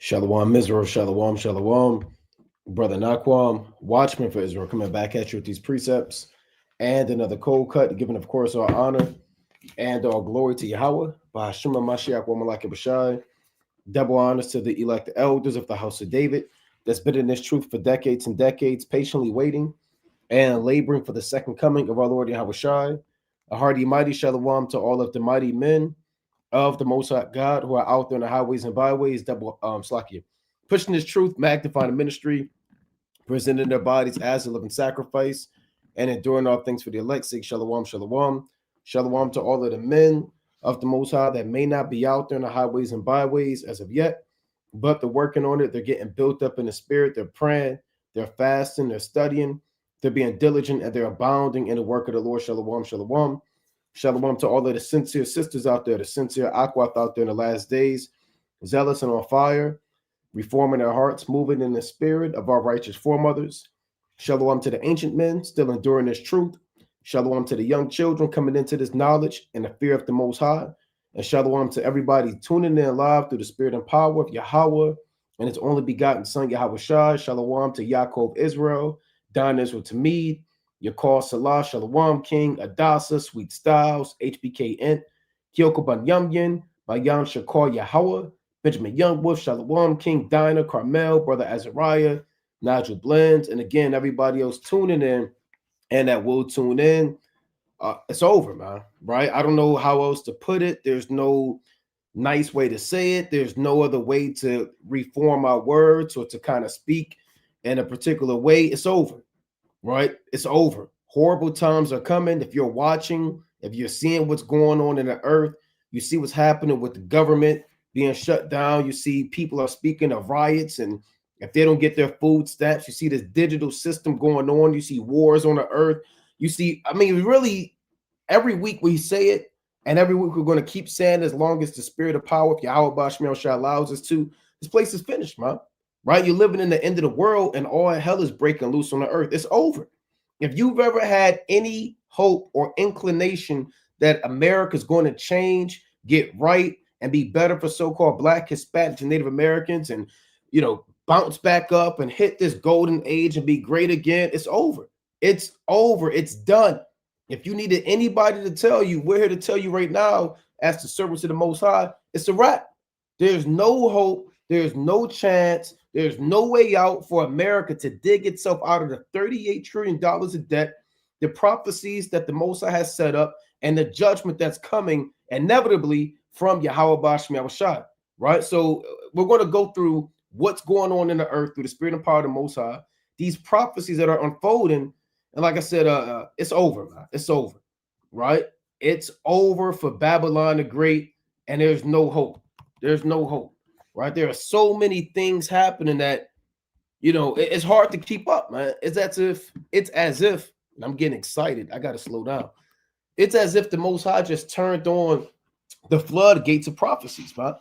Shalom, Israel, shalom, shalom. Brother Naquam, watchman for Israel, coming back at you with these precepts and another cold cut, giving, of course, our honor and our glory to Yahweh, by Hashem Mashiach, Wamalaki Bashai. Double honors to the elect elders of the house of David that's been in this truth for decades and decades, patiently waiting and laboring for the second coming of our Lord Yahweh Shai. A hearty, mighty shalom to all of the mighty men of the Most High God who are out there in the highways and byways, double slakia, pushing this truth, magnifying the ministry, presenting their bodies as a living sacrifice, and enduring all things for the elect's sake. Shalom, shalom. Shalom to all of the men of the Most High that may not be out there in the highways and byways as of yet, but they're working on it. They're getting built up in the spirit. They're praying, they're fasting, they're studying, they're being diligent, and they're abounding in the work of the Lord. Shalom, shalom. Shalom to all of the sincere sisters out there, the sincere aquath out there in the last days, zealous and on fire, reforming their hearts, moving in the spirit of our righteous foremothers. Shalom to the ancient men, still enduring this truth. Shalom to the young children coming into this knowledge and the fear of the Most High. And shalom to everybody tuning in live through the spirit and power of Yahweh and his only begotten son, Yahweh Shai. Shalom to Yaakov Israel, Don Israel Tamid, Yakar Salah, Shalom King, Adasa, Sweet Styles, HBK Ent, Kyoko Banyamyan, Bayan Shakar Yahweh, Benjamin Youngwolf, Shalom King, Dinah, Carmel, Brother Azariah, Nigel Blends, and again, everybody else tuning in and that will tune in. It's over, man, right? I don't know how else to put it. There's no nice way to say it. There's no other way to reform our words or to kind of speak in a particular way. It's over, right? It's over. Horrible times are coming. If you're watching, if you're seeing what's going on in the earth, you see what's happening with the government being shut down. You see people are speaking of riots, and if they don't get their food stamps, you see this digital system going on. You see wars on the earth. You see, I mean, really, every week we say it, and every week we're going to keep saying it as long as the spirit of power, if Yahweh Bashmiel Shah allows us to. This place is finished, man. Right? You're living in the end of the world, and all hell is breaking loose on the earth. It's over. If you've ever had any hope or inclination that America is going to change, get right, and be better for so-called Black, Hispanics, and Native Americans, and bounce back up and hit this golden age and be great again, it's over. It's over. It's done. If you needed anybody to tell you, we're here to tell you right now, as the servants of the Most High, it's a wrap. There's no hope. There's no chance. There's no way out for America to dig itself out of the $38 trillion of debt, the prophecies that the Most High has set up, and the judgment that's coming inevitably from Yahweh Bashmiel Shai, right? So we're going to go through what's going on in the earth through the spirit and power of the Most High, these prophecies that are unfolding. And like I said, it's over, man. It's over, right? It's over for Babylon the Great, and there's no hope. There's no hope, right? There are so many things happening that, it's hard to keep up, man. It's as if, and I'm getting excited. I got to slow down. It's as if the Most High just turned on the floodgates of prophecies, man.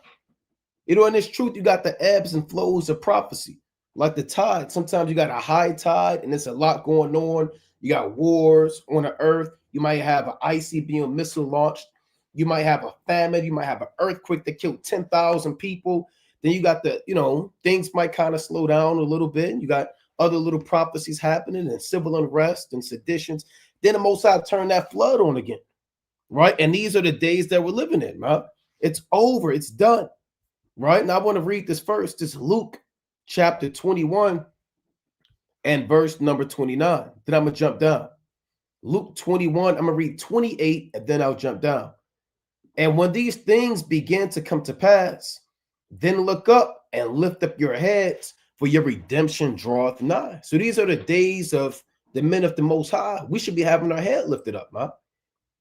In this truth, you got the ebbs and flows of prophecy. Like the tide, sometimes you got a high tide and it's a lot going on. You got wars on the earth. You might have an ICBM missile launched. You might have a famine. You might have an earthquake that killed 10,000 people. Then you got things might kind of slow down a little bit. You got other little prophecies happening and civil unrest and seditions. Then the Most High turned that flood on again, right? And these are the days that we're living in, man. It's over. It's done, right? And I want to read this first. This Luke chapter 21 and verse number 29. Then I'm going to jump down. Luke 21, I'm going to read 28, and then I'll jump down. And when these things begin to come to pass, then look up and lift up your heads, for your redemption draweth nigh. So these are the days of the men of the Most High. We should be having our head lifted up, man.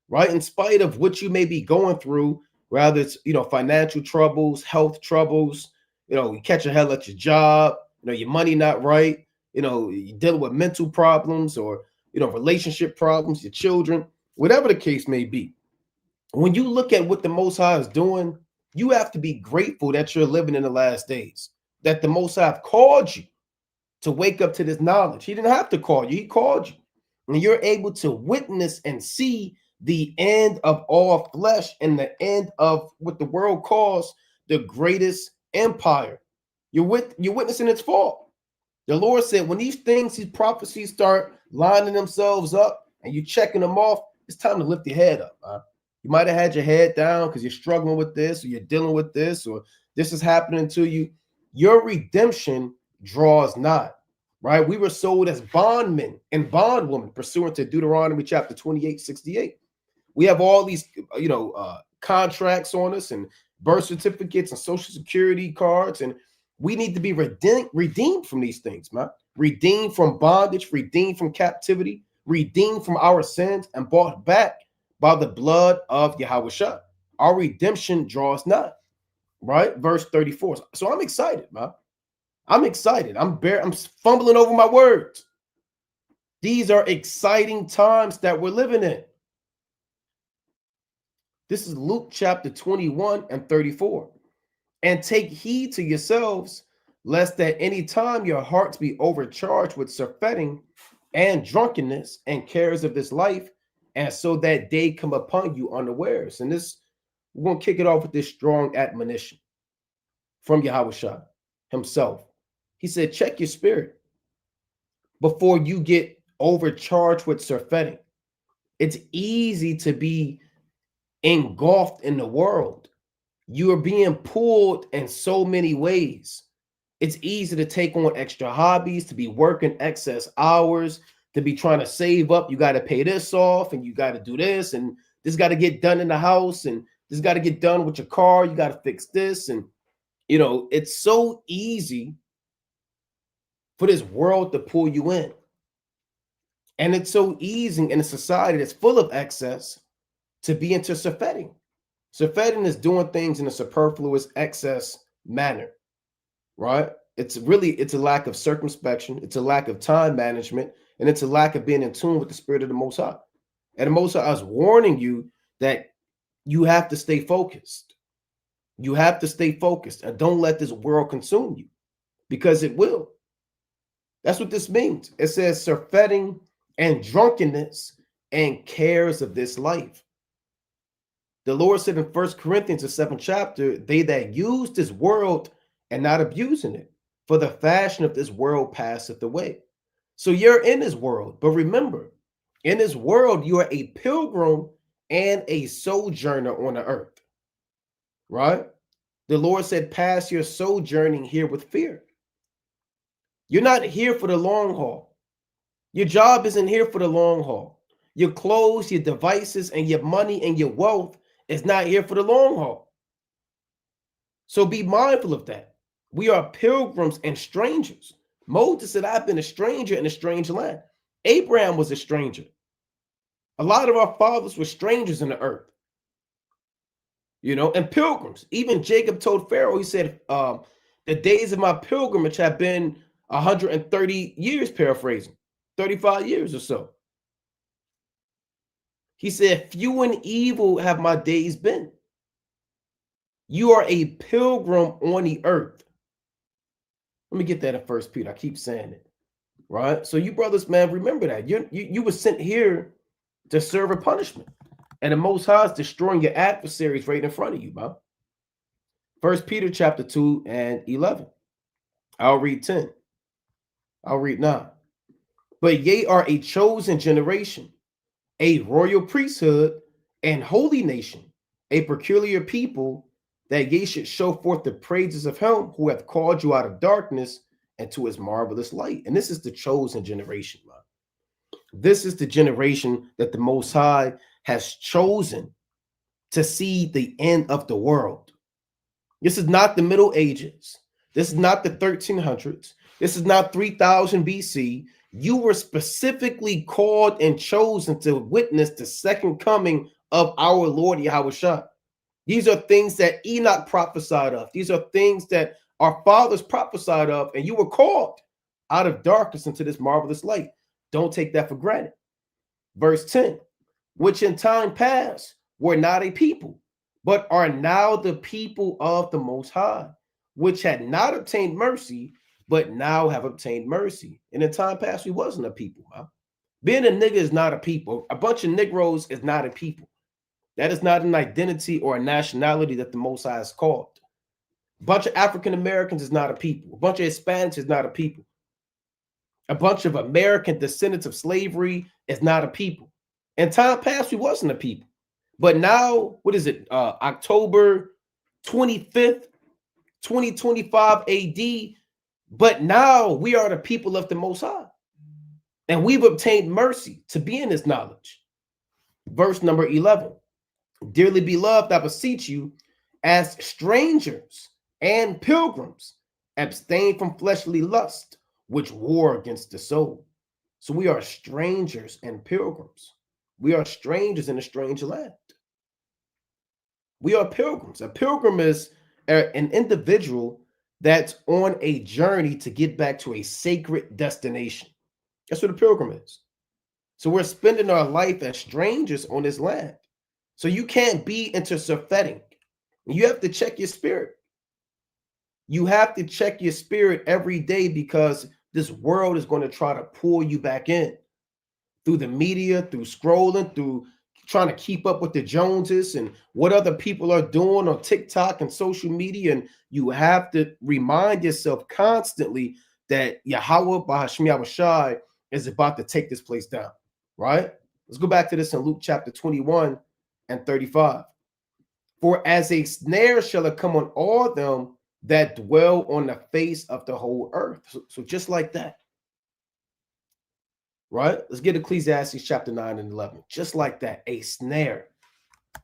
Right? In spite of what you may be going through, whether it's, financial troubles, health troubles, you catch a hell at your job, your money not right, you're dealing with mental problems or, relationship problems, your children, whatever the case may be. When you look at what the Most High is doing, you have to be grateful that you're living in the last days, that the Most High called you to wake up to this knowledge. He didn't have to call you. He called you. And you're able to witness and see the end of all flesh and the end of what the world calls the greatest empire, You're witnessing its fall. The Lord said, when these things, these prophecies start lining themselves up and you're checking them off, it's time to lift your head up. You might have had your head down because you're struggling with this, or you're dealing with this, or this is happening to you. Your redemption draws nigh, right? We were sold as bondmen and bondwomen pursuant to Deuteronomy chapter 28:68. We have all these, contracts on us and birth certificates and social security cards, and we need to be redeemed from these things, man. Redeemed from bondage, redeemed from captivity, redeemed from our sins, and bought back by the blood of Yahushua. Our redemption draws nigh, right? Verse 34. So I'm excited, man. I'm excited. I'm fumbling over my words. These are exciting times that we're living in. This is Luke chapter 21 and 34. And take heed to yourselves, lest at any time your hearts be overcharged with surfeiting and drunkenness and cares of this life, and so that day come upon you unawares. And this, we're going to kick it off with this strong admonition from Yahushua himself. He said, check your spirit before you get overcharged with surfeiting. It's easy to be engulfed in the world. You are being pulled in so many ways. It's easy to take on extra hobbies, to be working excess hours, to be trying to save up. You got to pay this off, and you got to do this, and this got to get done in the house, and this got to get done with your car. You got to fix this. And, it's so easy for this world to pull you in. And it's so easy in a society that's full of excess to be into surfeiting. Surfeiting is doing things in a superfluous excess manner, right? It's a lack of circumspection. It's a lack of time management, and it's a lack of being in tune with the spirit of the Most High. And the Most High is warning you that you have to stay focused. You have to stay focused and don't let this world consume you, because it will. That's what this means. It says surfeiting and drunkenness and cares of this life. The Lord said in 1 Corinthians, the 7th chapter, they that use this world and not abusing it, for the fashion of this world passeth away. So you're in this world, but remember, in this world, you are a pilgrim and a sojourner on the earth, right? The Lord said, pass your sojourning here with fear. You're not here for the long haul. Your job isn't here for the long haul. Your clothes, your devices, and your money and your wealth is not here for the long haul. So be mindful of that. We are pilgrims and strangers. Moses said, I've been a stranger in a strange land. Abraham was a stranger. A lot of our fathers were strangers in the earth, and pilgrims. Even Jacob told Pharaoh, he said, the days of my pilgrimage have been 130 years, paraphrasing, 35 years or so. He said, few and evil have my days been. You are a pilgrim on the earth. Let me get that in 1 Peter. I keep saying it, right? So you brothers, man, remember that. You were sent here to serve a punishment. And the Most High is destroying your adversaries right in front of you, man. 1 Peter chapter 2 and 11. I'll read 10. I'll read 9. But ye are a chosen generation, a royal priesthood, and holy nation, a peculiar people, that ye should show forth the praises of him who hath called you out of darkness into his marvelous light. And this is the chosen generation, man. This is the generation that the Most High has chosen to see the end of the world. This is not the Middle Ages. This is not the 1300s. This is not 3000 BC. You were specifically called and chosen to witness the second coming of our Lord Yahushua. These are things that Enoch prophesied of. These are things that our fathers prophesied of, and you were called out of darkness into this marvelous light. Don't take that for granted. Verse 10, which in time past were not a people, but are now the people of the Most High, which had not obtained mercy, but now have obtained mercy. And in time past, we wasn't a people. Being a nigga is not a people. A bunch of Negroes is not a people. That is not an identity or a nationality that the Most High has called. A bunch of African Americans is not a people. A bunch of Hispanics is not a people. A bunch of American descendants of slavery is not a people. In time past, we wasn't a people. But now, what is it? October 25th, 2025 AD. But now we are the people of the Most High. And we've obtained mercy to be in this knowledge. Verse number 11. Dearly beloved, I beseech you, as strangers and pilgrims, abstain from fleshly lust, which war against the soul. So we are strangers and pilgrims. We are strangers in a strange land. We are pilgrims. A pilgrim is an individual that's on a journey to get back to a sacred destination. That's what a pilgrim is. So we're spending our life as strangers on this land. So you can't be intercepting. You have to check your spirit. You have to check your spirit every day, because this world is going to try to pull you back in through the media, through scrolling, through trying to keep up with the Joneses and what other people are doing on TikTok and social media. And you have to remind yourself constantly that Yahweh Bahasham Yahushai is about to take this place down, right? Let's go back to this in Luke chapter 21 and 35. For as a snare shall it come on all them that dwell on the face of the whole earth. So just like that, right? Let's get Ecclesiastes chapter 9 and 11. Just like that, a snare,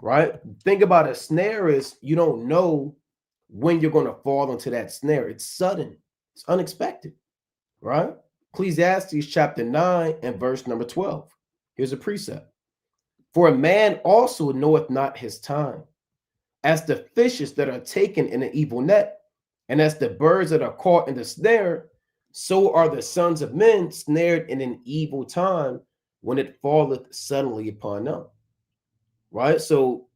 right? Think about a snare is you don't know when you're going to fall into that snare. It's sudden. It's unexpected, right? Ecclesiastes chapter 9 and verse number 12. Here's a precept. For a man also knoweth not his time, as the fishes that are taken in an evil net, and as the birds that are caught in the snare, so are the sons of men snared in an evil time when it falleth suddenly upon them. Right? So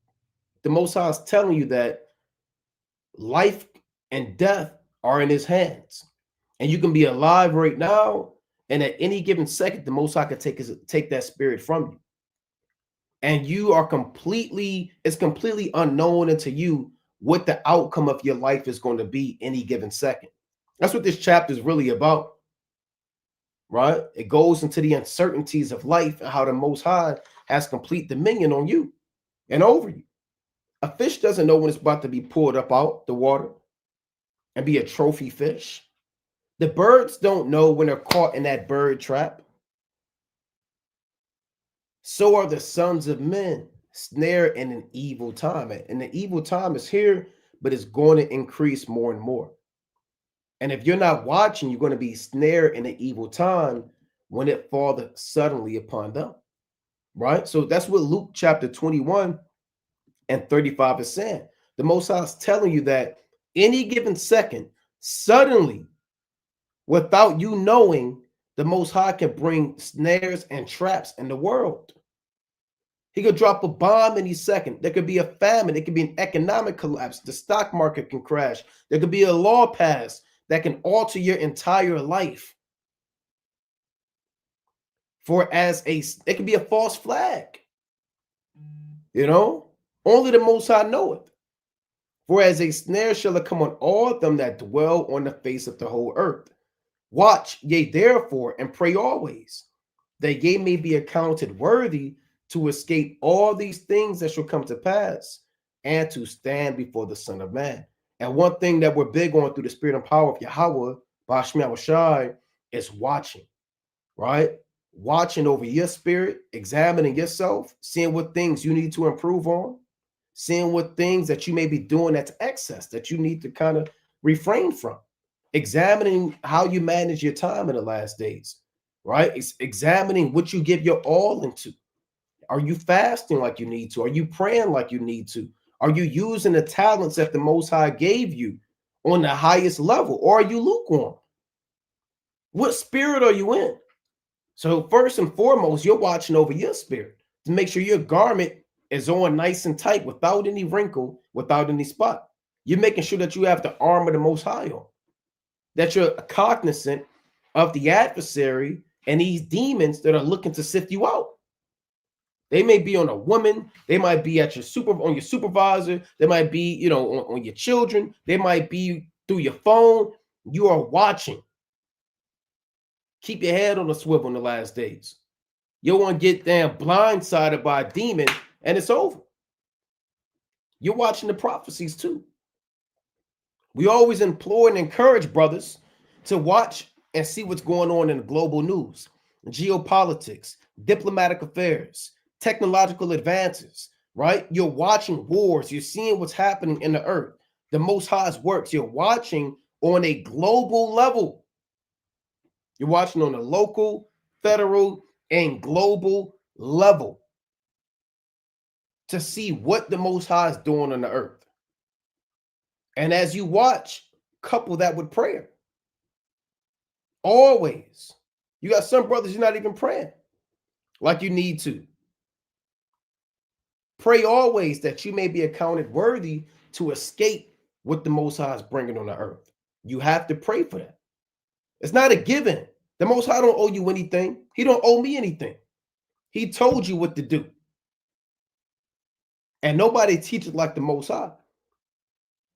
the Most High is telling you that life and death are in his hands. And you can be alive right now, and at any given second, the Most High could take that spirit from you. And you are it's completely unknown unto you what the outcome of your life is going to be any given second. That's what this chapter is really about, right? It goes into the uncertainties of life and how the Most High has complete dominion on you and over you. A fish doesn't know when it's about to be pulled up out the water and be a trophy fish. The birds don't know when they're caught in that bird trap. So are the sons of men snared in an evil time. And the evil time is here, but it's going to increase more and more. And if you're not watching, you're going to be snared in an evil time when it falleth suddenly upon them. Right? So that's what Luke chapter 21 and 35 is saying. The Most High is telling you that any given second, suddenly, without you knowing, the Most High can bring snares and traps in the world. He could drop a bomb any second. There could be a famine. There could be an economic collapse. The stock market can crash. There could be a law passed that can alter your entire life. It could be a false flag. Only the Most High knoweth. For as a snare shall it come on all of them that dwell on the face of the whole earth. Watch ye therefore and pray always, that ye may be accounted worthy to escape all these things that shall come to pass, and to stand before the Son of Man. And one thing that we're big on through the spirit and power of Yahweh, Bahasham Yahushai, is watching, right? Watching over your spirit, examining yourself, seeing what things you need to improve on, seeing what things that you may be doing that's excess that you need to kind of refrain from, examining how you manage your time in the last days, right? It's examining what you give your all into. Are you fasting like you need to? Are you praying like you need to? Are you using the talents that the Most High gave you on the highest level? Or are you lukewarm? What spirit are you in? So first and foremost, you're watching over your spirit to make sure your garment is on nice and tight without any wrinkle, without any spot. You're making sure that you have the armor of the Most High on, that you're cognizant of the adversary and these demons that are looking to sift you out. They may be on a woman. They might be at on your supervisor. They might be, on your children. They might be through your phone. You are watching. Keep your head on the swivel in the last days. You don't want to get damn blindsided by a demon and it's over. You're watching the prophecies too. We always implore and encourage brothers to watch and see what's going on in the global news, geopolitics, diplomatic affairs, technological advances, right? You're watching wars. You're seeing what's happening in the earth. The Most High's works. You're watching on a global level. You're watching on a local, federal, and global level to see what the Most High is doing on the earth. And as you watch, couple that with prayer. Always. You got some brothers you're not even praying like you need to. Pray always that you may be accounted worthy to escape what the Most High is bringing on the earth. You have to pray for that. It's not a given. The Most High don't owe you anything. He don't owe me anything. He told you what to do. And nobody teaches like the Most High.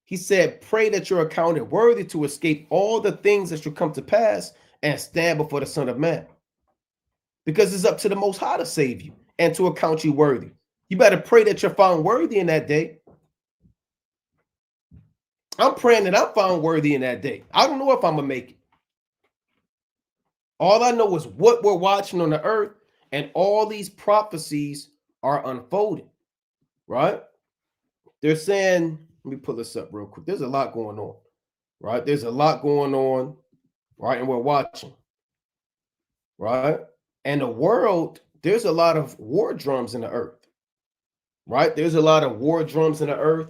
He said, pray that you're accounted worthy to escape all the things that should come to pass and stand before the Son of Man. Because it's up to the Most High to save you and to account you worthy. You better pray that you're found worthy in that day. I'm praying that I'm found worthy in that day. I don't know if I'm going to make it. All I know is what we're watching on the earth, and all these prophecies are unfolding, right? They're saying, let me pull this up real quick. There's a lot going on, right? There's a lot going on, right? And we're watching, right? And the world, there's a lot of war drums in the earth, right? There's a lot of war drums in the earth.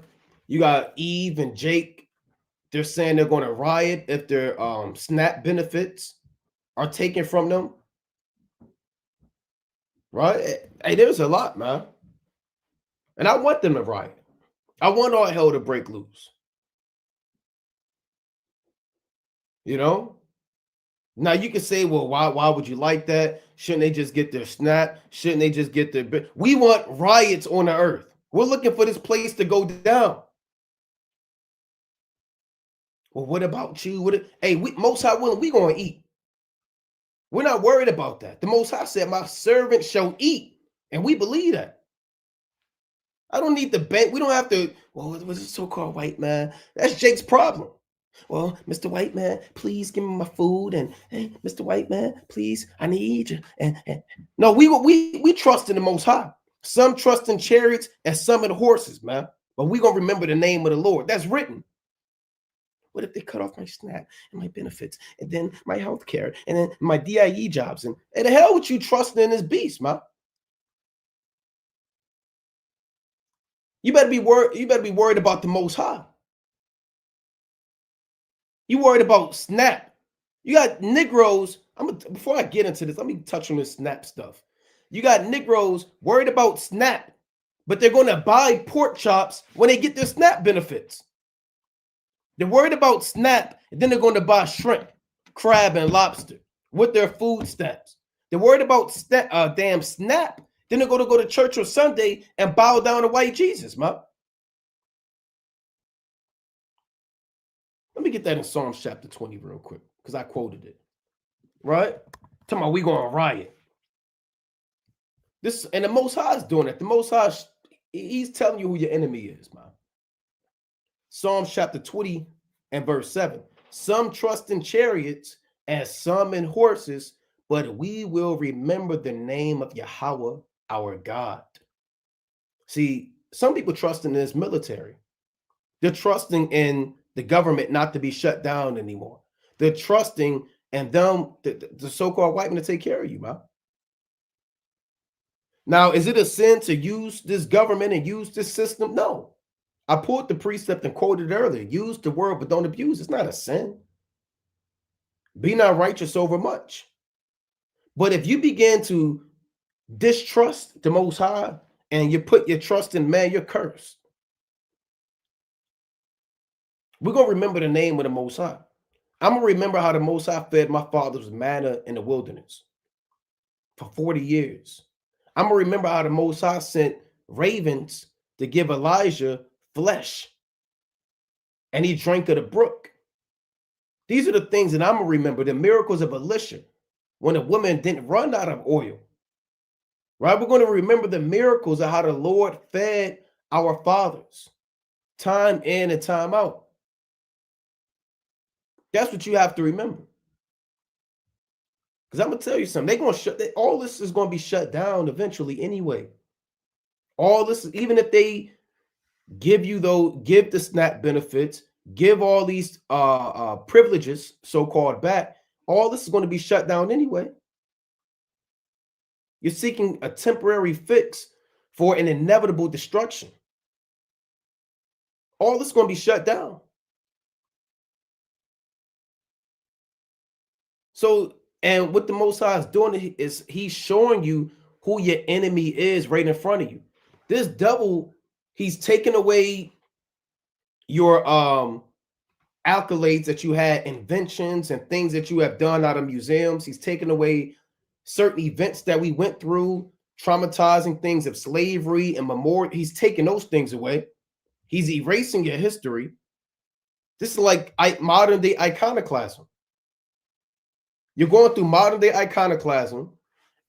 You got Eve and Jake. They're saying they're going to riot if their SNAP benefits are taken from them, right? Hey, there's a lot, man. And I want them to riot. I want all hell to break loose. Now you can say, well, why would you like that? Shouldn't they just get their SNAP? Shouldn't they just get their... We want riots on the earth. We're looking for this place to go down. Well, what about you? Hey, Most High willing, we going to eat. We're not worried about that. The Most High said, my servant shall eat. And we believe that. I don't need the bank. We don't have to, well, it was a so-called white man. That's Jake's problem. Well, Mr. White Man, please give me my food. And hey, Mr. White Man, please, I need you. And no, we trust in the Most High. Some trust in chariots and some in horses, man. But we're going to remember the name of the Lord. That's written. What if they cut off my SNAP and my benefits and then my health care and then my DIE jobs? And the hell with you trusting in this beast, man? You better be worried about the Most High. You worried about SNAP. You got Negroes. Before I get into this, let me touch on this SNAP stuff. You got Negroes worried about SNAP, but they're going to buy pork chops when they get their SNAP benefits. They're worried about SNAP, and then they're going to buy shrimp, crab, and lobster with their food stamps. They're worried about damn SNAP. Then they're going to go to church on Sunday and bow down to white Jesus, man. Let me get that in Psalms chapter 20 real quick, because I quoted it. Right? Talking about we going to riot. And the Most High is doing it. The Most High, he's telling you who your enemy is, man. Psalms chapter 20 and verse 7. Some trust in chariots and some in horses, but we will remember the name of Yahweh, our God. See, some people trust in this military. They're trusting in the government not to be shut down anymore. They're trusting in them, the so-called white men, to take care of you, man. Now, is it a sin to use this government and use this system? No. I pulled the precept and quoted earlier. Use the word, but don't abuse. It's not a sin. Be not righteous over much. But if you begin to distrust the Most High and you put your trust in man, you're cursed. We're going to remember the name of the Most High. I'm going to remember how the Most High fed my fathers with manna in the wilderness for 40 years. I'm going to remember how the Most High sent ravens to give Elijah flesh, and he drank of the brook. These are the things that I'm going to remember, the miracles of Elisha, when a woman didn't run out of oil. Right? We're going to remember the miracles of how the Lord fed our fathers time in and time out. That's what you have to remember. Because I'm going to tell you something. They're going to all this is going to be shut down eventually anyway. All this, even if they give the SNAP benefits, give all these privileges, so-called, back, all this is going to be shut down anyway. You're seeking a temporary fix for an inevitable destruction. All this is going to be shut down. So, and what the Most High is doing is he's showing you who your enemy is right in front of you. This devil, he's taking away your accolades that you had, inventions and things that you have done out of museums. He's taken away certain events that we went through, traumatizing things of slavery and memorial. He's taking those things away. He's erasing your history. This is like modern day iconoclasm. You're going through modern day iconoclasm,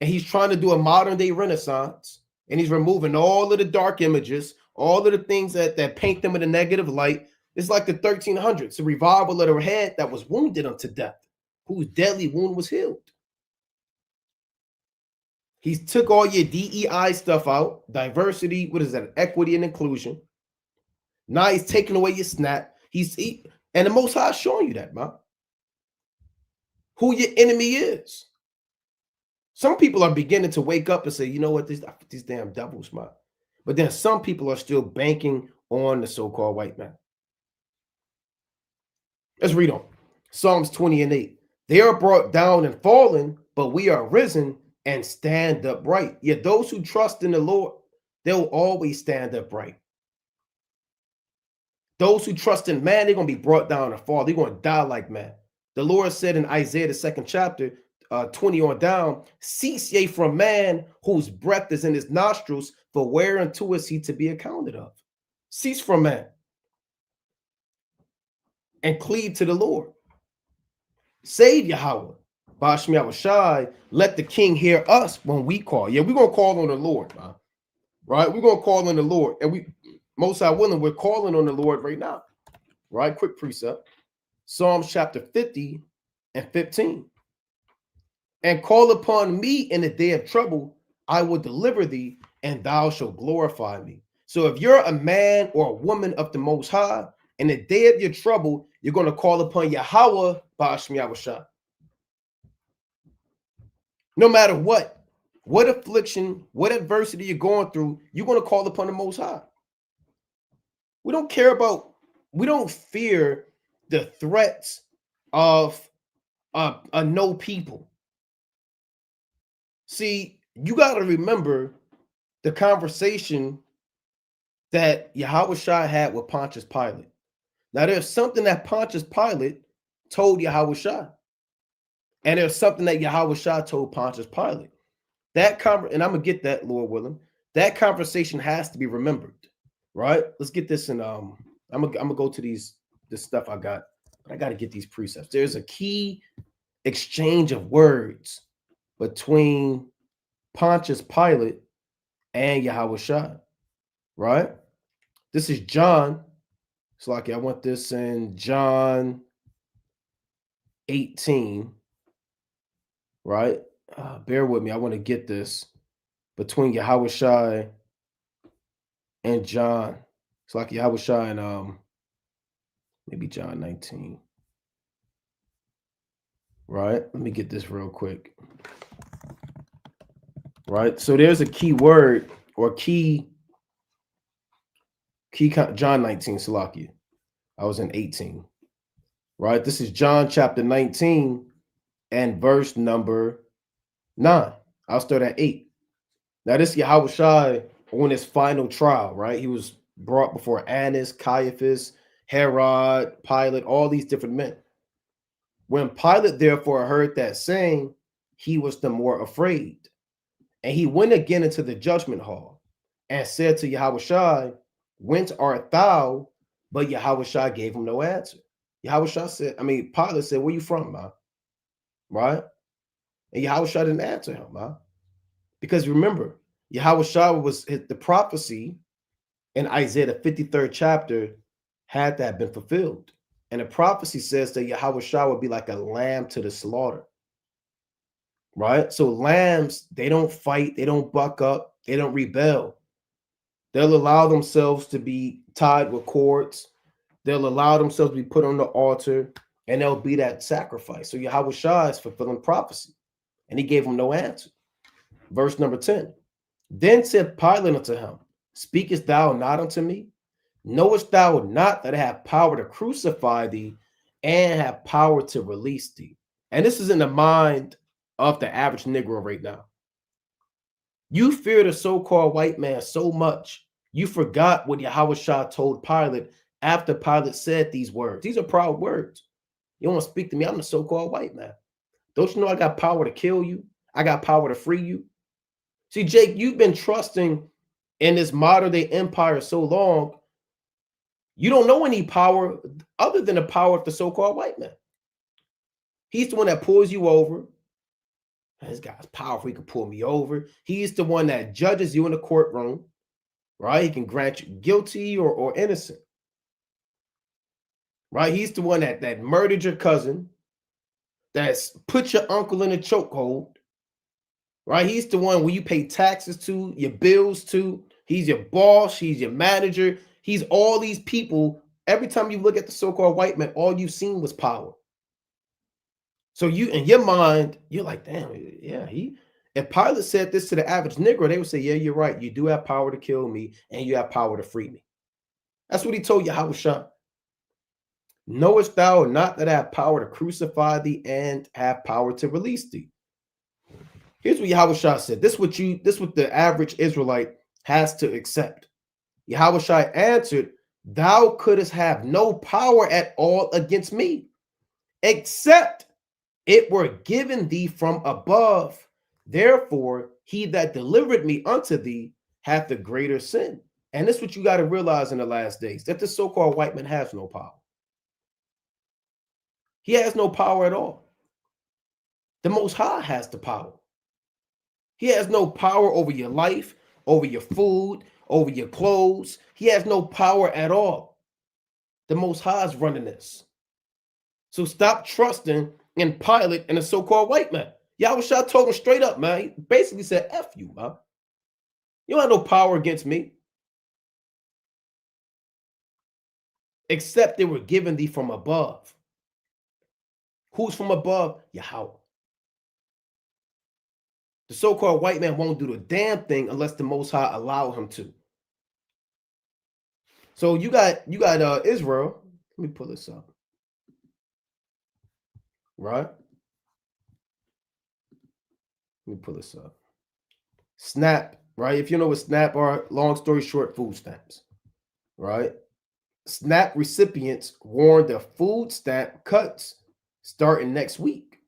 and he's trying to do a modern day renaissance, and he's removing all of the dark images, all of the things that paint them in a negative light. It's like the 1300s, a revival of the head that was wounded unto death, whose deadly wound was healed. He took all your DEI stuff out, diversity, what is that, equity and inclusion. Now he's taking away your SNAP. And the Most High is showing you that, man. Who your enemy is. Some people are beginning to wake up and say, you know what, these damn devils, man. But then some people are still banking on the so-called white man. Let's read on. Psalms 20:8. They are brought down and fallen, but we are risen and stand upright. Yet those who trust in the Lord, they'll always stand upright. Those who trust in man, they're going to be brought down and fall. They're going to die like man. The Lord said in Isaiah, the 2nd chapter, 20 on down, cease ye from man whose breath is in his nostrils, for whereunto is he to be accounted of? Cease from man and cleave to the Lord. Save Yahweh. Bashmi Awashai, let the king hear us when we call. Yeah, we're going to call on the Lord, man. Right? We're going to call on the Lord. And we, most high willing, we're calling on the Lord right now. Right? Quick precept. Psalms chapter 50 and 15. And call upon me in the day of trouble, I will deliver thee, and thou shalt glorify me. So if you're a man or a woman of the Most High, in the day of your trouble, you're going to call upon Yahweh, Bashmi Awashai. No matter what affliction, what adversity you're going through, you're going to call upon the Most High. We don't fear the threats of a no people. See, you got to remember the conversation that Yahushua had with Pontius Pilate. Now, there's something that Pontius Pilate told Yahushua, and there's something that Yahushua told Pontius Pilate. And I'm gonna get that, Lord willing. That conversation has to be remembered, right? Let's get this in. I'm gonna go to this stuff I got, but I got to get these precepts. There's a key exchange of words between Pontius Pilate and Yahushua, right? This is John. It's like I want this in John 18, right? Bear with me. I want to get this between Yahushua and John. It's like Yahushua and maybe John 19. Right? Let me get this real quick. Right? So there's a key word or key John 19, Salakia. I was in 18. Right? This is John chapter 19 and verse number 9. I'll start at 8. Now, this Yahushua on his final trial, right? He was brought before Annas, Caiaphas, Herod, Pilate, all these different men. When Pilate therefore heard that saying, he was the more afraid. And he went again into the judgment hall and said to Yahushua, whence art thou? But Yahushua gave him no answer. Yahushua said, Pilate said, where you from, man? Right? And Yahushua didn't answer him, man. Because remember, Yahushua was the prophecy in Isaiah, the 53rd chapter, had that been fulfilled. And the prophecy says that Yahushua would be like a lamb to the slaughter. Right? So lambs, they don't fight, they don't buck up, they don't rebel. They'll allow themselves to be tied with cords. They'll allow themselves to be put on the altar, and they'll be that sacrifice. So Yahushua is fulfilling prophecy, and he gave him no answer. Verse number 10. Then said Pilate unto him, speakest thou not unto me? Knowest thou not that I have power to crucify thee and have power to release thee? And this is in the mind of the average Negro right now. You fear the so-called white man so much, you forgot what Yahushua told Pilate after Pilate said these words. These are proud words. You don't want to speak to me. I'm the so-called white man. Don't you know I got power to kill you? I got power to free you. See, Jake, you've been trusting in this modern-day empire so long, you don't know any power other than the power of the so-called white man. He's the one that pulls you over. This guy's powerful. He can pull me over. He's the one that judges you in the courtroom, right? He can grant you guilty or innocent, right? He's the one that murdered your cousin, that's put your uncle in a chokehold, right? He's the one where you pay taxes to, your bills to. He's your boss. He's your manager. He's all these people. Every time you look at the so-called white man, all you've seen was power. So you, in your mind, you're like, damn, yeah, if Pilate said this to the average Negro, they would say, yeah, you're right. You do have power to kill me and you have power to free me. That's what he told Yahushua. Knowest thou not that I have power to crucify thee and have power to release thee? Here's what Yahushua said. This is what the average Israelite has to accept. Yahushua answered, thou couldst have no power at all against me, except it were given thee from above. Therefore, he that delivered me unto thee hath the greater sin. And this is what you got to realize in the last days, that the so-called white man has no power. He has no power at all. The Most High has the power. He has no power over your life, over your food, over your clothes. He has no power at all. The Most High is running this. So stop trusting in Pilate and the so-called white man. Yahushua told him straight up, man. He basically said, F you, man. You don't have no power against me. Except they were given thee from above. Who's from above? Yahweh. The so-called white man won't do the damn thing unless the Most High allow him to. So you got Israel. Let me pull this up. Right? Let me pull this up. SNAP, right? If you know what SNAP are, long story short, food stamps, right? SNAP recipients warned the food stamp cuts starting next week.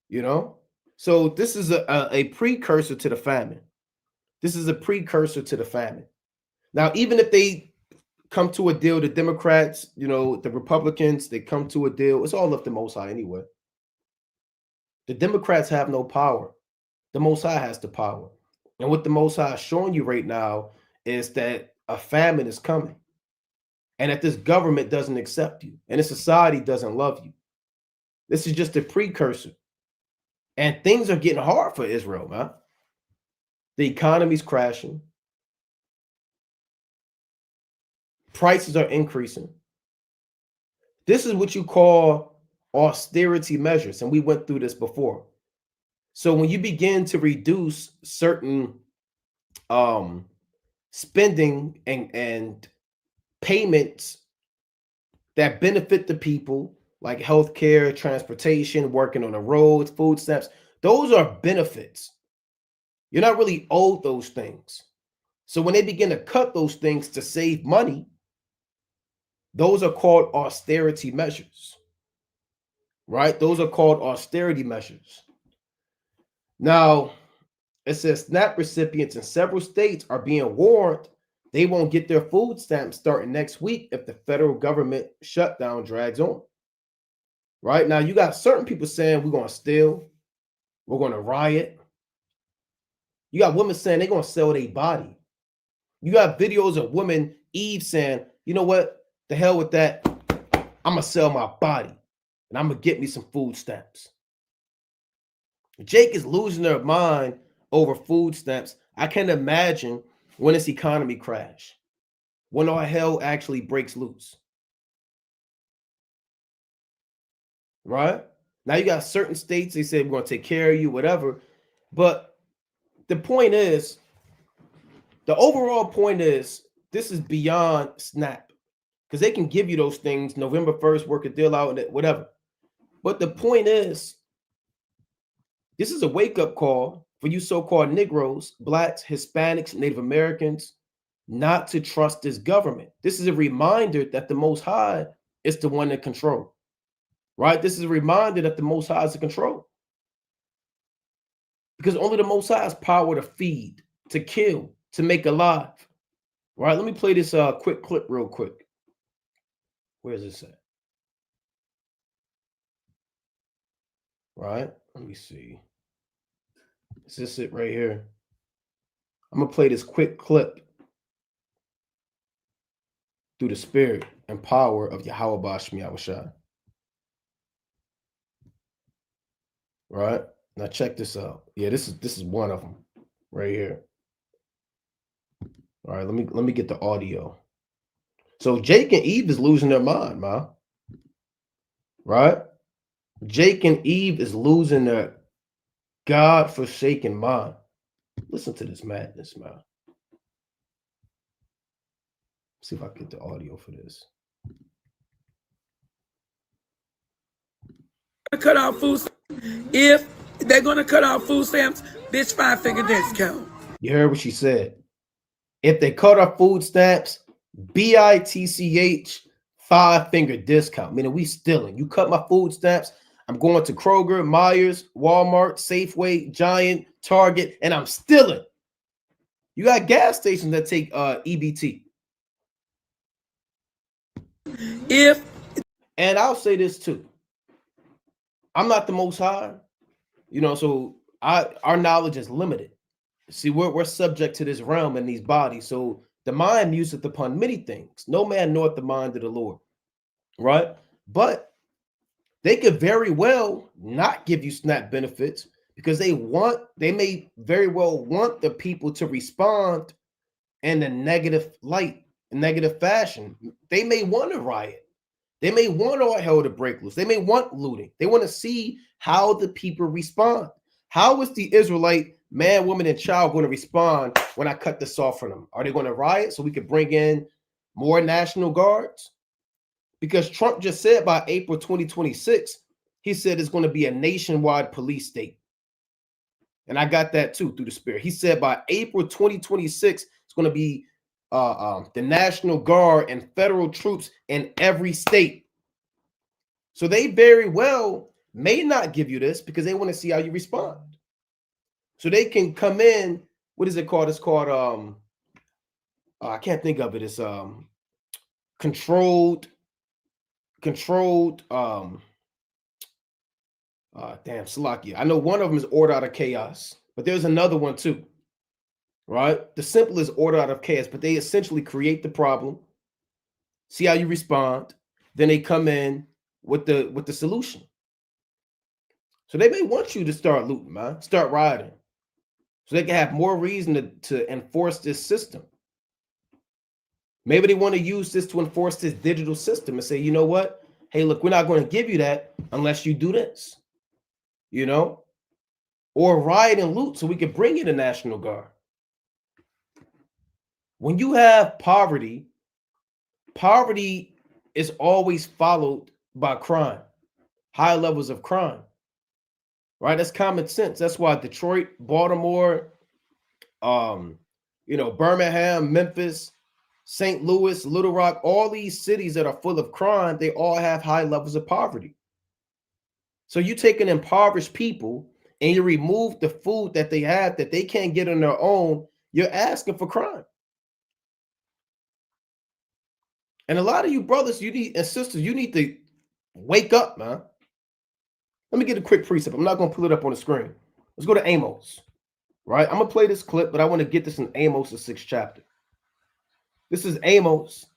You know? So this is a precursor to the famine. This is a precursor to the famine. Now, even if they come to a deal, the Democrats, the Republicans, they come to a deal. It's all up to Most High anyway. The Democrats have no power. The Most High has the power. And what the Most High is showing you right now is that a famine is coming. And that this government doesn't accept you. And this society doesn't love you. This is just a precursor. And things are getting hard for Israel, man. The economy's crashing. Prices are increasing. This is what you call austerity measures. And we went through this before. So when you begin to reduce certain spending and payments that benefit the people, like healthcare, transportation, working on the roads, food stamps, those are benefits. You're not really owed those things. So when they begin to cut those things to save money, those are called austerity measures, right? Those are called austerity measures. Now, It says SNAP recipients in several states are being warned they won't get their food stamps starting next week if the federal government shutdown drags on. Right now, you got certain people saying we're going to steal, we're going to riot. You got women saying they're going to sell their body. You got videos of women, Eve, saying, you know what? The hell with that. I'm going to sell my body and I'm going to get me some food stamps. Jake is losing their mind over food stamps. I can't imagine when this economy crash, when all hell actually breaks loose. Right? Now you got certain states, they say we're going to take care of you, whatever. But the point is, the overall point is, this is beyond SNAP. Because they can give you those things November 1st, work a deal out, whatever. But the point is, this is a wake-up call for you so-called Negroes, Blacks, Hispanics, Native Americans, not to trust this government. This is a reminder that the Most High is the one in control. Right? This is a reminder that the Most High is in control. Because only the Most High has power to feed, to kill, to make alive. Right? Let me play this quick clip real quick. Where is this at? Right? Let me see. Is this it right here? I'm going to play this quick clip through the spirit and power of Yahweh Bashmi Yahushua. Right? Now check this out. Yeah, this is one of them right here. All right, let me get the audio. So Jake and Eve is losing their mind, man. Right? Jake and Eve is losing their God-forsaken mind. Listen to this madness, man. See if I can get the audio for this. Cut off food. If they're going to cut off food stamps, bitch, 5-finger discount. You heard what she said. If they cut off food stamps, BITCH, 5-finger discount. Meaning we stealing. You cut my food stamps, I'm going to Kroger, Myers, Walmart, Safeway, Giant, Target, and I'm stealing. You got gas stations that take EBT. And I'll say this too. I'm not the Most High, so our knowledge is limited. See, we're subject to this realm and these bodies. So the mind museth upon many things. No man knoweth the mind of the Lord, right? But they could very well not give you SNAP benefits because they may very well want the people to respond in a negative light, a negative fashion. They may want to riot. They may want all hell to break loose. They may want looting. They want to see how the people respond. How is the Israelite man, woman, and child going to respond when I cut this off from them? Are they going to riot so we could bring in more National Guards? Because Trump just said by April 2026, he said it's going to be a nationwide police state. And I got that too through the spirit. He said by April 2026, it's going to be the National Guard and federal troops in every state. So they very well may not give you this because they want to see how you respond. So they can come in. What is it called? It's called I can't think of it. It's controlled Salakia. I know one of them is order out of chaos, but there's another one too. Right? The simple is order out of chaos, but they essentially create the problem, see how you respond, then they come in with the solution. So they may want you to start looting, man, start rioting, so they can have more reason to enforce this system. Maybe they want to use this to enforce this digital system and say, you know what? Hey, look, we're not going to give you that unless you do this, or riot and loot so we can bring in the National Guard. When you have poverty is always followed by crime, high levels of crime, right? That's common sense. That's why Detroit, Baltimore, Birmingham, Memphis, St. Louis, Little Rock, all these cities that are full of crime, they all have high levels of poverty. So you take an impoverished people and you remove the food that they have that they can't get on their own, you're asking for crime. And a lot of you brothers, you need and sisters, you need to wake up, man. Let me get a quick precept. I'm not going to pull it up on the screen. Let's go to Amos, right? I'm going to play this clip, but I want to get this in Amos, the 6th chapter. This is Amos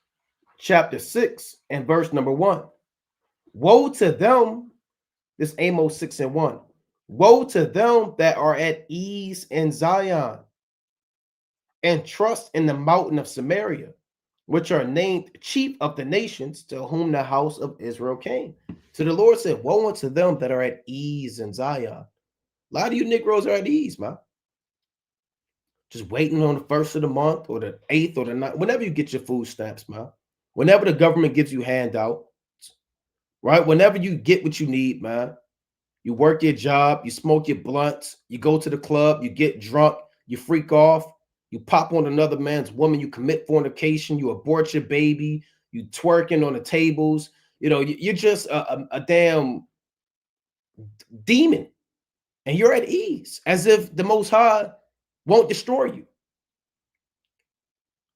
chapter 6 and verse number 1. Woe to them, this Amos 6 and 1. Woe to them that are at ease in Zion and trust in the mountain of Samaria, which are named chief of the nations, to whom the house of Israel came. So the Lord said, woe unto them that are at ease in Zion. A lot of you Negroes are at ease, man. Just waiting on the 1st of the month or the 8th or the 9th, whenever you get your food stamps, man. Whenever the government gives you handouts, right? Whenever you get what you need, man. You work your job, you smoke your blunts, you go to the club, you get drunk, you freak off, you pop on another man's woman, you commit fornication, you abort your baby, you twerking on the tables. You know, you're just a damn demon, and you're at ease, as if the Most High won't destroy you.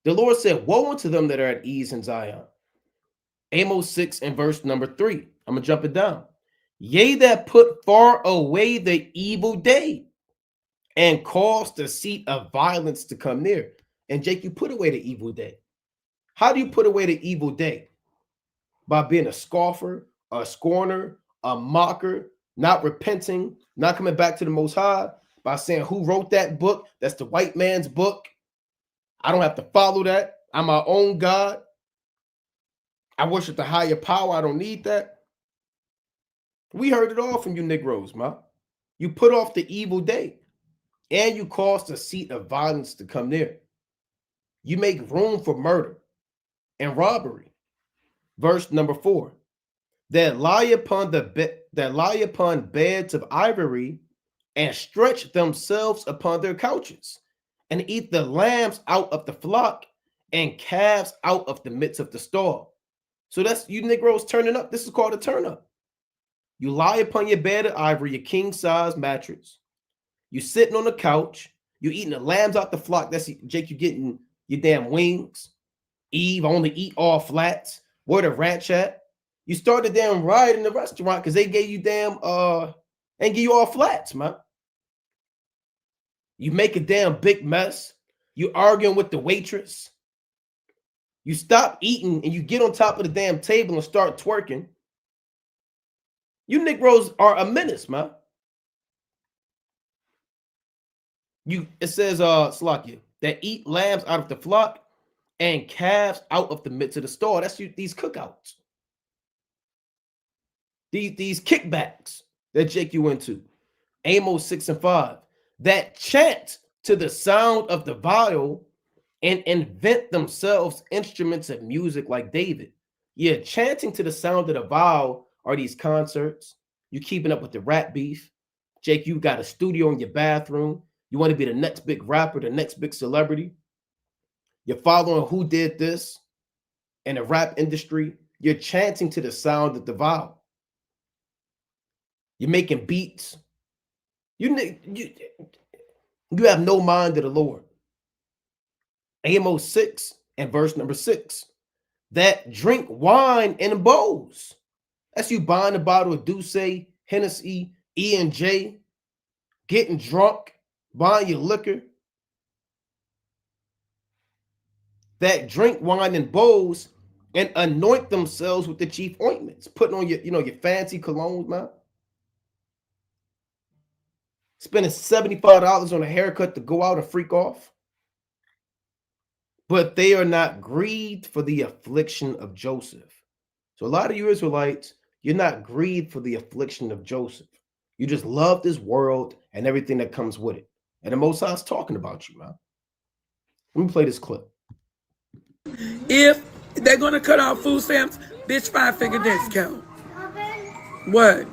The Lord said, woe unto them that are at ease in Zion. Amos 6 and verse number 3. I'm going to jump it down. Yea, that put far away the evil day and cause the seat of violence to come near. And Jake, you put away the evil day. How do you put away the evil day? By being a scoffer, a scorner, a mocker, not repenting, not coming back to the Most High, by saying, who wrote that book? That's the white man's book. I don't have to follow that. I'm my own God. I worship the higher power. I don't need that. We heard it all from you Negroes, man. You put off the evil day and you cause the seat of violence to come near. You make room for murder and robbery. Verse number 4. That lie upon beds of ivory and stretch themselves upon their couches and eat the lambs out of the flock and calves out of the midst of the stall. So that's you Negroes turning up. This is called a turn up. You lie upon your bed of ivory, your king-size mattress. You sitting on the couch. You eating the lambs out the flock. That's Jake, you getting your damn wings. Eve, I only eat all flats. Where the ranch at? You started damn riot in the restaurant because they gave you damn and give you all flats, man. You make a damn big mess. You arguing with the waitress. You stop eating and you get on top of the damn table and start twerking. You Negroes are a menace, man. It says, Slakia, that eat lambs out of the flock and calves out of the midst of the stall. That's these cookouts. These kickbacks that Jake you into. Amos 6 and 5. That chant to the sound of the viol and invent themselves instruments of music like David. Yeah, chanting to the sound of the viol are these concerts. You keeping up with the rap beef. Jake, you got a studio in your bathroom. You want to be the next big rapper, the next big celebrity. You're following who did this in the rap industry. You're chanting to the sound of the viol. You're making beats. You have no mind of the Lord. Amos 6 and verse number 6. That drink wine in bowls. That's you buying a bottle of Douce, Hennessy, E&J, getting drunk, buying your liquor. That drink wine in bowls and anoint themselves with the chief ointments, putting on your fancy colognes, man. Spending $75 on a haircut to go out and freak off. But they are not grieved for the affliction of Joseph. So a lot of you Israelites, you're not grieved for the affliction of Joseph. You just love this world and everything that comes with it. And the Most High is talking about you, man. Let me play this clip. If they're going to cut off food stamps, bitch, 5-figure discount. What?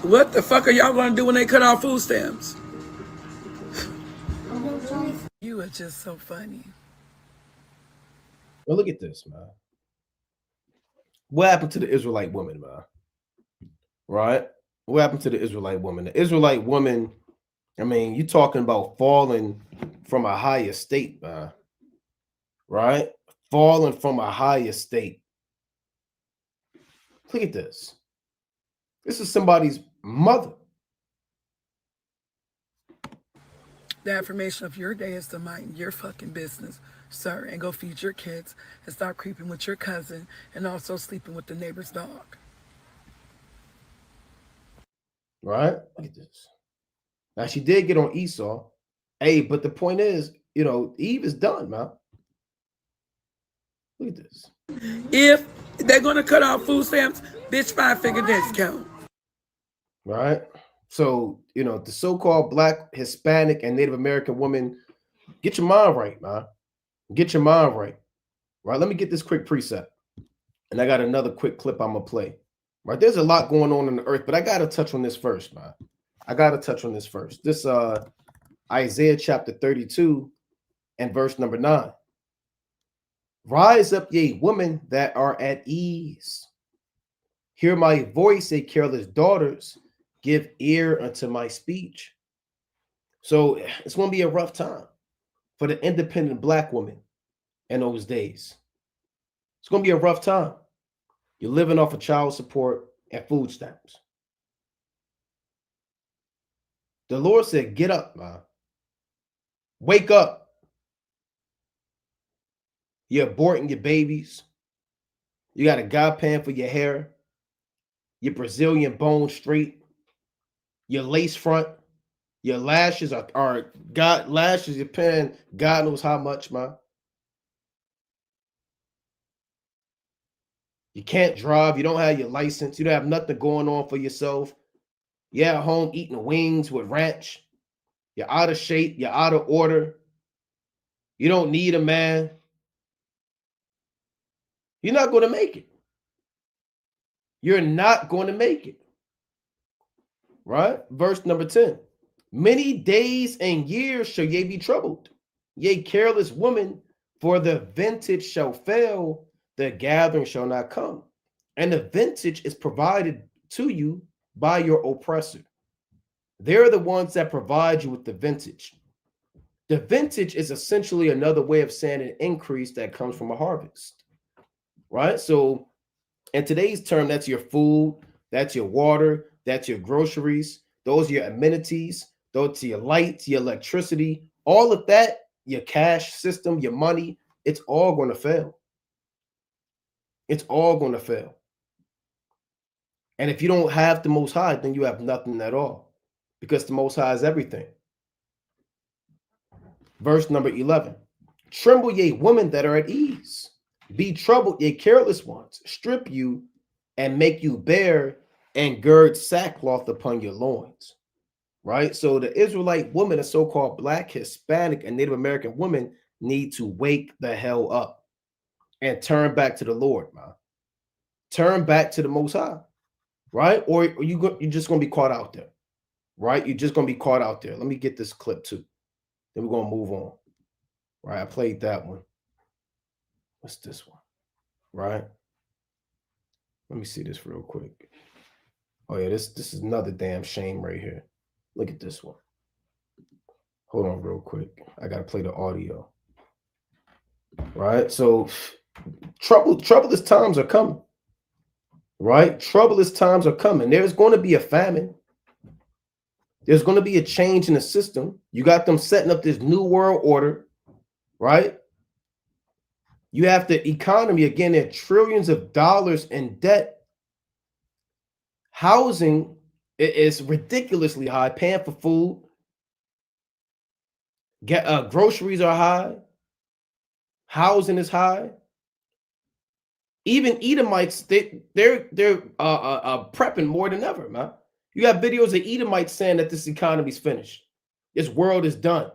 What the fuck are y'all going to do when they cut off food stamps? You are just so funny. Well, look at this, man. What happened to the Israelite woman, man? Right? What happened to the Israelite woman? The Israelite woman, I mean, you talking about falling from a higher state, man. Right? Falling from a higher state. Look at this. This is somebody's mother. The affirmation of your day is to mind your fucking business, sir, and go feed your kids and stop creeping with your cousin and also sleeping with the neighbor's dog. Right? Look at this. Now, she did get on Esau. Hey, but the point is, you know, Eve is done, man. Look at this. If they're going to cut off food stamps, bitch, 5-figure discount. Right? So, you know, the so-called Black, Hispanic, and Native American woman, get your mind right, man. Get your mind right. Right? Let me get this quick precept. And I got another quick clip I'm going to play. Right? There's a lot going on the earth, but I got to touch on this first, man. I got to touch on this first. This Isaiah chapter 32 and verse number 9. Rise up, ye women that are at ease. Hear my voice, ye careless daughters. Give ear unto my speech. So it's going to be a rough time for the independent Black woman in those days. It's going to be a rough time. You're living off of child support and food stamps. The Lord said, get up, man. Wake up. You're aborting your babies. You got a guy paying for your hair. Your Brazilian bone straight. Your lace front. Your lashes are God lashes. You're paying God knows how much, man. You can't drive. You don't have your license. You don't have nothing going on for yourself. You're at home eating wings with ranch. You're out of shape. You're out of order. You don't need a man. You're not going to make it. You're not going to make it. Right? Verse number 10. Many days and years shall ye be troubled. Yea, careless woman, for the vintage shall fail, the gathering shall not come. And the vintage is provided to you by your oppressor. They're the ones that provide you with the vintage. The vintage is essentially another way of saying an increase that comes from a harvest. Right? So in today's term, that's your food, that's your water, that's your groceries, those are your amenities, those are your lights, your electricity, all of that, your cash system, your money, it's all going to fail. It's all going to fail. And if you don't have the Most High, then you have nothing at all, because the Most High is everything. Verse number 11. Tremble, ye women that are at ease. Be troubled, ye careless ones. Strip you and make you bare and gird sackcloth upon your loins. Right? So the Israelite woman, the so-called Black, Hispanic, and Native American women need to wake the hell up and turn back to the Lord, man. Turn back to the Most High. Right? Or you're just going to be caught out there. Right? You're just going to be caught out there. Let me get this clip too. Then we're going to move on. Right? I played that one. What's this one? Right? Let me see this real quick. Oh yeah, this is another damn shame right here. Look at this one. Hold on real quick. I gotta play the audio. Right? So troublous times are coming. Right? Troublous times are coming. There's going to be a famine. There's going to be a change in the system. You got them setting up this new world order. Right? You have the economy, again, at trillions of dollars in debt. Housing is ridiculously high, paying for food. Groceries are high. Housing is high. Even Edomites, they're prepping more than ever, man. You got videos of Edomites saying that this economy's finished. This world is done.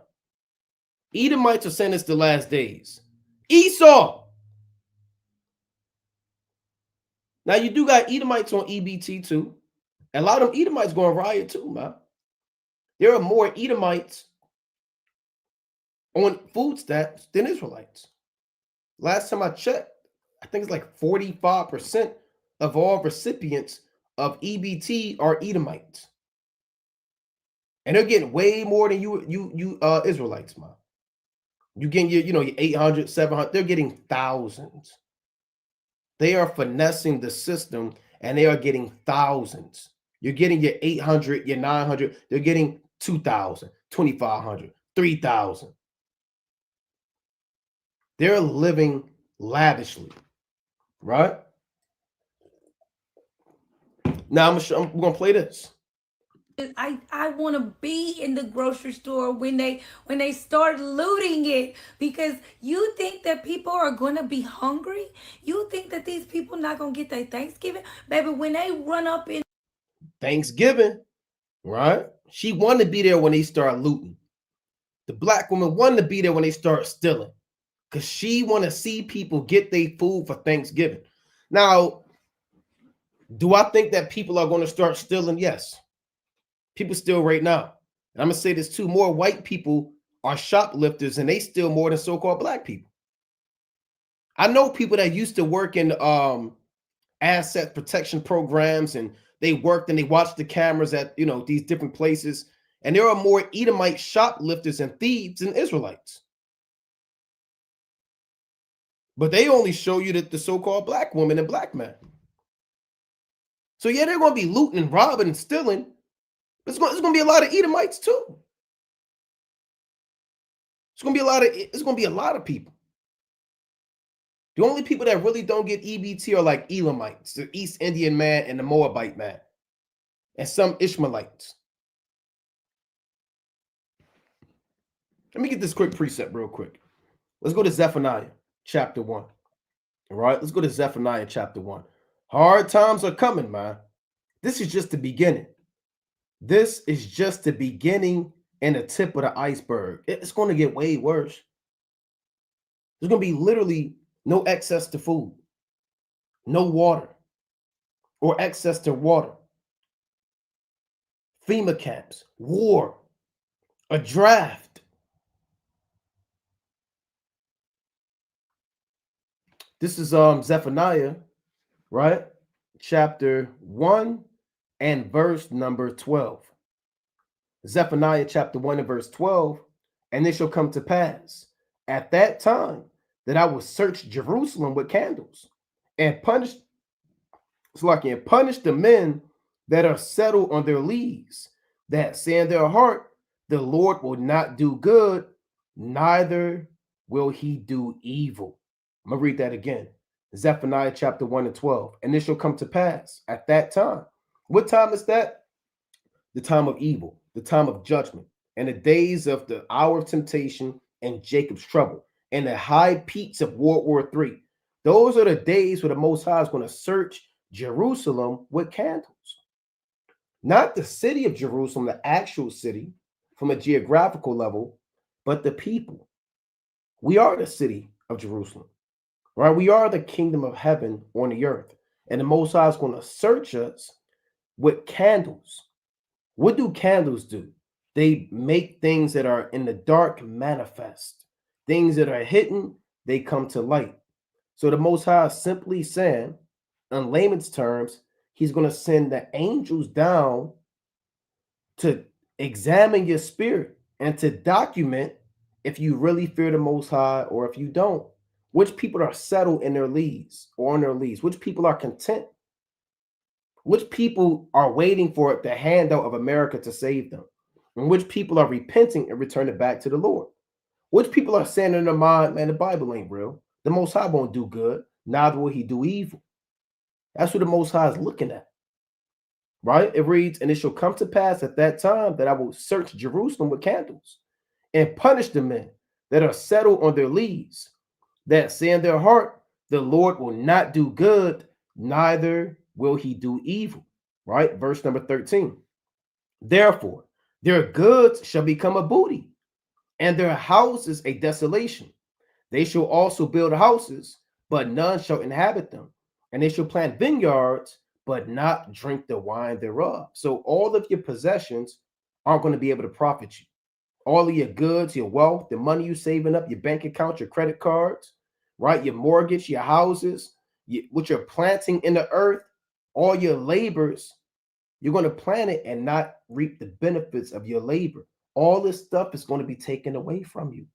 Edomites are saying it's the last days. Esau. Now you do got Edomites on EBT too. And a lot of them Edomites going riot too, man. There are more Edomites on food stamps than Israelites. Last time I checked, I think it's like 45% of all recipients of EBT are Edomites. And they're getting way more than you Israelites, man. You getting your 800, 700, they're getting thousands. They are finessing the system and they are getting thousands. You're getting your 800, your 900, they're getting 2,000, 2,500, 3,000. They're living lavishly, right? Now we're gonna play this. I want to be in the grocery store when they start looting it, because you think that people are going to be hungry? You think that these people not going to get their Thanksgiving? Baby, when they run up in Thanksgiving, right? She wanted to be there when they start looting. The black woman wanted to be there when they start stealing, because she want to see people get their food for Thanksgiving. Now, do I think that people are going to start stealing? Yes. People steal right now. And I'm going to say this too. More white people are shoplifters and they steal more than so-called black people. I know people that used to work in asset protection programs, and they worked and they watched the cameras at these different places. And there are more Edomite shoplifters and thieves than Israelites. But they only show you that the so-called black woman and black men. So yeah, they're going to be looting and robbing and stealing. There's going to be a lot of Edomites too. It's going to be a lot of people. The only people that really don't get EBT are like Elamites, the East Indian man and the Moabite man, and some Ishmaelites. Let me get this quick precept real quick. Let's go to Zephaniah chapter 1. All right, let's go to Zephaniah chapter 1. Hard times are coming, man. This is just the beginning. This is just the beginning and the tip of the iceberg. It's going to get way worse. There's going to be literally no access to food, no water, or access to water. FEMA camps, war, a draft. This is Zephaniah, right? Chapter 1 and verse number 12. Zephaniah chapter 1 and verse 12. And it shall come to pass at that time that I will search Jerusalem with candles and punish the men that are settled on their lees, that say in their heart, the Lord will not do good, neither will he do evil. I'm going to read that again. Zephaniah chapter 1 and 12. And it shall come to pass at that time. What time is that? The time of evil, the time of judgment, and the days of the hour of temptation and Jacob's trouble, and the high peaks of World War III. Those are the days where the Most High is going to search Jerusalem with candles. Not the city of Jerusalem, the actual city from a geographical level, but the people. We are the city of Jerusalem, right? We are the kingdom of heaven on the earth. And the Most High is going to search us with candles. What do candles do? They make things that are in the dark manifest. Things that are hidden, they come to light. So the Most High is simply saying, in layman's terms, he's going to send the angels down to examine your spirit and to document if you really fear the Most High or if you don't. Which people are settled in their leads or on their leads? Which people are content? Which people are waiting for the handout of America to save them? And which people are repenting and returning back to the Lord? Which people are saying in their mind, man, the Bible ain't real. The Most High won't do good, neither will he do evil. That's what the Most High is looking at, right? It reads, and it shall come to pass at that time that I will search Jerusalem with candles and punish the men that are settled on their leads, that say in their heart, the Lord will not do good, neither will he do evil, right? Verse number 13. Therefore, their goods shall become a booty, and their houses a desolation. They shall also build houses, but none shall inhabit them. And they shall plant vineyards, but not drink the wine thereof. So all of your possessions aren't going to be able to profit you. All of your goods, your wealth, the money you're saving up, your bank account, your credit cards, right? Your mortgage, your houses, what you're planting in the earth, all your labors, you're going to plant it and not reap the benefits of your labor. All this stuff is going to be taken away from you.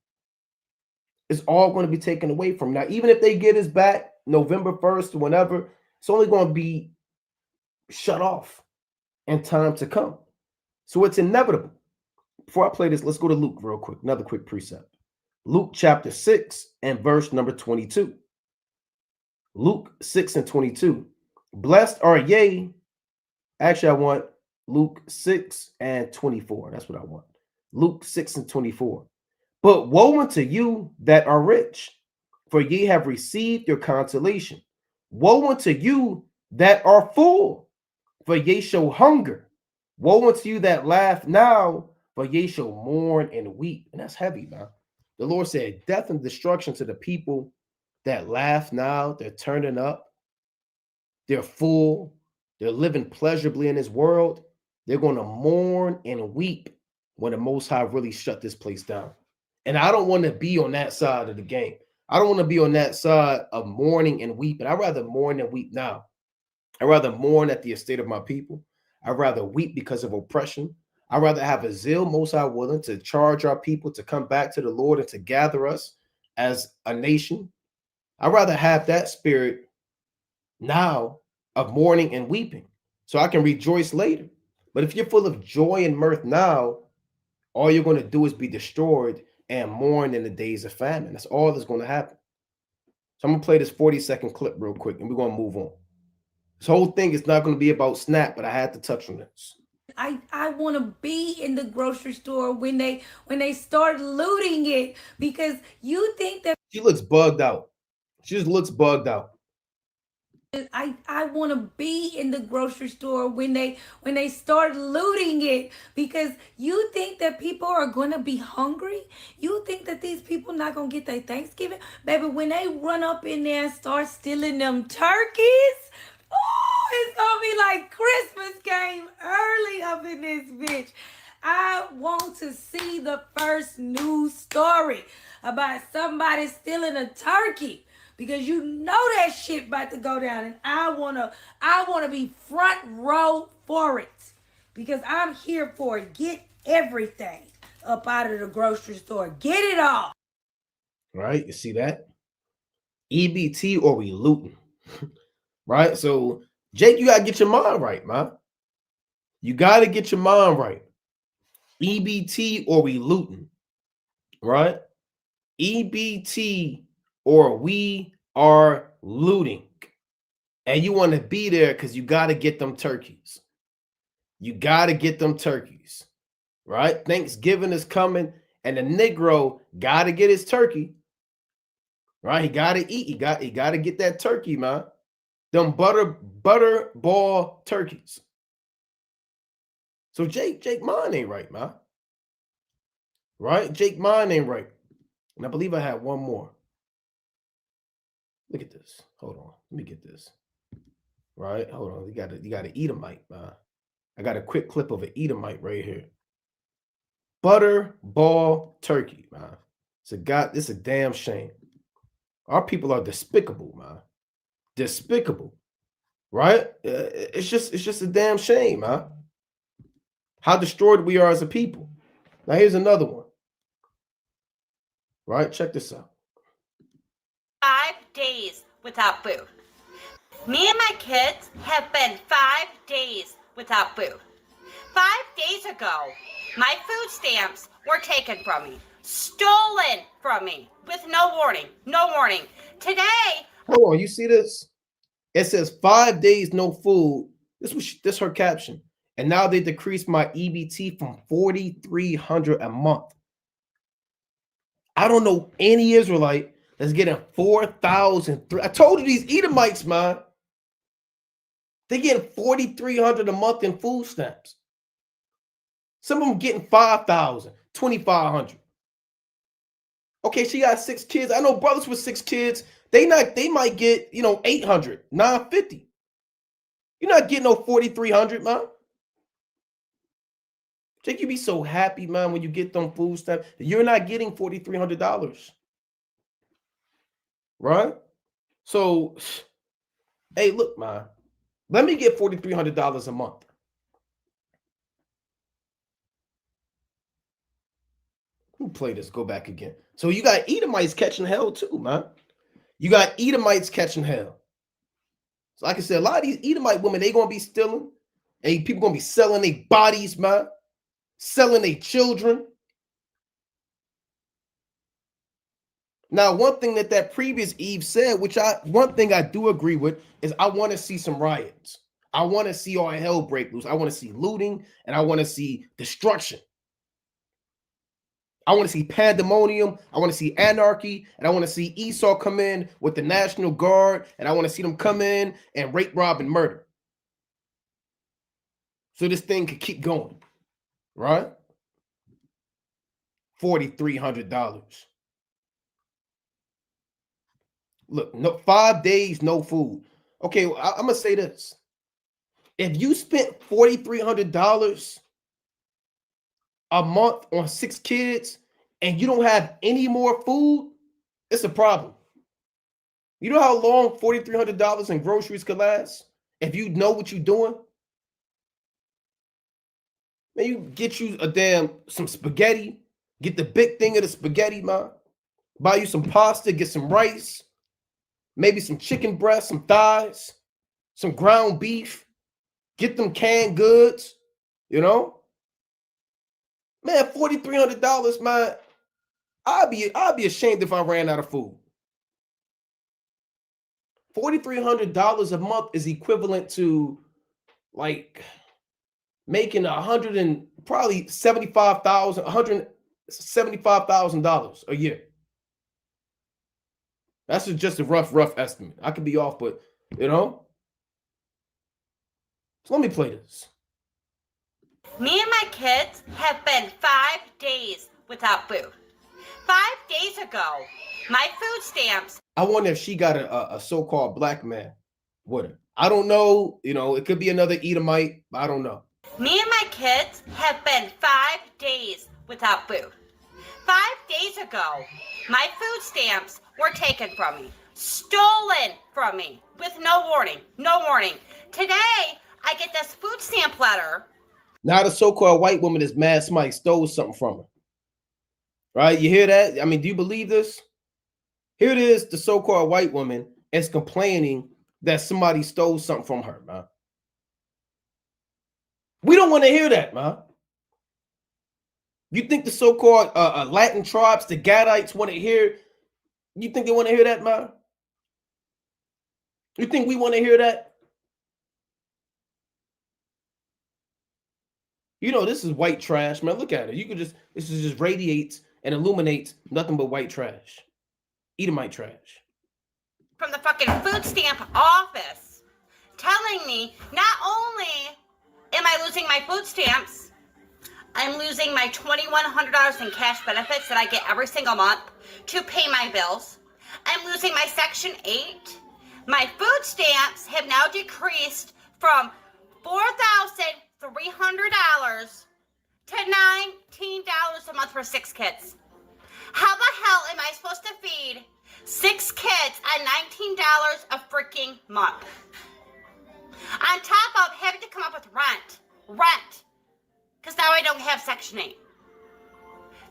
It's all going to be taken away from you. Now, even if they get us back November 1st or whenever, it's only going to be shut off in time to come. So it's inevitable. Before I play this, let's go to Luke real quick. Another quick precept. Luke chapter 6 and verse number 22. Luke 6 and 22. Blessed are ye. Actually, I want Luke 6 and 24. That's what I want. Luke 6 and 24. But woe unto you that are rich, for ye have received your consolation. Woe unto you that are full, for ye shall hunger. Woe unto you that laugh now, for ye shall mourn and weep. And that's heavy, man. The Lord said, death and destruction to the people that laugh now. They're turning up. They're full. They're living pleasurably in this world. They're going to mourn and weep when the Most High really shut this place down. And I don't want to be on that side of the game. I don't want to be on that side of mourning and weeping. I'd rather mourn and weep now. I'd rather mourn at the estate of my people. I'd rather weep because of oppression. I'd rather have a zeal, Most High willing, to charge our people to come back to the Lord and to gather us as a nation. I'd rather have that spirit now of mourning and weeping so I can rejoice later. But if you're full of joy and mirth now, all you're going to do is be destroyed and mourn in the days of famine. That's all that's going to happen. So I'm going to play this 40-second clip real quick, and we're going to move on. This whole thing is not going to be about Snap, but I had to touch on this. I want to be in the grocery store when they start looting it, because you think that She looks bugged out. She just looks bugged out. I want to be in the grocery store when they start looting it, because you think that people are going to be hungry. You think that these people not going to get their Thanksgiving. Baby, when they run up in there and start stealing them turkeys, oh, it's going to be like Christmas came early up in this bitch. I want to see the first news story about somebody stealing a turkey, because you know that shit about to go down, and I wanna be front row for it, because I'm here for it. Get everything up out of the grocery store. Get it all. Right? You see that? EBT or we looting. Right? So, Jake, you got to get your mind right, man. You got to get your mind right. EBT or we looting. Right? EBT or we are looting. And you want to be there because you got to get them turkeys. You got to get them turkeys. Right? Thanksgiving is coming, and the Negro got to get his turkey. Right? He got to eat. He got to get that turkey, man. Them butter ball turkeys. So Jake mine ain't right, man. Right? Jake mine ain't right. And I believe I had one more. Look at this. Hold on. Let me get this. Right? Hold on. You got to Edomite, man. I got a quick clip of an Edomite right here. Butter ball turkey, man. It's a damn shame. Our people are despicable, man. Despicable. Right? It's just a damn shame, man. How destroyed we are as a people. Now here's another one. Right? Check this out. 5 days without food. Me and my kids have been 5 days without food. 5 days ago, my food stamps were taken from me, stolen from me with no warning. No warning. Today, Hold on, you see this? It says 5 days no food. This her caption. And now they decreased my EBT from $4,300 a month. I don't know any Israelite that's getting 4,000. I told you these Edomites, man. They getting 4,300 a month in food stamps. Some of them getting 5,000, 2,500. Okay, she got 6 kids. I know brothers with 6 kids. They might get 800, 950. You're not getting no 4,300, man. Jake, you be so happy, man, when you get them food stamps. You're not getting $4,300. Right? So, hey, look, man. Let me get $4,300 a month. Who played this? Go back again. So you got Edomites catching hell too, man. You got Edomites catching hell. So like I said, a lot of these Edomite women, they gonna be stealing, and people gonna be selling their bodies, man, selling their children. Now, one thing that previous Eve said, one thing I do agree with, is I want to see some riots. I want to see all hell break loose. I want to see looting, and I want to see destruction. I want to see pandemonium. I want to see anarchy, and I want to see Esau come in with the National Guard, and I want to see them come in and rape, rob, and murder. So this thing could keep going, right? $4,300. Look, no 5 days, no food. Okay, I'm gonna say this: if you spent $4,300 a month on 6 kids and you don't have any more food, it's a problem. You know how long $4,300 in groceries could last if you know what you're doing? Man, you get you some spaghetti, get the big thing of the spaghetti, man. Buy you some pasta, get some rice, maybe some chicken breast, some thighs, some ground beef, get them canned goods, you know? Man, $4,300, man. I'd be ashamed if I ran out of food. $4,300 a month is equivalent to like making $175,000 a year. That's just a rough estimate. I could be off, but you know. So let me play this. Me and my kids have been 5 days without food. 5 days ago, my food stamps. I wonder if she got a so-called black man with her. I don't know. You know, it could be another Edomite. I don't know. Me and my kids have been 5 days without food. 5 days ago, my food stamps were taken from me, stolen from me with no warning. Today, I get this food stamp letter. Now the so-called white woman is mad somebody stole something from her. Right? You hear that? I mean, do you believe this? Here it is, the so-called white woman is complaining that somebody stole something from her, man. We don't want to hear that, man. You think the so-called Latin tribes, the Gadites, want to hear? You think they want to hear that, man? You think we want to hear that? You know, this is white trash, man. Look at it. This just radiates and illuminates nothing but white trash. Edomite trash. From the fucking food stamp office telling me not only am I losing my food stamps, I'm losing my $2,100 in cash benefits that I get every single month to pay my bills. I'm losing my Section 8. My food stamps have now decreased from $4,300 to $19 a month for 6 kids. How the hell am I supposed to feed 6 kids at $19 a freaking month? On top of having to come up with rent, because now I don't have Section 8.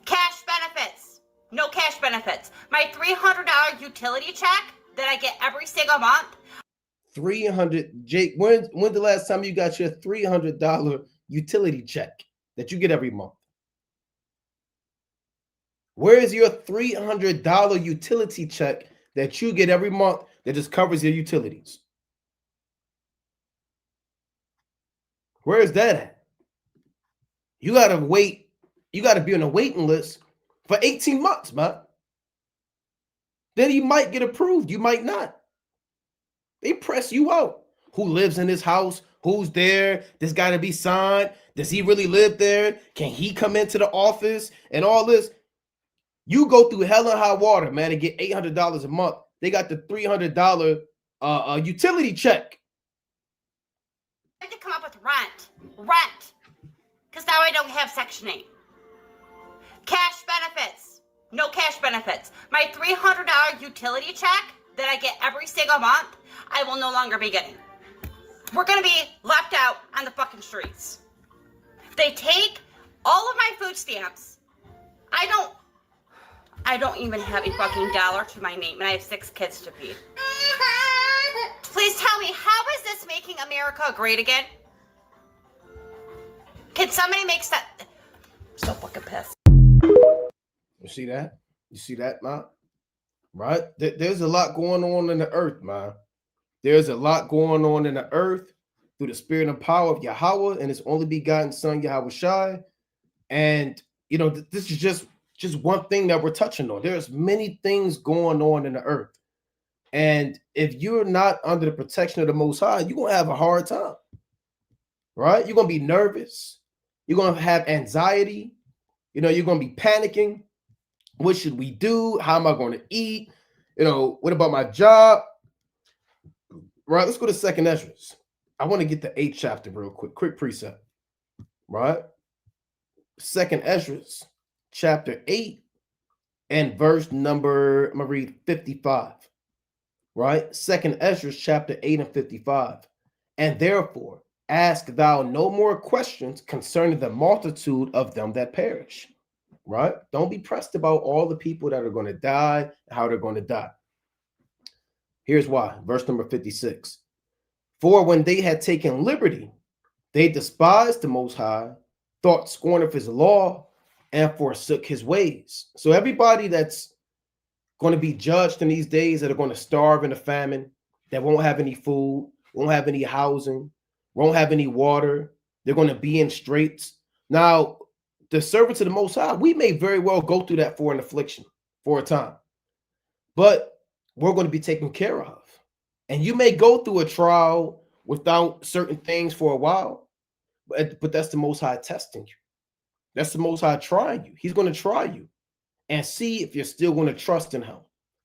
Cash benefits, no cash benefits. My $300 utility check that I get every single month. $300, Jake, when the last time you got your $300 utility check that you get every month? Where is your $300 utility check that you get every month that just covers your utilities? Where is that at? You got to wait. You got to be on a waiting list for 18 months, man. Then you might get approved. You might not. They press you out. Who lives in this house? Who's there? This got to be signed. Does he really live there? Can he come into the office and all this? You go through hell and high water, man, and get $800 a month. They got the $300 utility check. I have to come up with rent, because now I don't have Section 8. Cash benefits, no cash benefits. My $300 utility check that I get every single month, I will no longer be getting. we're gonna be left out on the fucking streets. They take all of my food stamps. I don't even have a fucking dollar to my name, and I have 6 kids to feed. Please tell me, how is this making America great again? Can somebody make sense? I'm so fucking pissed. You see that? You see that, man? Right? There's a lot going on in the earth, man. There's a lot going on in the earth through the spirit and power of Yahweh and his only begotten son, Yahweh Shai. And, you know, this is just one thing that we're touching on. There's many things going on in the earth. And if you're not under the protection of the Most High, you're going to have a hard time, right? You're going to be nervous. You're going to have anxiety. You know, you're going to be panicking. What should we do? How am I going to eat? You know, what about my job? Right, let's go to 2nd Ezra. I want to get the 8th chapter real quick precept, right? 2nd Ezra, chapter 8 and verse number, I'm going to read 55, right? 2nd Ezra, chapter 8 and 55. And therefore, ask thou no more questions concerning the multitude of them that perish, right? Don't be pressed about all the people that are going to die and how they're going to die. Here's why. Verse number 56. For when they had taken liberty, they despised the Most High, thought scorn of his law, and forsook his ways. So everybody that's going to be judged in these days, that are going to starve in a famine, that won't have any food, won't have any housing, won't have any water, they're going to be in straits. Now, the servants of the Most High, we may very well go through that for an affliction for a time, but we're going to be taken care of. And you may go through a trial without certain things for a while, but that's the Most High testing you. That's the Most High trying you. He's going to try you and see if you're still going to trust in him.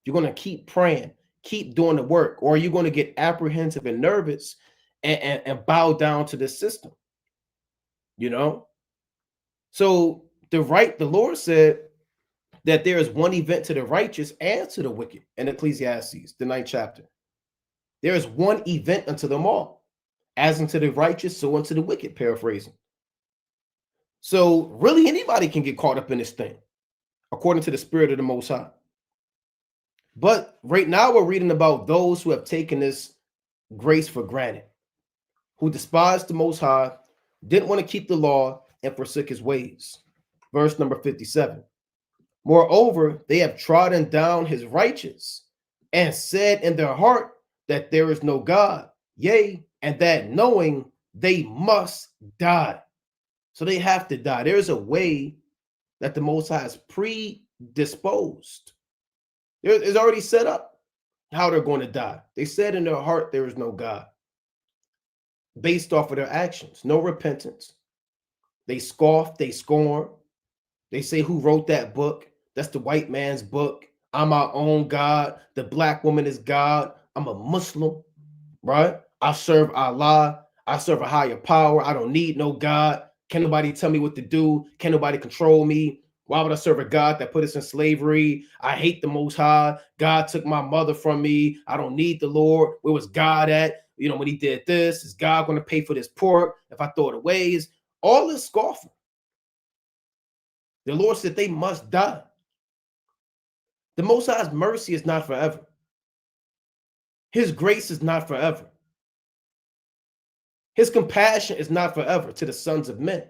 You're going to keep praying, keep doing the work, or are you going to get apprehensive and nervous and bow down to the system? You know? So the Lord said that there is one event to the righteous and to the wicked in Ecclesiastes, the 9th chapter. There is one event unto them all, as unto the righteous, so unto the wicked, paraphrasing. So really anybody can get caught up in this thing, according to the spirit of the Most High. But right now we're reading about those who have taken this grace for granted, who despised the Most High, didn't want to keep the law, and forsook his ways. Verse number 57. Moreover, they have trodden down his righteous and said in their heart that there is no God, yea, and that knowing they must die. So they have to die. There is a way that the Most High is predisposed. It's already set up how they're going to die. They said in their heart there is no God, based off of their actions. No repentance. They scoff, they scorn. They say, who wrote that book? That's the white man's book. I'm our own God. The black woman is God. I'm a Muslim, right? I serve Allah. I serve a higher power. I don't need no God. Can't nobody tell me what to do. Can't nobody control me. Why would I serve a God that put us in slavery? I hate the Most High. God took my mother from me. I don't need the Lord. Where was God at? You know, when he did this, is God going to pay for this pork if I throw it away? All this scoffing. The Lord said they must die. The Most High's mercy is not forever. His grace is not forever. His compassion is not forever to the sons of men.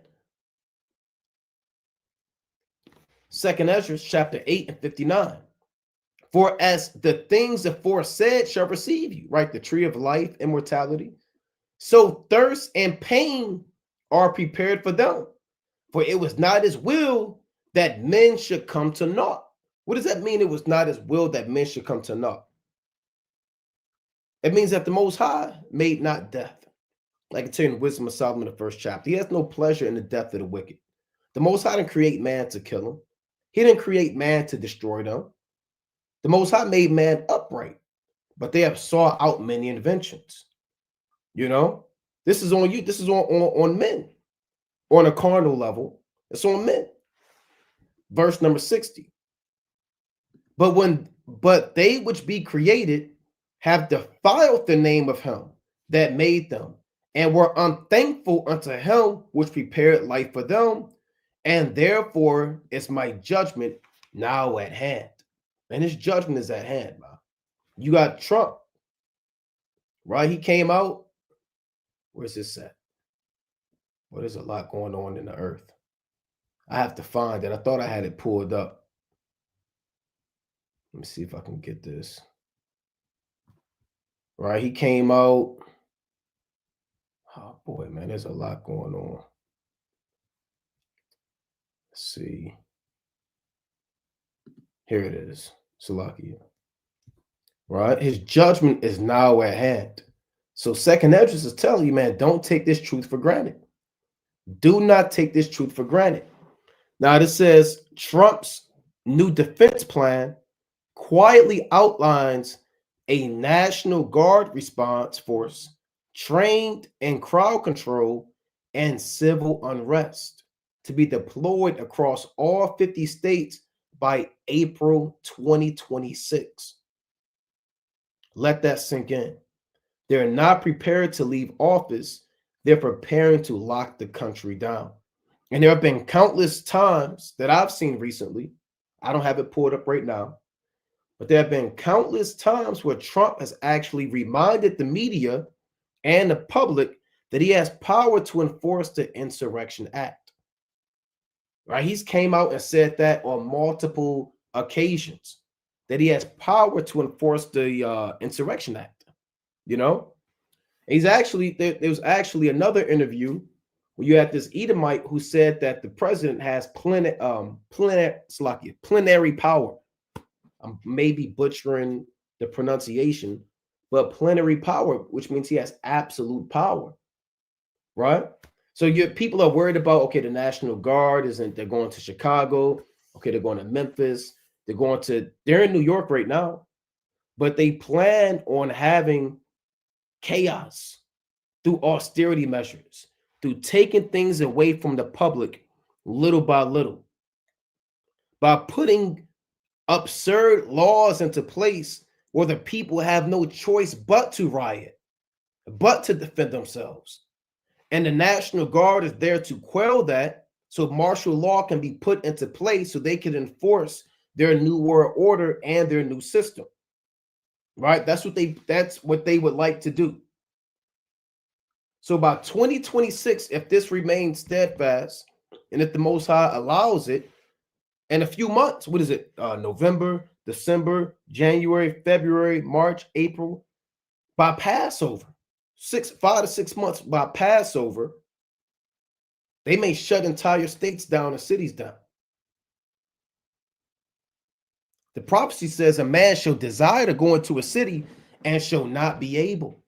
2nd Ezra, chapter 8 and 59. For as the things aforesaid shall receive you, right? The tree of life, immortality. So thirst and pain are prepared for them. For it was not his will that men should come to naught. What does that mean? It was not his will that men should come to naught. It means that the Most High made not death. Like it's in Wisdom of Solomon, the 1st chapter. He has no pleasure in the death of the wicked. The Most High didn't create man to kill him. He didn't create man to destroy them. The Most High made man upright, but they have sought out many inventions. You know, this is on you. This is on men. On a carnal level, it's on men. Verse number 60. But they which be created have defiled the name of him that made them, and were unthankful unto him which prepared life for them, and therefore is my judgment now at hand. And his judgment is at hand, man. You got Trump, right? He came out. Where's this at? Well, there's a lot going on in the earth. I have to find it. I thought I had it pulled up. Let me see if I can get this. Right, he came out. Oh boy, man, there's a lot going on. Let's see. Here it is. Salakia. Right, his judgment is now at hand. So Second Esdras is telling you, man, don't take this truth for granted. Do not take this truth for granted. Now, this says Trump's new defense plan quietly outlines a National Guard response force trained in crowd control and civil unrest to be deployed across all 50 states by April 2026. Let that sink in. They're not prepared to leave office. They're preparing to lock the country down. And there have been countless times that I've seen recently. I don't have it pulled up right now, but there have been countless times where Trump has actually reminded the media and the public that he has power to enforce the Insurrection Act. Right? He's came out and said that on multiple occasions, that he has power to enforce the Insurrection Act. You know, he's actually there was actually another interview where you had this Edomite who said that the president has plenary power. I'm maybe butchering the pronunciation, but plenary power, which means he has absolute power, right? So your people are worried about, okay, the National Guard they're going to Chicago, okay, they're going to Memphis, they're in New York right now, but they plan on having chaos through austerity measures, through taking things away from the public little by little, by putting absurd laws into place where the people have no choice but to riot, but to defend themselves. And the National Guard is there to quell that, so martial law can be put into place so they can enforce their new world order and their new system. Right? That's what they would like to do. So by 2026, if this remains steadfast, and if the Most High allows it, in a few months, what is it? November, December, January, February, March, April, by Passover, 5 to 6 months by Passover, they may shut entire states down and cities down. The prophecy says a man shall desire to go into a city and shall not be able.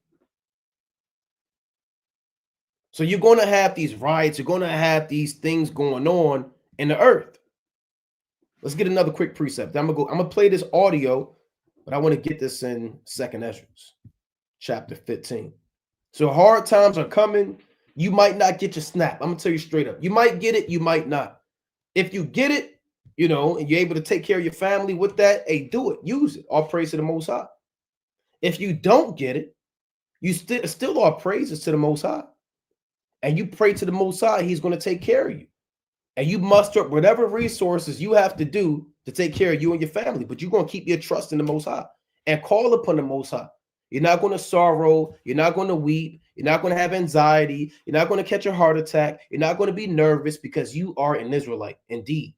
So you're going to have these riots, you're going to have these things going on in the earth. Let's get another quick precept. I'm gonna play this audio, but I want to get this in Second Esdras, chapter 15. So hard times are coming. You might not get your snap. I'm gonna tell you straight up. You might get it, you might not. If you get it, you know, and you're able to take care of your family with that, hey, do it, use it. All praise to the Most High. If you don't get it, you still all praises to the Most High. And you pray to the Most High, he's going to take care of you. And you muster up whatever resources you have to do to take care of you and your family. But you're going to keep your trust in the Most High and call upon the Most High. You're not going to sorrow. You're not going to weep. You're not going to have anxiety. You're not going to catch a heart attack. You're not going to be nervous because you are an Israelite indeed.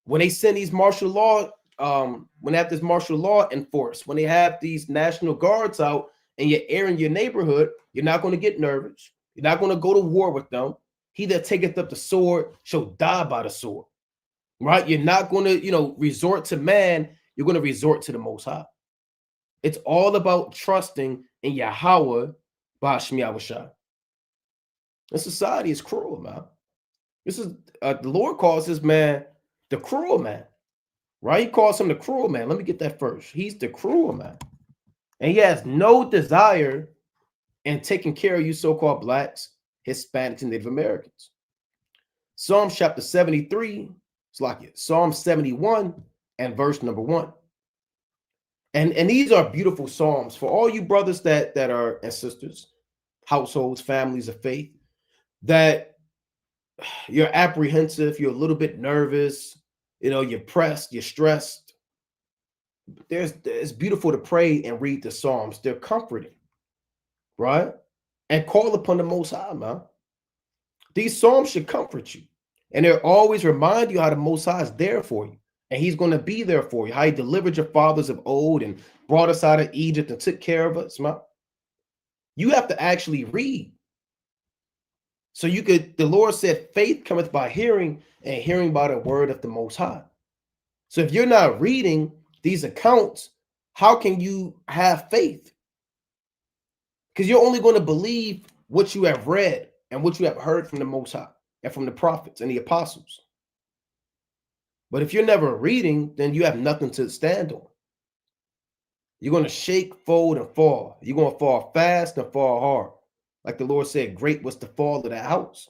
When they send these martial law, when they have this martial law enforced, when they have these National Guards out and you're airing your neighborhood, you're not going to get nervous. You're not going to go to war with them. He that taketh up the sword shall die by the sword. Right? You're not going to, resort to man. You're going to resort to the Most High. It's all about trusting in Yahweh by Hashem Yahushua. This society is cruel, man. This is the Lord calls this man the cruel man. Right? He calls him the cruel man. Let me get that first. He's the cruel man. And he has no desire in taking care of you so-called blacks, Hispanics, and Native Americans. Psalm chapter 73, it's like it. Psalm 71 and verse number 1. And these are beautiful psalms for all you brothers that are and sisters households, families of faith, that you're apprehensive, you're a little bit nervous, you're pressed, you're stressed. It's beautiful to pray and read the Psalms. They're comforting, right? And call upon the Most High, man. These Psalms should comfort you. And they'll always remind you how the Most High is there for you. And he's going to be there for you. How he delivered your fathers of old and brought us out of Egypt and took care of us, man. You have to actually read. So the Lord said, faith cometh by hearing, and hearing by the word of the Most High. So if you're not reading these accounts, how can you have faith? Because you're only going to believe what you have read and what you have heard from the Most High and from the prophets and the apostles. But if you're never reading, then you have nothing to stand on. You're going to shake, fold, and fall. You're going to fall fast and fall hard. Like the Lord said, great was the fall of that house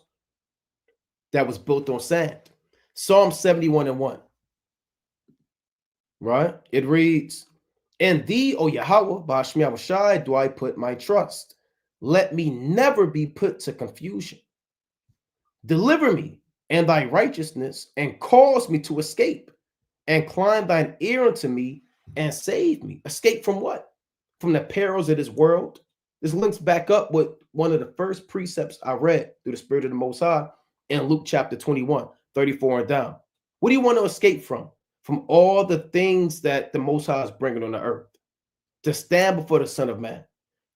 that was built on sand. Psalm 71:1. Right? It reads, in thee, O Yahweh, Ba'ashmi Awashai, do I put my trust. Let me never be put to confusion. Deliver me and thy righteousness, and cause me to escape, and climb thine ear unto me, and save me. Escape from what? From the perils of this world. This links back up with one of the first precepts I read through the Spirit of the Most High in Luke chapter 21, 34 and down. What do you want to escape from? From all the things that the Most High is bringing on the earth. To stand before the Son of Man.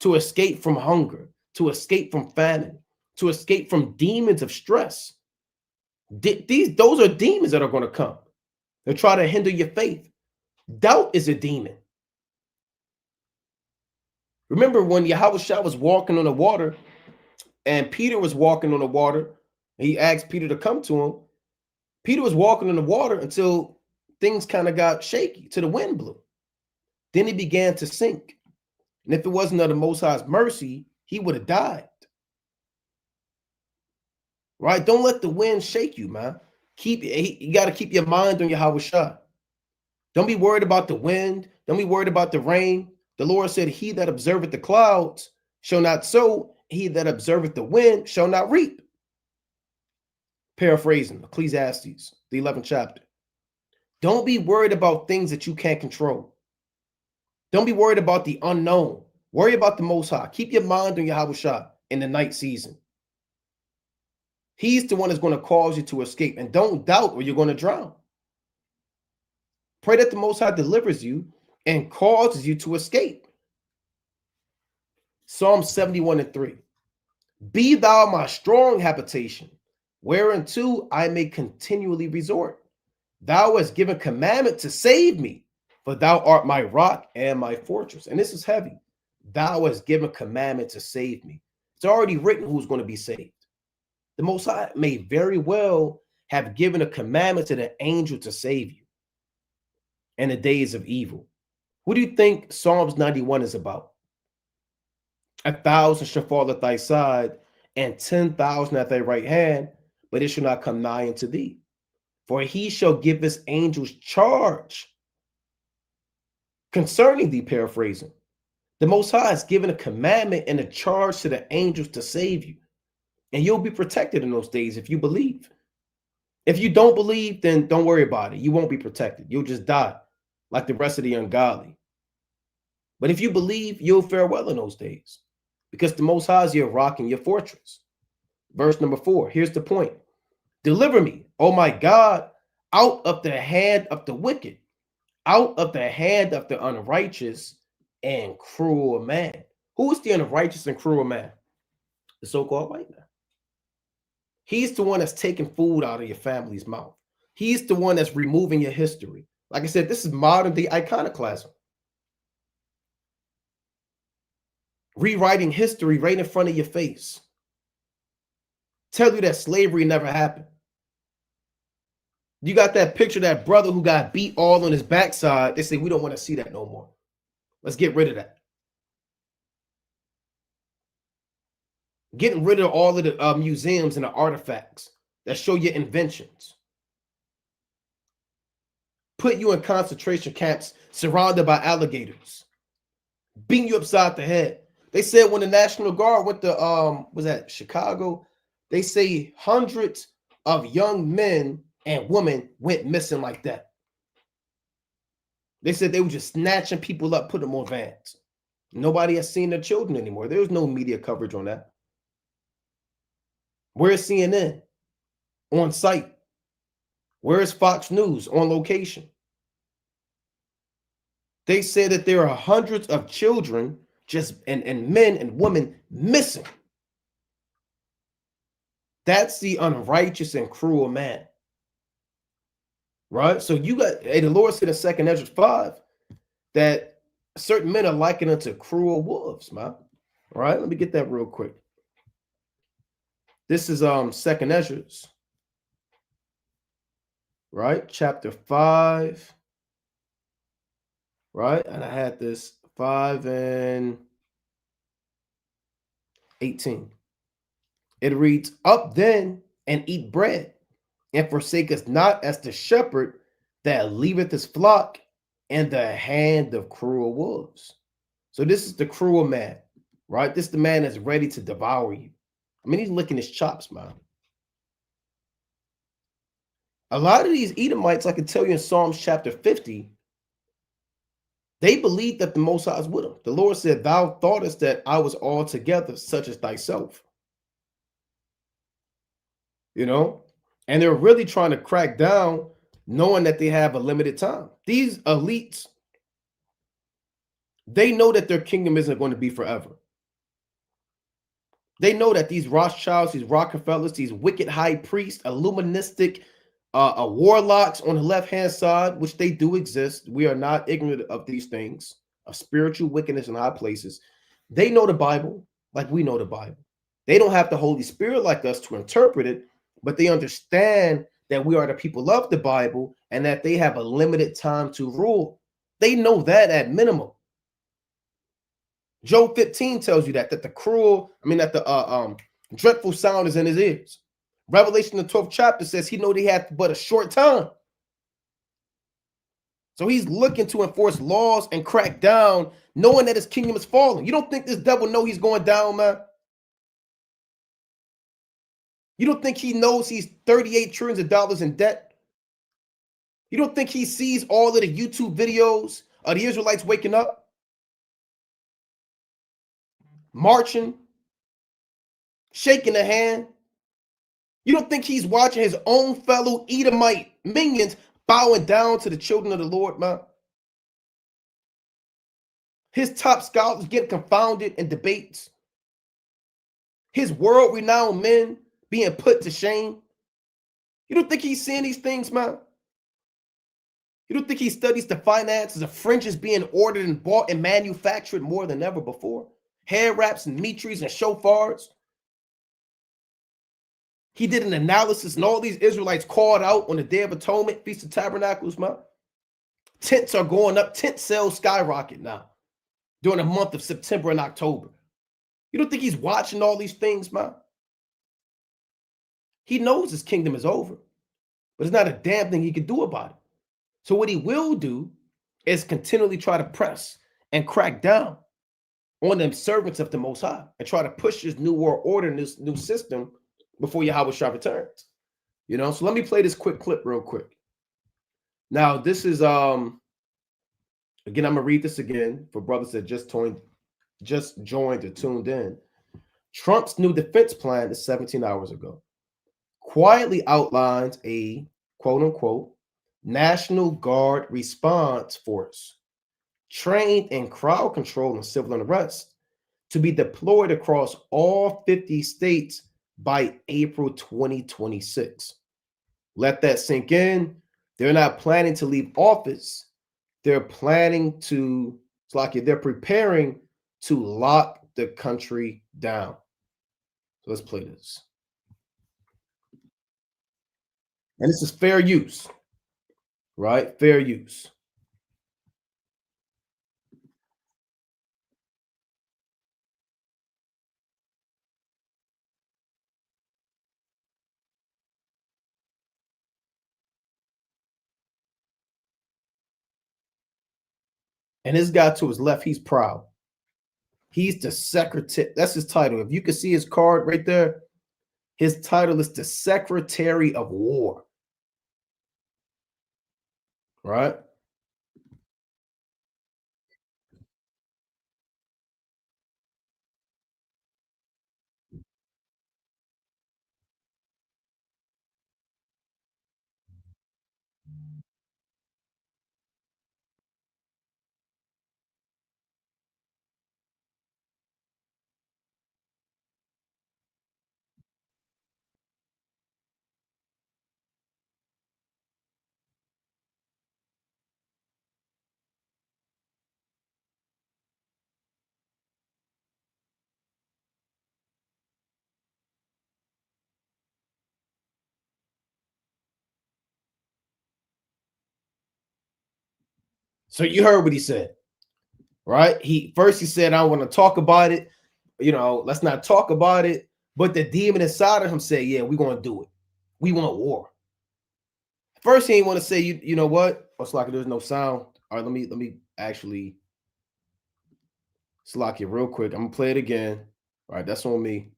To escape from hunger. To escape from famine. To escape from demons of stress. Those are demons that are going to come. They'll try to hinder your faith. Doubt is a demon. Remember when Yahushua was walking on the water and Peter was walking on the water, and he asked Peter to come to him. Peter was walking on the water until things kind of got shaky, till the wind blew. Then he began to sink. And if it wasn't of the Most High's mercy, he would have died. Right? Don't let the wind shake you, man. You got to keep your mind on Yahushua. Don't be worried about the wind. Don't be worried about the rain. The Lord said, he that observeth the clouds shall not sow. He that observeth the wind shall not reap. Paraphrasing Ecclesiastes, the 11th chapter. Don't be worried about things that you can't control. Don't be worried about the unknown. Worry about the Most High. Keep your mind on Yahushua in the night season. He's the one that's going to cause you to escape. And don't doubt or you're going to drown. Pray that the Most High delivers you and causes you to escape. Psalm 71:3. Be thou my strong habitation, whereunto I may continually resort. Thou hast given commandment to save me, for thou art my rock and my fortress. And this is heavy. Thou hast given commandment to save me. It's already written who's going to be saved. The Most High may very well have given a commandment to the angel to save you in the days of evil. What do you think Psalms 91 is about? 1,000 shall fall at thy side, and 10,000 at thy right hand, but it shall not come nigh unto thee. For he shall give his angels charge concerning thee, paraphrasing. The Most High has given a commandment and a charge to the angels to save you. And you'll be protected in those days if you believe. If you don't believe, then don't worry about it. You won't be protected. You'll just die like the rest of the ungodly. But if you believe, you'll fare well in those days because the Most High is your rock and your fortress. Verse number 4, here's the point. Deliver me, oh my God, out of the hand of the wicked, out of the hand of the unrighteous and cruel man. Who is the unrighteous and cruel man? The so-called white man. He's the one that's taking food out of your family's mouth. He's the one that's removing your history. Like I said, this is modern day iconoclasm. Rewriting history right in front of your face. Tell you that slavery never happened. You got that picture of that brother who got beat all on his backside. They say, we don't want to see that no more. Let's get rid of that. Getting rid of all of the museums and the artifacts that show your inventions. Put you in concentration camps surrounded by alligators. Beating you upside the head. They said when the National Guard went to was that Chicago, they say hundreds of young men and women went missing like that. They said they were just snatching people up, putting them on vans. Nobody has seen their children anymore. There was no media coverage on that. Where's CNN on site? Where's Fox News on location? They said that there are hundreds of children just and men and women missing. That's the unrighteous and cruel man. Right? So you got, the Lord said in 2 Ezra 5 that certain men are likened unto cruel wolves, man. All right, let me get that real quick. This is 2 Ezra, right? Chapter 5. Right? And I had this 5 and 18. It reads, "Up then and eat bread, and forsake us not as the shepherd that leaveth his flock in the hand of cruel wolves." So this is the cruel man, right? This is the man that's ready to devour you. I mean, he's licking his chops, man. A lot of these Edomites, I can tell you in Psalms chapter 50, they believed that the Most High is with them. The Lord said, "Thou thoughtest that I was altogether such as thyself." You know, and they're really trying to crack down, knowing that they have a limited time. These elites, they know that their kingdom isn't going to be forever. They know that these Rothschilds, these Rockefellers, these wicked high priests, illuministic warlocks on the left-hand side, which they do exist. We are not ignorant of these things, of spiritual wickedness in high places. They know the Bible like we know the Bible. They don't have the Holy Spirit like us to interpret it, but they understand that we are the people of the Bible and that they have a limited time to rule. They know that at minimum. Job 15 tells you that the dreadful sound is in his ears. Revelation, the 12th chapter, says he know they had but a short time. So he's looking to enforce laws and crack down, knowing that his kingdom is falling. You don't think this devil know he's going down, man? You don't think he knows he's $38 trillion in debt? You don't think he sees all of the YouTube videos of the Israelites waking up, marching, shaking the hand? You don't think he's watching his own fellow Edomite minions bowing down to the children of the Lord, man? His top scholars get confounded in debates. His world-renowned men being put to shame. You don't think he's seeing these things, man? You don't think he studies the finances of fringes being ordered and bought and manufactured more than ever before? Hair wraps and mitris and shofars. He did an analysis, and all these Israelites called out on the Day of Atonement, Feast of Tabernacles, man. Tents are going up. Tent sales skyrocket now during the month of September and October. You don't think he's watching all these things, man? He knows his kingdom is over, but there's not a damn thing he can do about it. So what he will do is continually try to press and crack down on them servants of the Most High and try to push this new world order and this new system before Yahweh Shah returns. You know, so let me play this quick clip real quick. Now, this is again, I'm gonna read this again for brothers that just joined or tuned in. Trump's new defense plan is 17 hours ago. Quietly outlines a quote-unquote National Guard response force trained in crowd control and civil unrest to be deployed across all 50 states by April 2026. Let that sink in. They're not planning to leave office. They're planning to, it's like they're preparing to lock the country down. So let's play this. And this is fair use, right? Fair use. And this guy to his left, he's proud. He's the secretary. That's his title. If you can see his card right there, his title is the Secretary of War. Right? So you heard what he said, right? He said, I want to talk about it. Let's not talk about it. But the demon inside of him said, yeah, we're going to do it. We want war. First, he didn't want to say, you know what? It's like there's no sound. All right, let me actually Slack you real quick. I'm gonna play it again. All right, that's on me.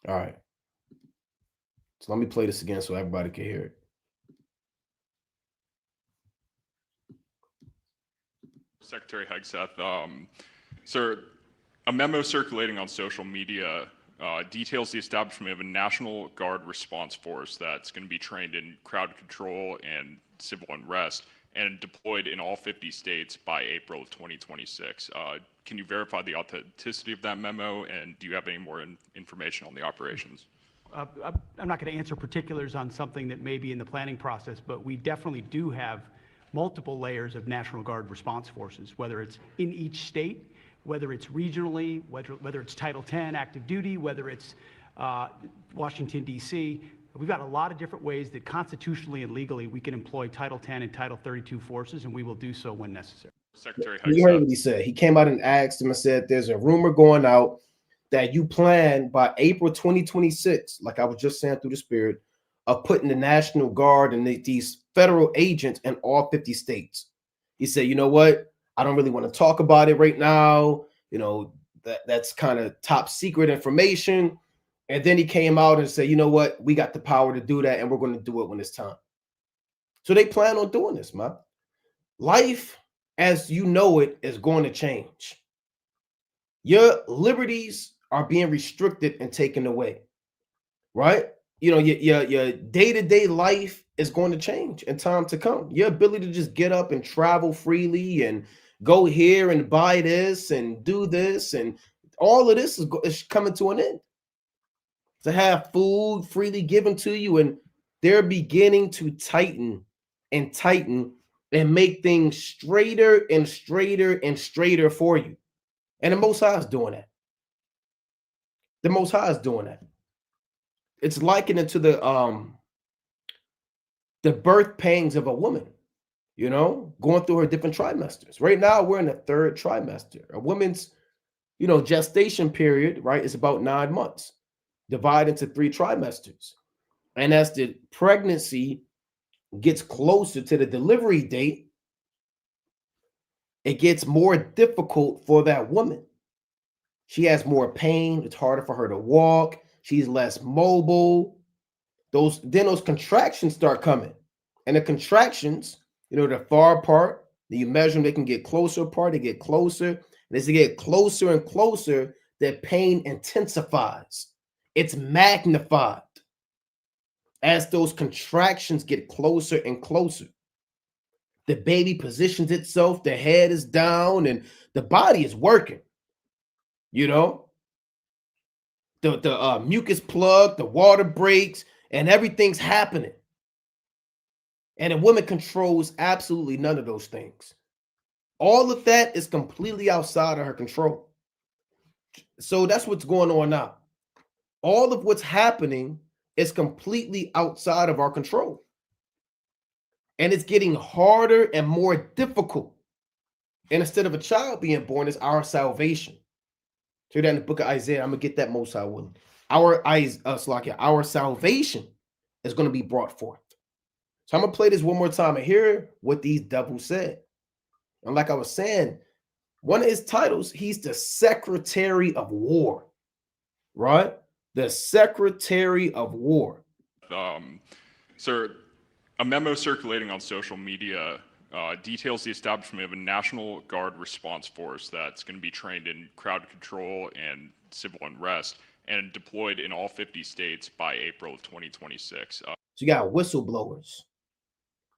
All right. So let me play this again so everybody can hear it. Secretary Hegseth, sir, a memo circulating on social media details the establishment of a National Guard response force that's going to be trained in crowd control and civil unrest and deployed in all 50 states by April of 2026. Can you verify the authenticity of that memo, and do you have any more information on the operations? I'm not going to answer particulars on something that may be in the planning process, but we definitely do have multiple layers of National Guard response forces, whether it's in each state, whether it's regionally, whether it's Title 10 active duty, whether it's Washington, D.C. We've got a lot of different ways that constitutionally and legally we can employ Title 10 and Title 32 forces, and we will do so when necessary. Secretary You heard Hegseth. what he said. He came out and asked him and said, there's a rumor going out that you plan by April 2026, like I was just saying through the spirit, of putting the National Guard and these federal agents in all 50 states. He said, you know what? I don't really want to talk about it right now. That's kind of top secret information. And then he came out and said, you know what? We got the power to do that, and we're going to do it when it's time. So they plan on doing this, man. Life as you know it is going to change. Your liberties are being restricted and taken away, right? Your day-to-day life is going to change in time to come. Your ability to just get up and travel freely and go here and buy this and do this and all of this is coming to an end. To have food freely given to you, and they're beginning to tighten and make things straighter and straighter and straighter for you. And the Most High is doing that. The Most High is doing that. It's likened it to the birth pangs of a woman, going through her different trimesters. Right now, we're in the third trimester. A woman's, gestation period, right, is about 9 months, divided into 3 trimesters. And as the pregnancy gets closer to the delivery date, it gets more difficult for that woman. She has more pain. It's harder for her to walk. She's less mobile. Those contractions start coming. And the contractions, they're far apart. Then you measure them, they can get closer apart, they get closer. And as they get closer and closer, the pain intensifies. It's magnified as those contractions get closer and closer. The baby positions itself, the head is down, and the body is working. The mucus plug, the water breaks, and everything's happening. And a woman controls absolutely none of those things. All of that is completely outside of her control. So that's what's going on now. All of what's happening is completely outside of our control. And it's getting harder and more difficult. And instead of a child being born, it's our salvation. So that in the book of Isaiah, I'm going to get that Most High willing. Our salvation is going to be brought forth. So I'm going to play this one more time and hear what these devils said. And like I was saying, One of his titles, he's the Secretary of War, right? The Secretary of War. Sir, a memo circulating on social media details the establishment of a National Guard response force that's going to be trained in crowd control and civil unrest and deployed in all 50 states by April of 2026. So you got whistleblowers.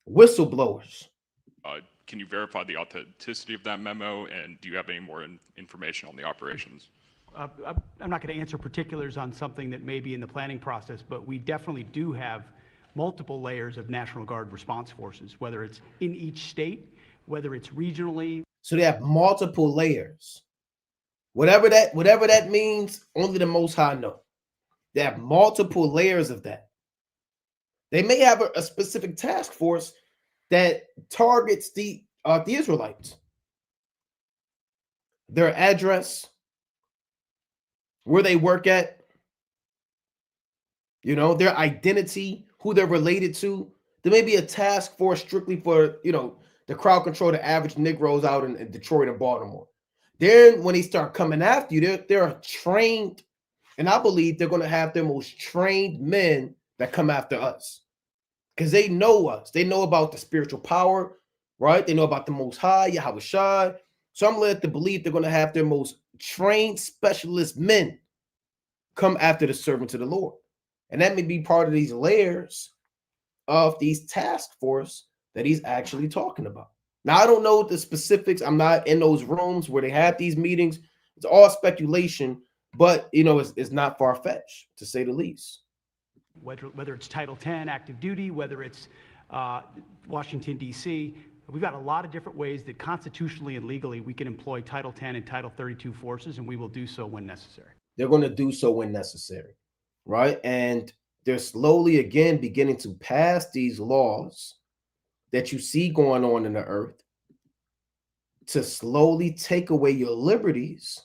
Whistleblowers. Can you verify the authenticity of that memo, and do you have any more information on the operations? I'm not going to answer particulars on something that may be in the planning process, but we definitely do have multiple layers of National Guard response forces, whether it's in each state, whether it's regionally. So they have multiple layers. Whatever that means, only the Most High know. They have multiple layers of that. They may have a specific task force that targets the Israelites. Their address, where they work at, their identity, who they're related to. There may be a task force strictly for, the crowd control, the average Negroes out in Detroit and Baltimore. Then when they start coming after you, they're trained, and I believe they're going to have their most trained men that come after us. Because they know us. They know about the spiritual power, right? They know about the Most High, Yahweh Shai. So I'm led to believe they're going to have their most trained specialist men come after the servants of the Lord. And that may be part of these layers of these task force that he's actually talking about. Now, I don't know the specifics. I'm not in those rooms where they have these meetings. It's all speculation, but, it's not far-fetched, to say the least. Whether it's Title 10, active duty, whether it's Washington, D.C., we've got a lot of different ways that constitutionally and legally we can employ Title 10 and Title 32 forces, and we will do so when necessary. They're going to do so when necessary, right? And they're slowly, again, beginning to pass these laws that you see going on in the earth to slowly take away your liberties,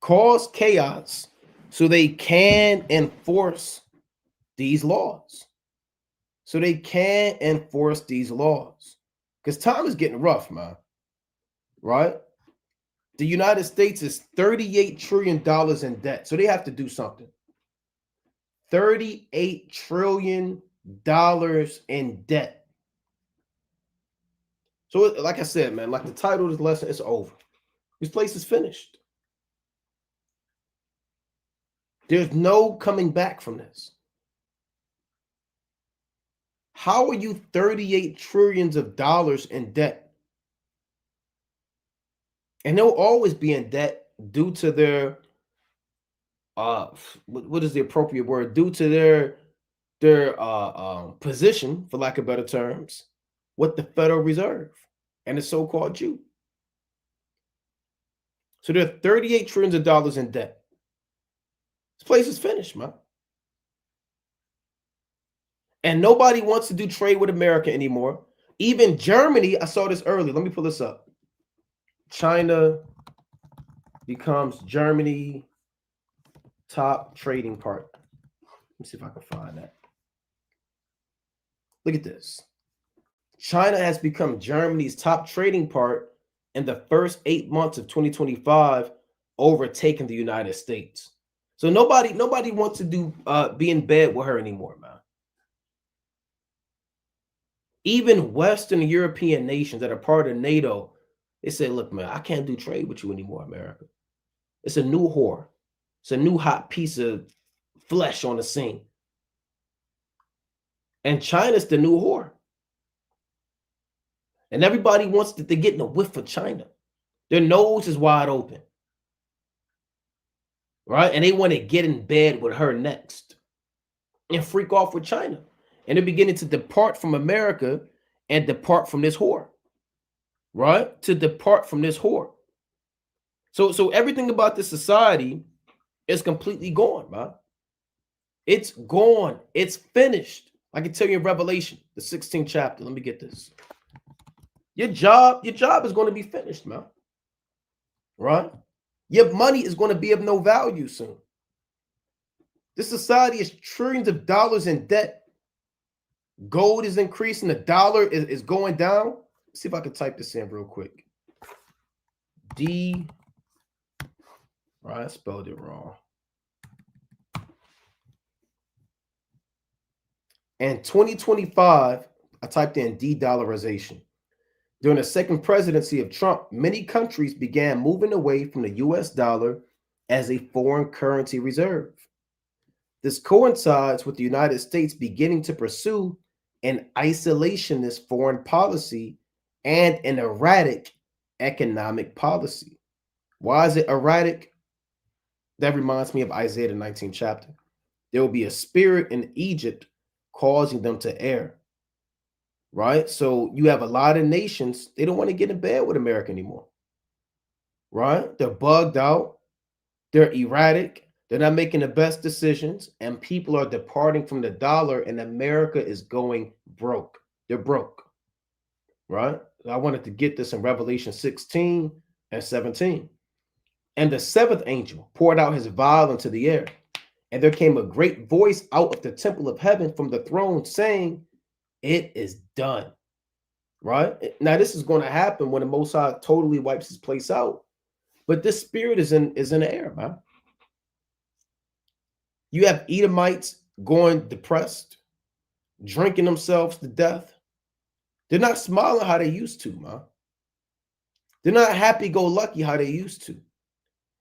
cause chaos, so they can enforce these laws. Because time is getting rough, man. Right? The United States is $38 trillion in debt. So they have to do something. $38 trillion in debt. So like I said, man, like the title of this lesson, it's over. This place is finished. There's no coming back from this. How are you $38 trillion in debt? And they'll always be in debt due to their, what is the appropriate word? Due to their position, for lack of better terms, with the Federal Reserve and the so-called Jew. So they're $38 trillion in debt. This place is finished, man. And nobody wants to do trade with America anymore. Even Germany, I saw this earlier. Let me pull this up. China becomes Germany top trading partner. Let me see if I can find that. Look at this. China has become Germany's top trading partner in the first 8 months of 2025, overtaking the United States. So nobody wants to be in bed with her anymore, man. Even Western European nations that are part of NATO, they say, look, man, I can't do trade with you anymore, America. It's a new whore. It's a new hot piece of flesh on the scene. And China's the new whore. And everybody wants to get in a whiff of China. Their nose is wide open. Right? And they want to get in bed with her next and freak off with China. And they're beginning to depart from America and depart from this whore. Right? To depart from this whore. So everything about this society is completely gone, man. It's gone. It's finished. I can tell you in Revelation, the 16th chapter. Let me get this. Your job is going to be finished, man. Right? Your money is going to be of no value soon. This society is trillions of dollars in debt. Gold is increasing. The dollar is going down. Let's see if I can type this in real quick. D. Right, I spelled it wrong. In 2025, I typed in de-dollarization. During the second presidency of Trump, many countries began moving away from the US dollar as a foreign currency reserve. This coincides with the United States beginning to pursue an isolationist foreign policy and an erratic economic policy. Why is it erratic? That reminds me of Isaiah, the 19th chapter. There will be a spirit in Egypt causing them to err. Right? So you have a lot of nations, they don't want to get in bed with America anymore. Right? They're bugged out. They're erratic. They're not making the best decisions. And people are departing from the dollar, and America is going broke. They're broke. Right? I wanted to get this in Revelation 16 and 17. And the seventh angel poured out his vial into the air. And there came a great voice out of the temple of heaven from the throne saying, "It is done." Right? Now, this is going to happen when the Most High totally wipes his place out. But this spirit is in the air, man. You have Edomites going depressed, drinking themselves to death. They're not smiling how they used to, man. They're not happy-go-lucky how they used to.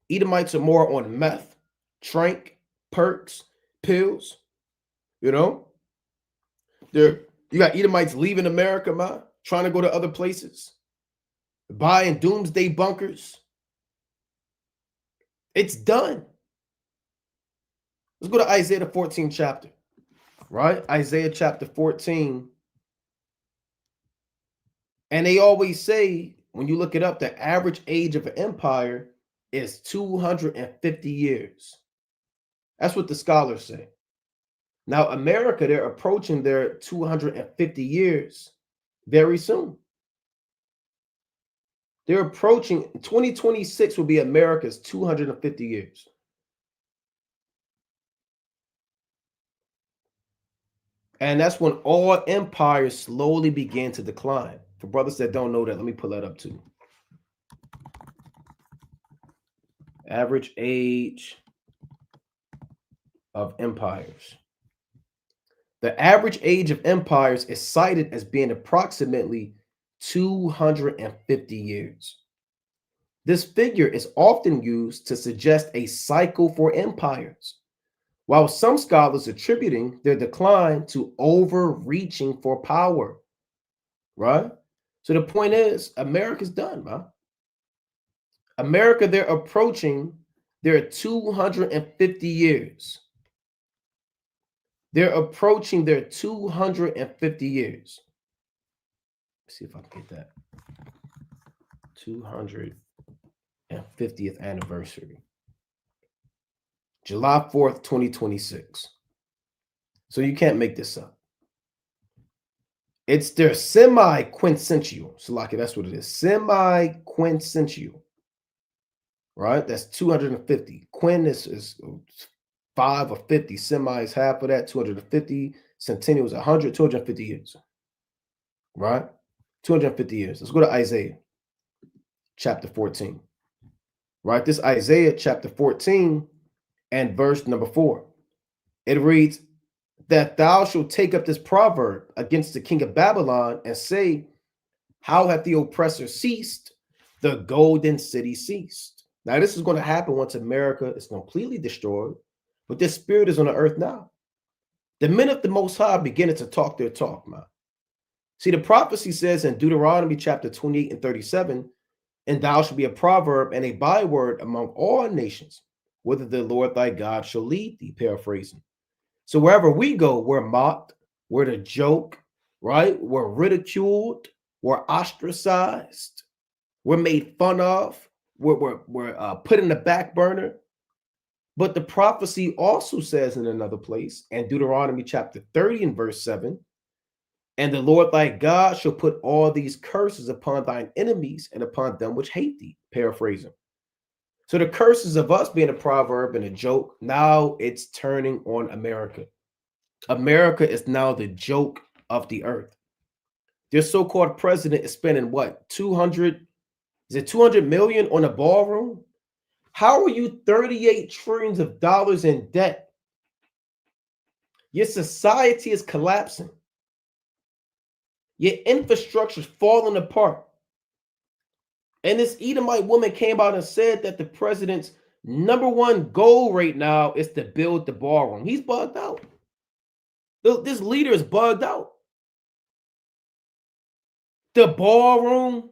Edomites are more on meth, trank, perks, pills. You know? You got Edomites leaving America, man, trying to go to other places, buying doomsday bunkers. It's done. Let's go to Isaiah the 14th chapter, right? Isaiah chapter 14. And they always say, when you look it up, the average age of an empire is 250 years. That's what the scholars say. Now, America, they're approaching their 250 years very soon. They're approaching, 2026 will be America's 250 years. And that's when all empires slowly begin to decline. For brothers that don't know that, let me pull that up too. Average age of empires. The average age of empires is cited as being approximately 250 years. This figure is often used to suggest a cycle for empires, while some scholars attributing their decline to overreaching for power. Right? So the point is, America's done, man. America, they're approaching their 250 years. They're approaching their 250 years. Let's see if I can get that. 250th anniversary. July 4th, 2026. So you can't make this up. It's their semi-quincentennial. So like that's what it is. Semi-quincentennial. Right? That's 250. Quin is 5 or 50. Semi is half of that. 250. Centennial is 100. 250 years. Right? 250 years. Let's go to Isaiah chapter 14. Right? This Isaiah chapter 14 and verse number 4. It reads, that thou shalt take up this proverb against the king of Babylon and say, how hath the oppressor ceased? The golden city ceased. Now, this is going to happen once America is completely destroyed, but this spirit is on the earth now. The men of the Most High beginning to talk their talk, man. See, the prophecy says in Deuteronomy chapter 28 and 37, and thou shalt be a proverb and a byword among all nations, whither the Lord thy God shall lead thee, paraphrasing. So wherever we go, we're mocked, we're the joke, right? We're ridiculed, we're ostracized, we're made fun of, we're put in the back burner. But the prophecy also says in another place, in Deuteronomy chapter 30 and verse 7, and the Lord thy God shall put all these curses upon thine enemies and upon them which hate thee, paraphrasing. So the curses of us being a proverb and a joke, now it's turning on America. America is now the joke of the earth. Their so-called president is spending what, $200 Is it 200 million on a ballroom? How are you 38 trillions of dollars in debt? Your society is collapsing. Your infrastructure is falling apart. And this Edomite woman came out and said that the president's #1 goal right now is to build the ballroom. He's bugged out. This leader is bugged out. The ballroom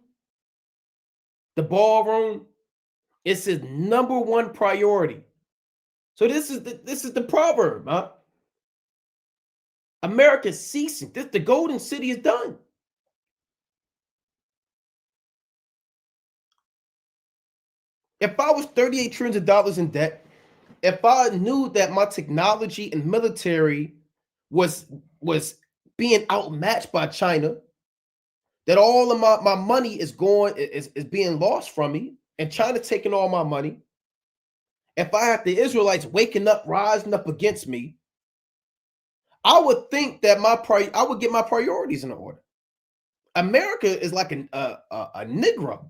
is his #1 priority. So this is the proverb, huh? America's ceasing. The golden city is done. If I was 38 trillions of dollars in debt, if I knew that my technology and military was being outmatched by China, that all of my money is being lost from me, and China taking all my money, if I had the Israelites waking up, rising up against me, I would think that I would get my priorities in order. America is like a Negro.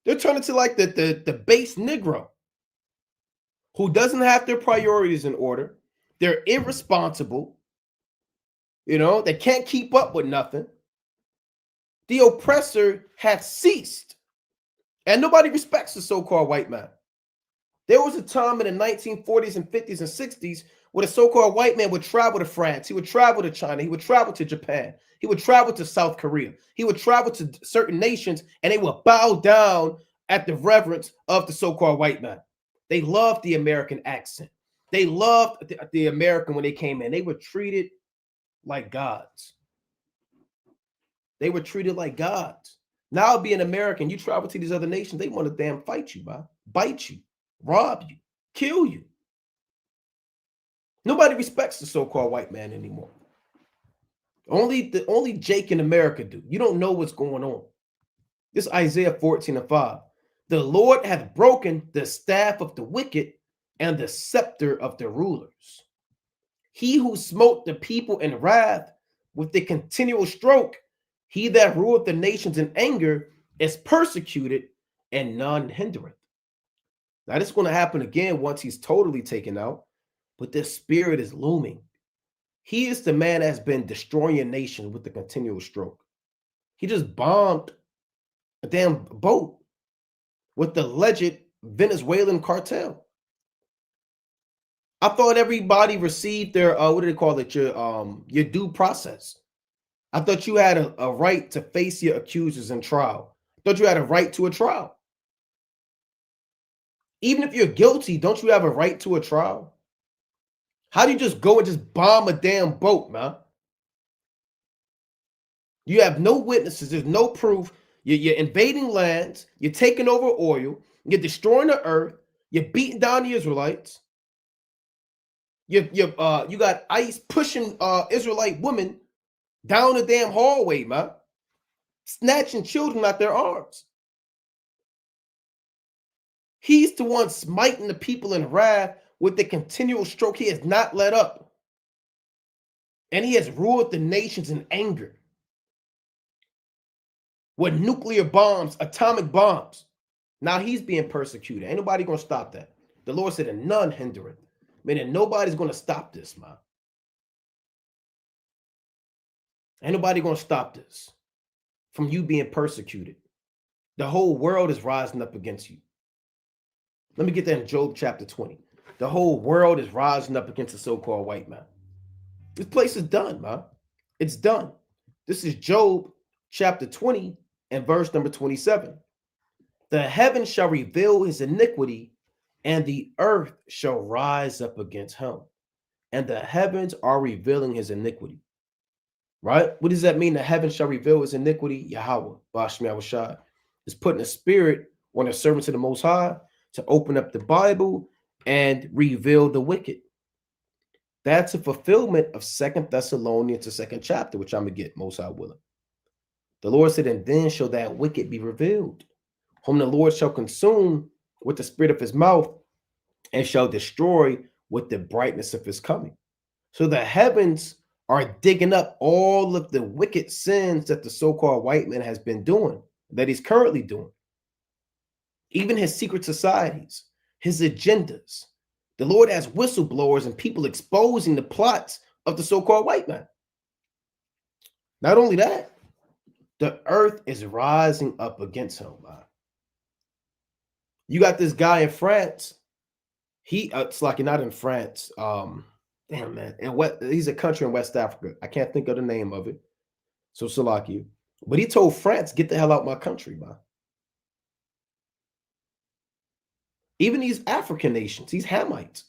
They're turning to like the base Negro who doesn't have their priorities in order. They're irresponsible. You know, they can't keep up with nothing. The oppressor has ceased. And nobody respects the so-called white man. There was a time in the 1940s and 50s and 60s where the so-called white man would travel to France. He would travel to China. He would travel to Japan. He would travel to South Korea. He would travel to certain nations, and they would bow down at the reverence of the so-called white man. They loved the American accent. They loved the American when they came in. They were treated like gods. They were treated like gods. Now being American, you travel to these other nations, they want to damn fight you, bite you, rob you, kill you. Nobody respects the so-called white man anymore. Only Jake in America do. You don't know what's going on. This Isaiah 14:5. The Lord hath broken the staff of the wicked and the scepter of the rulers. He who smote the people in wrath with the continual stroke, he that ruleth the nations in anger is persecuted, and none hindereth. Now this is going to happen again once he's totally taken out, but this spirit is looming. He is the man that has been destroying a nation with the continual stroke. He just bombed a damn boat with the alleged Venezuelan cartel. I thought everybody received their what do they call it? Your due process. I thought you had a right to face your accusers in trial. I thought you had a right to a trial. Even if you're guilty, don't you have a right to a trial? How do you just go and just bomb a damn boat, man? You have no witnesses. There's no proof. You're invading lands. You're taking over oil. You're destroying the earth. You're beating down the Israelites. You got ICE pushing Israelite women down the damn hallway, man. Snatching children out their arms. He's the one smiting the people in wrath with the continual stroke. He has not let up. And he has ruled the nations in anger. With nuclear bombs, atomic bombs. Now he's being persecuted. Ain't nobody going to stop that. The Lord said, and none hindereth. Meaning nobody's going to stop this, man. Ain't nobody going to stop this from you being persecuted. The whole world is rising up against you. Let me get that in Job chapter 20. The whole world is rising up against the so-called white man. This place is done, man. It's done. This is Job chapter 20 and verse number 27. The heaven shall reveal his iniquity, and the earth shall rise up against him. And the heavens are revealing his iniquity. Right? What does that mean? The heavens shall reveal his iniquity. Yahweh, Bashmi Awashad, is putting a spirit on the servants of the Most High to open up the Bible and reveal the wicked. That's a fulfillment of 2 Thessalonians, the 2nd chapter, which I'm going to get, Most High willing. The Lord said, and then shall that wicked be revealed, whom the Lord shall consume with the spirit of his mouth and shall destroy with the brightness of his coming. So the heavens are digging up all of the wicked sins that the so-called white man has been doing, that he's currently doing. even his secret societies, his agendas. The Lord has whistleblowers and people exposing the plots of the so-called white man. Not only that, the earth is rising up against him, man. You got this guy in France. It's like not in France. Damn, man. And he's a country in West Africa. I can't think of the name of it. So Salakia. But he told France, get the hell out my country, man. Even these African nations, these Hamites,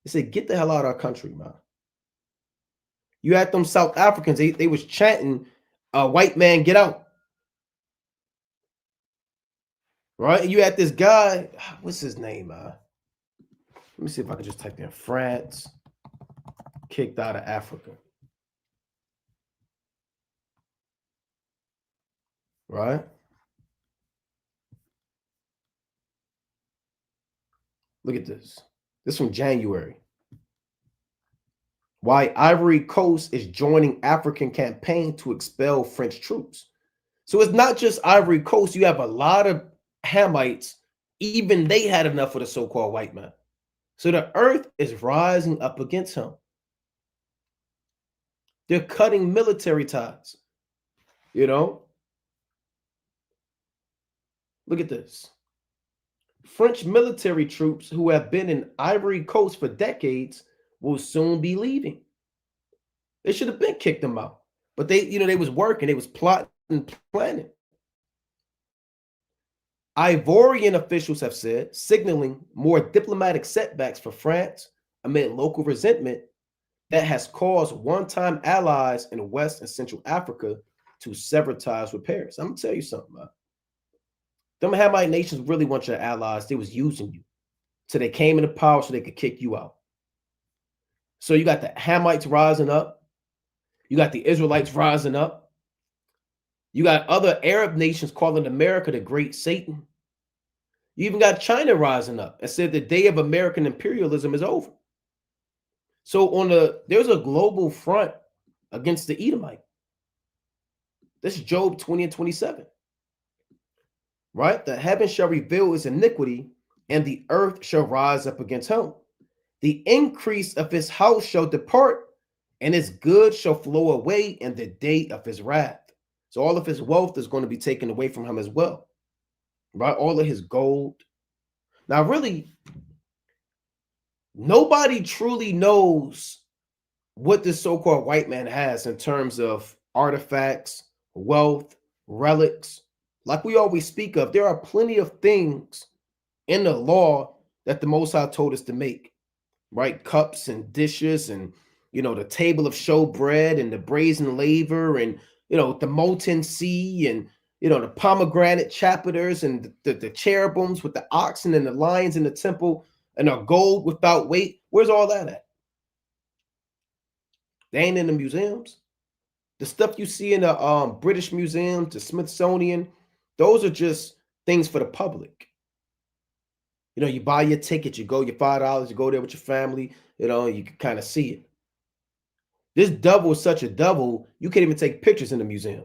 they said, get the hell out of our country, man. You had them South Africans, they was chanting, white man, get out. Right? And you had this guy, what's his name, man? Let me see if I can just type in France, kicked out of Africa. Right? Look at this. This is from January. Why Ivory Coast is joining African campaign to expel French troops. So it's not just Ivory Coast. You have a lot of Hamites. Even they had enough of the so-called white man. So the earth is rising up against him. They're cutting military ties. You know? Look at this. French military troops who have been in Ivory Coast for decades will soon be leaving. They should have been kicked them out. But they was working, they was plotting and planning. Ivorian officials have said, signaling more diplomatic setbacks for France amid local resentment that has caused one-time allies in West and Central Africa to sever ties with Paris. I'm gonna tell you something, man. Them Hamite nations really want your allies. They was using you. So they came into power so they could kick you out. So you got the Hamites rising up. You got the Israelites rising up. You got other Arab nations calling America the great Satan. You even got China rising up and said the day of American imperialism is over. So there's a global front against the Edomite. This is Job 20 and 27. Right? The heaven shall reveal his iniquity, and the earth shall rise up against him. The increase of his house shall depart, and his good shall flow away in the day of his wrath. So all of his wealth is going to be taken away from him as well. Right? All of his gold. Now, really, nobody truly knows what this so-called white man has in terms of artifacts, wealth, relics. Like we always speak of, there are plenty of things in the law that the Most High told us to make, right? Cups and dishes and, the table of showbread and the brazen laver and, the molten sea and, the pomegranate chapiters and the cherubims with the oxen and the lions in the temple and a gold without weight. Where's all that at? They ain't in the museums. The stuff you see in the British Museum, the Smithsonian, those are just things for the public. You buy your ticket, you go your $5, you go there with your family, you can kind of see it. This devil is such a devil, you can't even take pictures in the museum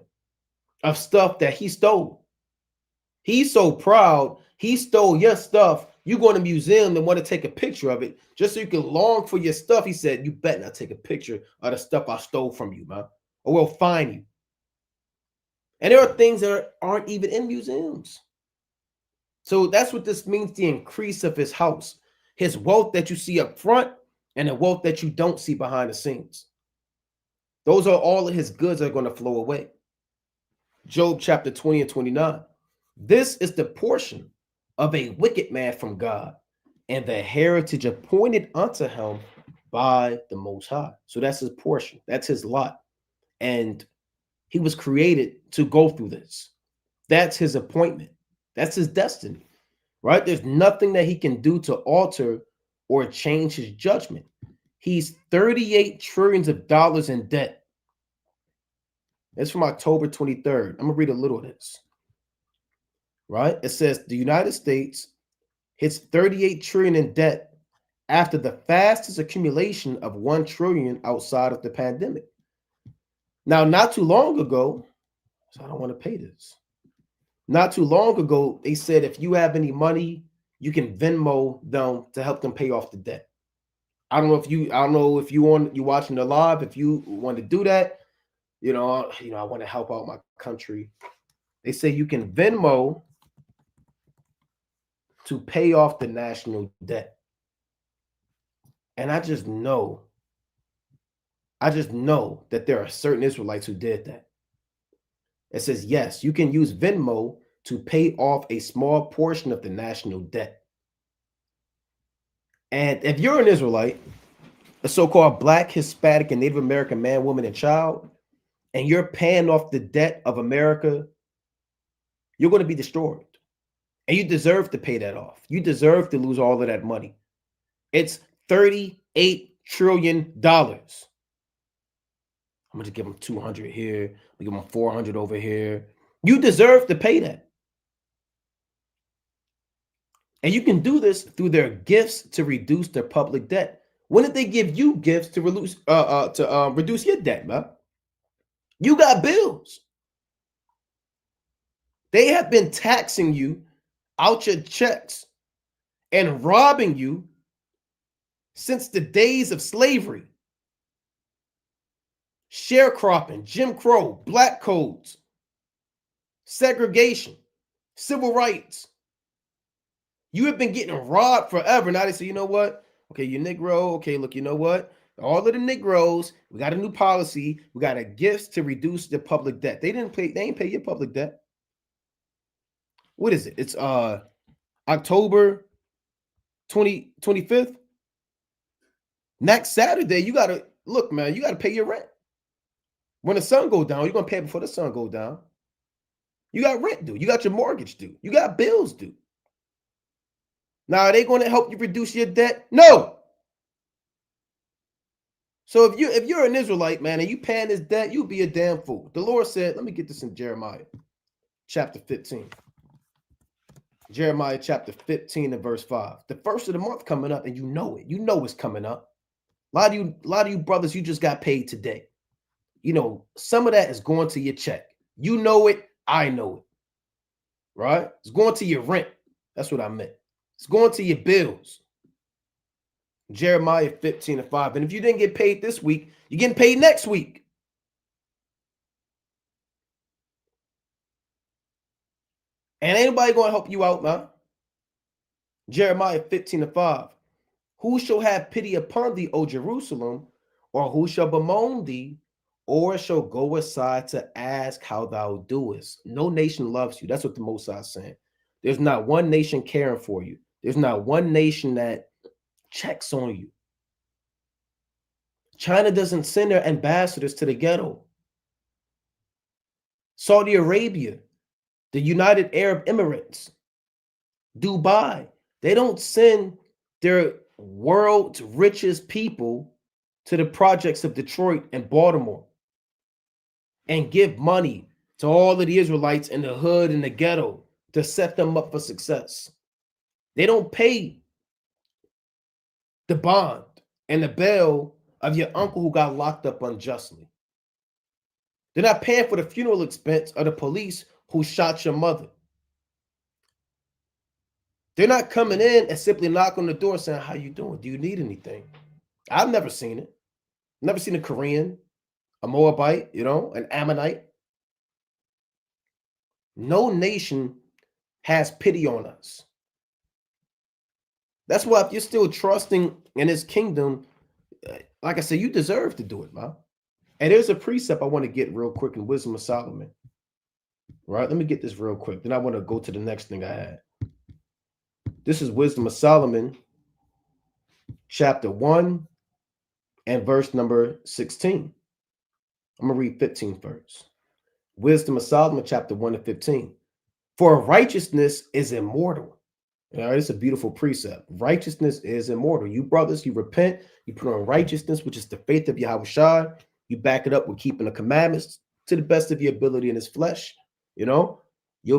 of stuff that he stole. He's so proud, he stole your stuff. You go in the museum and want to take a picture of it just so you can long for your stuff. He said, you better not take a picture of the stuff I stole from you, man, or we'll fine you. And there are things that aren't even in museums. So that's what this means, the increase of his house, his wealth that you see up front and the wealth that you don't see behind the scenes. Those are all of his goods that are going to flow away. Job chapter 20 and 29. This is the portion of a wicked man from God, and the heritage appointed unto him by the Most High. So that's his portion. That's his lot. And he was created to go through this. That's his appointment. That's his destiny, right? There's nothing that he can do to alter or change his judgment. He's $38 trillion in debt. It's from October 23rd. I'm going to read a little of this, right? It says the United States hits $38 trillion in debt after the fastest accumulation of $1 trillion outside of the pandemic. Now, not too long ago, so I don't want to pay this. Not too long ago, they said if you have any money, you can Venmo them to help them pay off the debt. I don't know if you watching the live, if you want to do that, I want to help out my country. They say you can Venmo to pay off the national debt. And I just know that there are certain Israelites who did that. It says, yes, you can use Venmo to pay off a small portion of the national debt. And if you're an Israelite, a so-called Black, Hispanic, and Native American man, woman, and child, and you're paying off the debt of America, you're going to be destroyed. And you deserve to pay that off. You deserve to lose all of that money. It's $38 trillion. I'm going to give them 200 here. We give them 400 over here. You deserve to pay that. And you can do this through their gifts to reduce their public debt. When did they give you gifts to reduce your debt, man? You got bills. They have been taxing you out your checks and robbing you since the days of slavery. Sharecropping, Jim Crow, black codes, segregation, civil rights. You have been getting robbed forever. Now they say, you know what? Okay, you Negro. Okay, look, you know what? All of the Negroes, we got a new policy. We got a gifts to reduce the public debt. They ain't pay your public debt. What is it? It's October 25th. Next Saturday, you gotta look, man, you gotta pay your rent. When the sun go down, you're gonna pay before the sun go down. You got rent due, you got your mortgage due, you got bills due. Now, are they going to help you reduce your debt? No. So if you're an Israelite, man, and you paying this debt, you'll be a damn fool. The Lord said, let me get this in Jeremiah chapter 15. Jeremiah chapter 15 and verse 5. The first of the month coming up, and you know it. You know it's coming up. A lot of you brothers, you just got paid today. You know, some of that is going to your check. You know it. I know it. Right? It's going to your rent. That's what I meant. It's going to your bills. Jeremiah 15 and 5. And if you didn't get paid this week, you're getting paid next week. And ain't nobody going to help you out, man. Jeremiah 15 and 5. Who shall have pity upon thee, O Jerusalem? Or who shall bemoan thee? Or shall go aside to ask how thou doest? No nation loves you. That's what the Most High is saying. There's not one nation caring for you. There's not one nation that checks on you. China doesn't send their ambassadors to the ghetto. Saudi Arabia, the United Arab Emirates, Dubai, they don't send their world's richest people to the projects of Detroit and Baltimore and give money to all of the Israelites in the hood and the ghetto to set them up for success. They don't pay the bond and the bail of your uncle who got locked up unjustly. They're not paying for the funeral expense of the police who shot your mother. They're not coming in and simply knock on the door saying, how you doing? Do you need anything? I've never seen it. Never seen a Korean, a Moabite, an Ammonite. No nation has pity on us. That's why if you're still trusting in his kingdom, like I said, you deserve to do it, man. And there's a precept I want to get real quick in Wisdom of Solomon. Right? Let me get this real quick. Then I want to go to the next thing I had. This is Wisdom of Solomon, chapter 1 and verse number 16. I'm going to read 15 first. Wisdom of Solomon, chapter 1 and 15. For righteousness is immortal. It's a beautiful precept. Righteousness is immortal. You brothers, you repent, you put on righteousness, which is the faith of Yahweh Shai. You back it up with keeping the commandments to the best of your ability in his flesh. You'll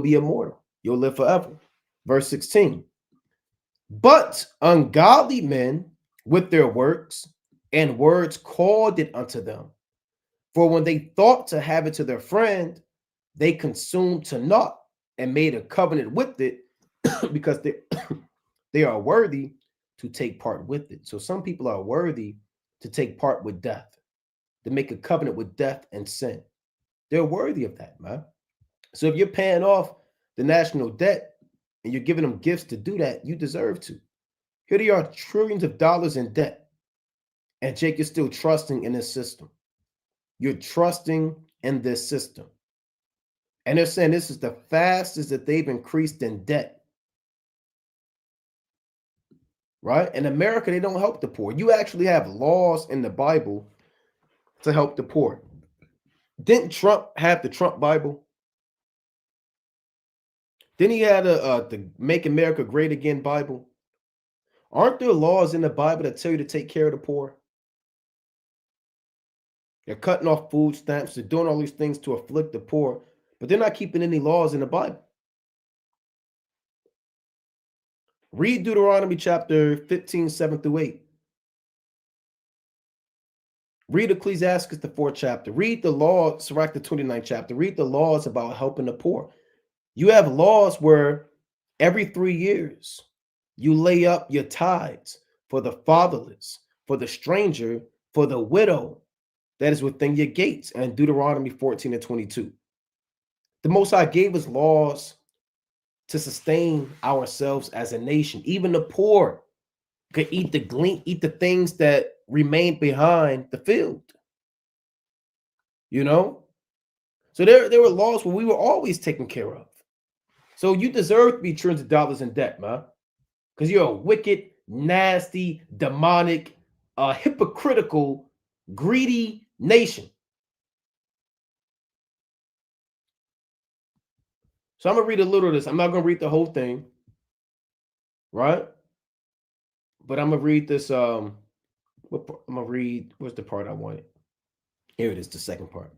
be immortal. You'll live forever. Verse 16. But ungodly men with their works and words called it unto them. For when they thought to have it to their friend, they consumed to naught and made a covenant with it because they are worthy to take part with it. So some people are worthy to take part with death, to make a covenant with death and sin. They're worthy of that, man. So if you're paying off the national debt and you're giving them gifts to do that, you deserve to. Here they are, trillions of dollars in debt. And Jake, you're still trusting in this system. You're trusting in this system. And they're saying this is the fastest that they've increased in debt. Right? In America, they don't help the poor. You actually have laws in the Bible to help the poor. Didn't Trump have the Trump Bible? Then he had the Make America Great Again Bible. Aren't there laws in the Bible that tell you to take care of the poor? They're cutting off food stamps. They're doing all these things to afflict the poor, but they're not keeping any laws in the Bible. Read Deuteronomy chapter 15, 7 through 8. Read Ecclesiastes, the 4th chapter. Read the law, Sirach, the 29th chapter. Read the laws about helping the poor. You have laws where every 3 years you lay up your tithes for the fatherless, for the stranger, for the widow that is within your gates. And Deuteronomy 14 and 22. The Most High gave us laws to sustain ourselves as a nation. Even the poor could eat the things that remain behind the field. You know? So there were laws where we were always taken care of. So you deserve to be trillions of dollars in debt, man. Because you're a wicked, nasty, demonic, hypocritical, greedy nation. So I'm going to read a little of this. I'm not going to read the whole thing, right? But I'm going to read this. I'm going to read, what's the part I wanted? Here it is, the second part.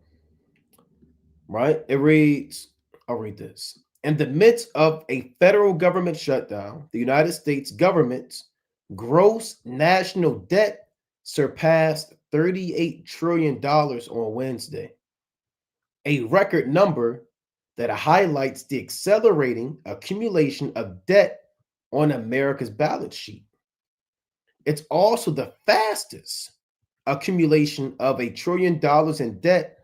Right? It reads, I'll read this. In the midst of a federal government shutdown, the United States government's gross national debt surpassed $38 trillion on Wednesday, a record number that highlights the accelerating accumulation of debt on America's balance sheet. It's also the fastest accumulation of $1 trillion in debt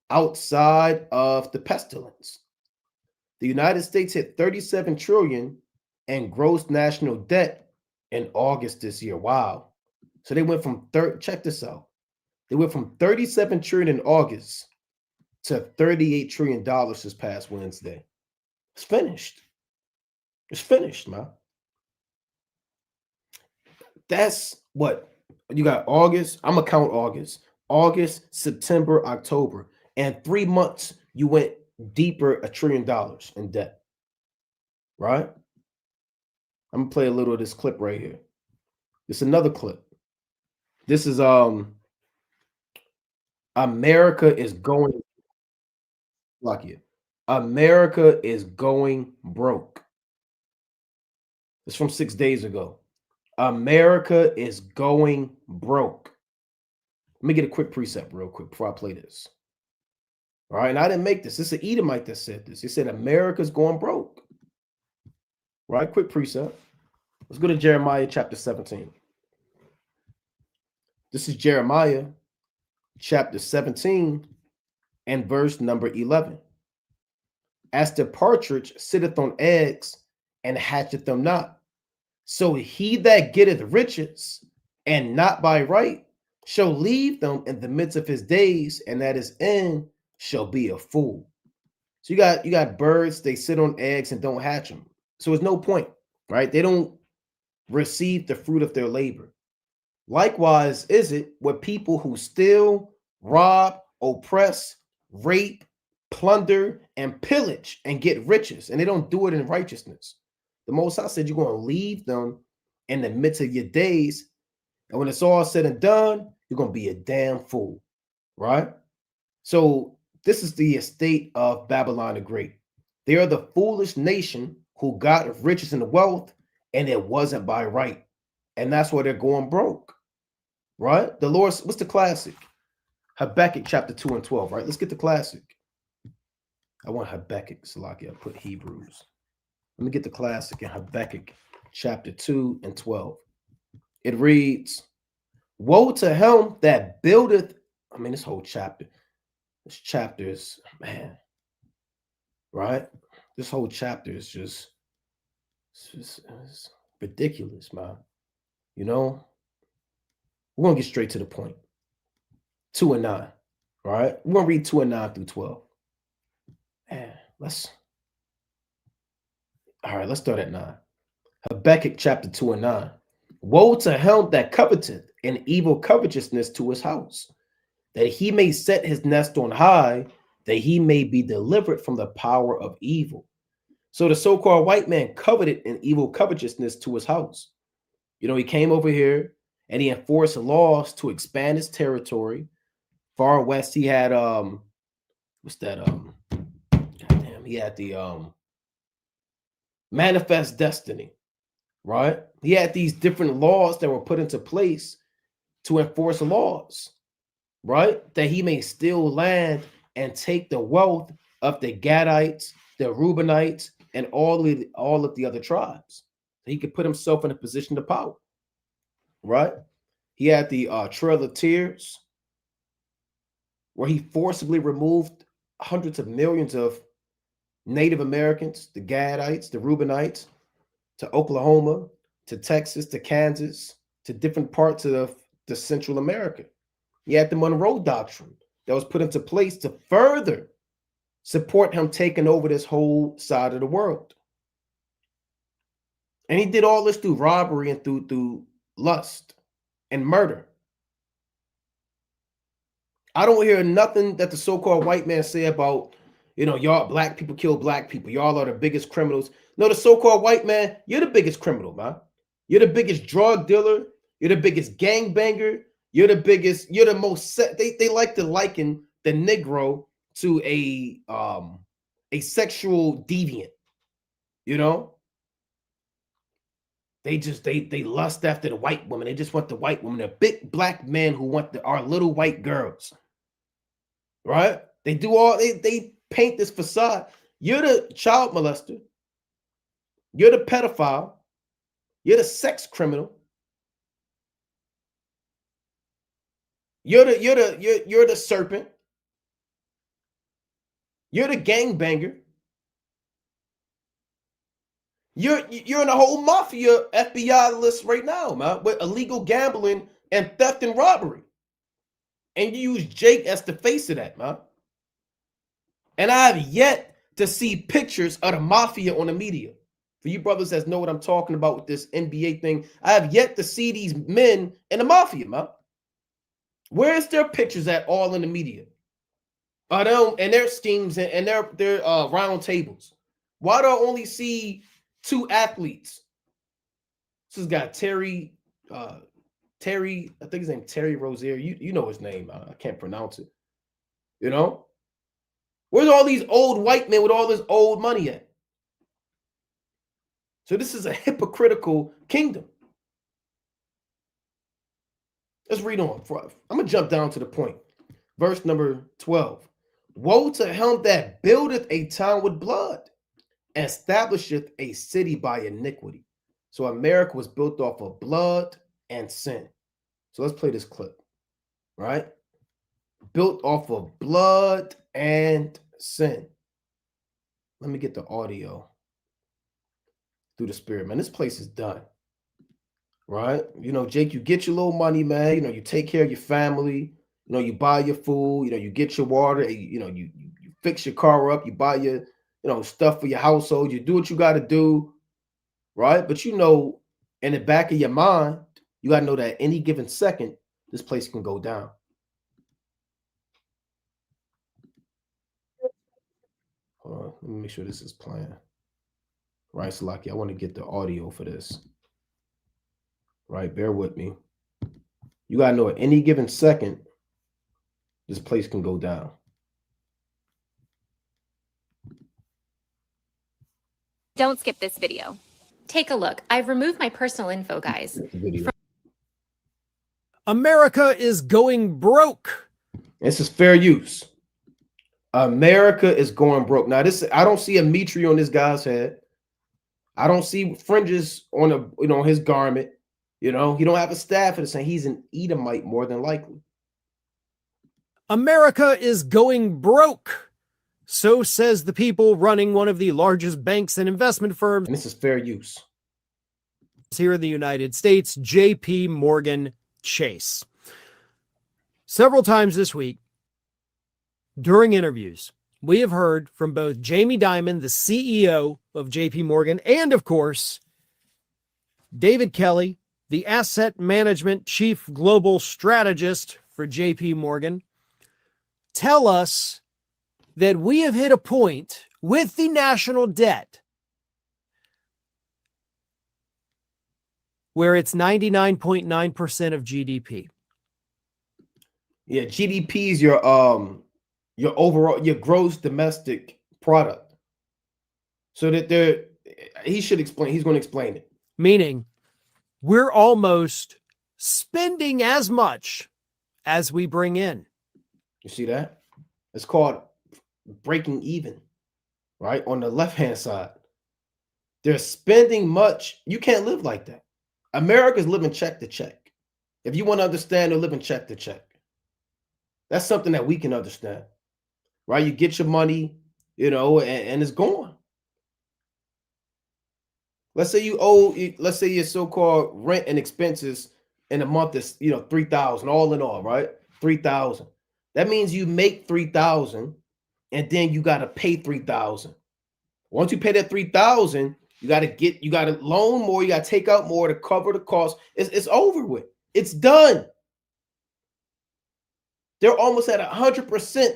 outside of the pestilence. The United States hit 37 trillion in gross national debt in August this year. Wow. So they went from check this out. They went from 37 trillion in August to $38 trillion this past Wednesday. It's finished. It's finished, man. That's what you got. August. I'm gonna count August, September, October. And 3 months you went deeper $1 trillion in debt. Right? I'm gonna play a little of this clip right here. It's another clip. This is America is going America is going broke. It's from 6 days ago. America is going broke. Let me get a quick precept real quick before I play this. All right, and I didn't make this. This is an Edomite that said this. He said America's going broke. Right, quick precept. Let's go to Jeremiah chapter 17. This is Jeremiah chapter 17 and verse number 11. As the partridge sitteth on eggs and hatcheth them not, so he that getteth riches and not by right shall leave them in the midst of his days, and at his end shall be a fool. So you got birds, they sit on eggs and don't hatch them. So there's no point, right? They don't receive the fruit of their labor. Likewise is it with people who steal, rob, oppress, rape, plunder, and pillage and get riches, and they don't do it in righteousness. The Most High said you're going to leave them in the midst of your days, and when it's all said and done, you're going to be a damn fool, right? So this is the estate of Babylon the Great. They are the foolish nation who got riches and wealth, and it wasn't by right, and that's why they're going broke, right? The Lord, what's the classic? Habakkuk chapter 2 and 12, right? Let's get the classic. I want Habakkuk, Salakia. I put Hebrews. Let me get the classic in Habakkuk chapter 2 and 12. It reads, woe to him that buildeth, I mean, this whole chapter, this chapter is, man, right? This whole chapter is just it's ridiculous, man. You know, we're going to get straight to the point. 2 and 9, all right? We're going to read 2 and 9 through 12. Man, let's start at 9. Habakkuk chapter 2 and 9. Woe to him that coveteth an evil covetousness to his house, that he may set his nest on high, that he may be delivered from the power of evil. So the so-called white man coveted an evil covetousness to his house. You know, he came over here and he enforced laws to expand his territory. Far west, he had what's that? Goddamn, he had the manifest destiny, right? He had these different laws that were put into place to enforce laws, right? That he may steal land and take the wealth of the Gadites, the Reubenites, and all of the other tribes. He could put himself in a position of power, right? He had the Trail of Tears, where he forcibly removed hundreds of millions of Native Americans, the Gadites, the Reubenites, to Oklahoma, to Texas, to Kansas, to different parts of the Central America. He had the Monroe Doctrine that was put into place to further support him taking over this whole side of the world. And he did all this through robbery and through lust and murder. I don't hear nothing that the so-called white man say about, you know, y'all black people kill black people. Y'all are the biggest criminals. No, the so-called white man, you're the biggest criminal, man. You're the biggest drug dealer. You're the biggest gangbanger. You're the most, they like to liken the Negro to a sexual deviant, you know? They lust after the white woman. They just want the white woman. They're big black men who want our little white girls, right? They paint this facade. You're the child molester. You're the pedophile. You're the sex criminal. You're the serpent. You're the gangbanger. You're in a whole mafia FBI list right now, man, with illegal gambling and theft and robbery. And you use Jake as the face of that, man. And I have yet to see pictures of the mafia on the media. For you brothers that know what I'm talking about with this NBA thing, I have yet to see these men in the mafia, man. Where is their pictures at all in the media? And their schemes and their round tables. Why do I only see 2 athletes? This has got Terry, I think his name Terry Rozier. You know his name. I can't pronounce it. You know? Where's all these old white men with all this old money at? So this is a hypocritical kingdom. Let's read on. I'm going to jump down to the point. Verse number 12. Woe to him that buildeth a town with blood, and establisheth a city by iniquity. So America was built off of blood and sin. So let's play this clip, right? Built off of blood and sin. Let me get the audio through the spirit, man. This place is done, right? You know, Jake, you get your little money, man. You know, you take care of your family. You know, you buy your food. You know, you get your water. You know, you fix your car up. You buy your, stuff for your household. You do what you got to do, right? But you know, in the back of your mind, you got to know that any given second, this place can go down. Hold on, let me make sure this is playing. Right, Salaki, I want to get the audio for this. Right, bear with me. You got to know at any given second, this place can go down. Don't skip this video. Take a look. I've removed my personal info, guys. America is going broke. This is fair use. America is going broke. Now, this I don't see a mitre on this guy's head. I don't see fringes on his garment. He don't have a staff and saying he's an Edomite more than likely. America is going broke. So says the people running one of the largest banks and investment firms. And this is fair use. Here in the United States, JP Morgan Chase. Several times this week, during interviews, we have heard from both Jamie Dimon, the CEO of JP Morgan, and of course, David Kelly, the asset management chief global strategist for JP Morgan, tell us that we have hit a point with the national debt where it's 99.9% of GDP. Yeah, GDP is your overall, your gross domestic product. So that he's going to explain it. Meaning we're almost spending as much as we bring in. You see that? It's called breaking even, right? On the left-hand side. They're spending much. You can't live like that. America's living check to check. If you want to understand, they're living check to check. That's something that we can understand, right? You get your money, and it's gone. Let's say your so-called rent and expenses in a month is, $3,000 all in all, right? $3,000. That means you make $3,000 and then you got to pay $3,000. Once you pay that $3,000, you got to loan more, you got to take out more to cover the cost. It's over with. It's done. They're almost at 100%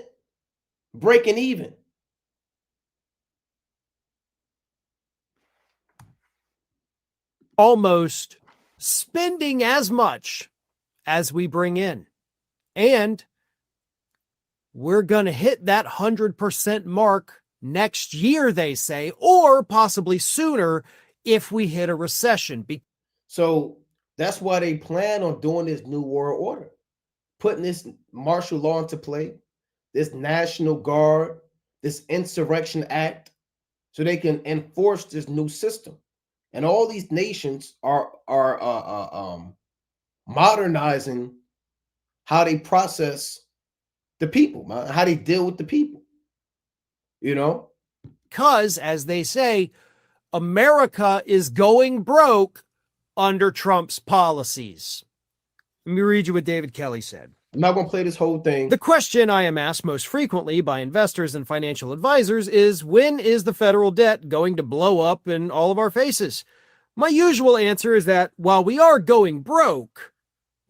breaking even. Almost spending as much as we bring in. And we're going to hit that 100% mark next year, they say, or possibly sooner if we hit a recession. So that's why they plan on doing this new world order, putting this martial law into play, this National Guard, this Insurrection Act, so they can enforce this new system. And all these nations are modernizing how they process the people, man, how they deal with the people, Because, as they say, America is going broke under Trump's policies. Let me read you what David Kelly said. I'm not going to play this whole thing. The question I am asked most frequently by investors and financial advisors is, when is the federal debt going to blow up in all of our faces? My usual answer is that while we are going broke,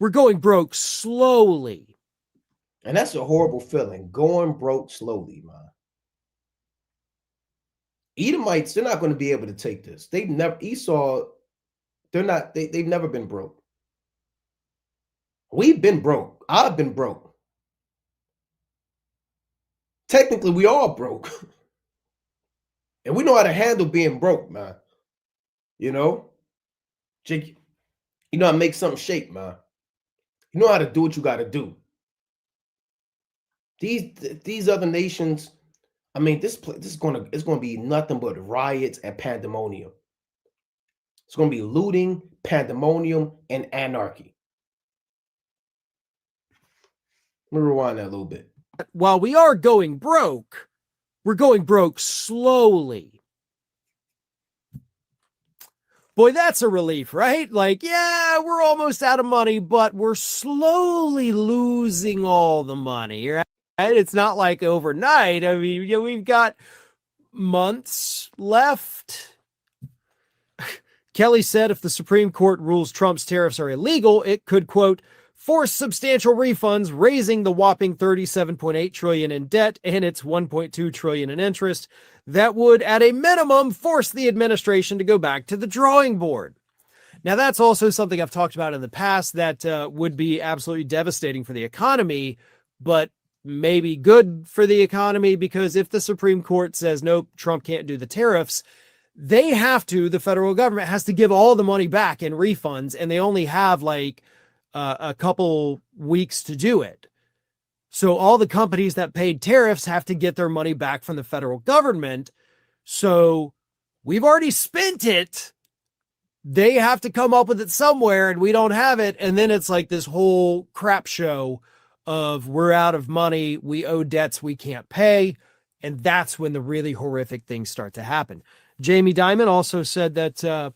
we're going broke slowly. And that's a horrible feeling, going broke slowly, man. Edomites, they're not going to be able to take this. They've never been broke. We've been broke. I've been broke. Technically, we all broke. And we know how to handle being broke, man. Jake, you know how to make something shake, man. You know how to do what you got to do. These other nations, I mean, it's going to be nothing but riots and pandemonium. It's going to be looting, pandemonium, and anarchy. Let me rewind that a little bit. While we are going broke, we're going broke slowly. Boy, that's a relief, right? Like, yeah, we're almost out of money, but we're slowly losing all the money, right? It's not like overnight. I mean, we've got months left. Kelly said if the Supreme Court rules Trump's tariffs are illegal, it could, quote, force substantial refunds, raising the whopping $37.8 trillion in debt and its $1.2 trillion in interest. That would, at a minimum, force the administration to go back to the drawing board. Now, that's also something I've talked about in the past that would be absolutely devastating for the economy, but maybe good for the economy, because if the Supreme Court says, nope, Trump can't do the tariffs, the federal government has to give all the money back in refunds, and they only have like a couple weeks to do it. So all the companies that paid tariffs have to get their money back from the federal government. So we've already spent it. They have to come up with it somewhere and we don't have it. And then it's like this whole crap show of we're out of money. We owe debts we can't pay. And that's when the really horrific things start to happen. Jamie Dimon also said that the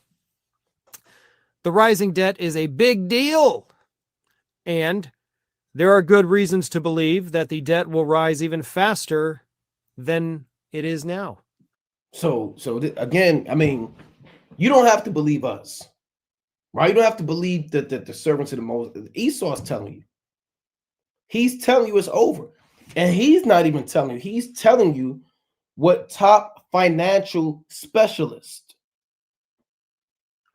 rising debt is a big deal. And there are good reasons to believe that the debt will rise even faster than it is now. So again, I mean, you don't have to believe us, right? You don't have to believe that the servants of the Most. Esau's telling you. He's telling you it's over. And he's not even telling you. He's telling you what top financial specialists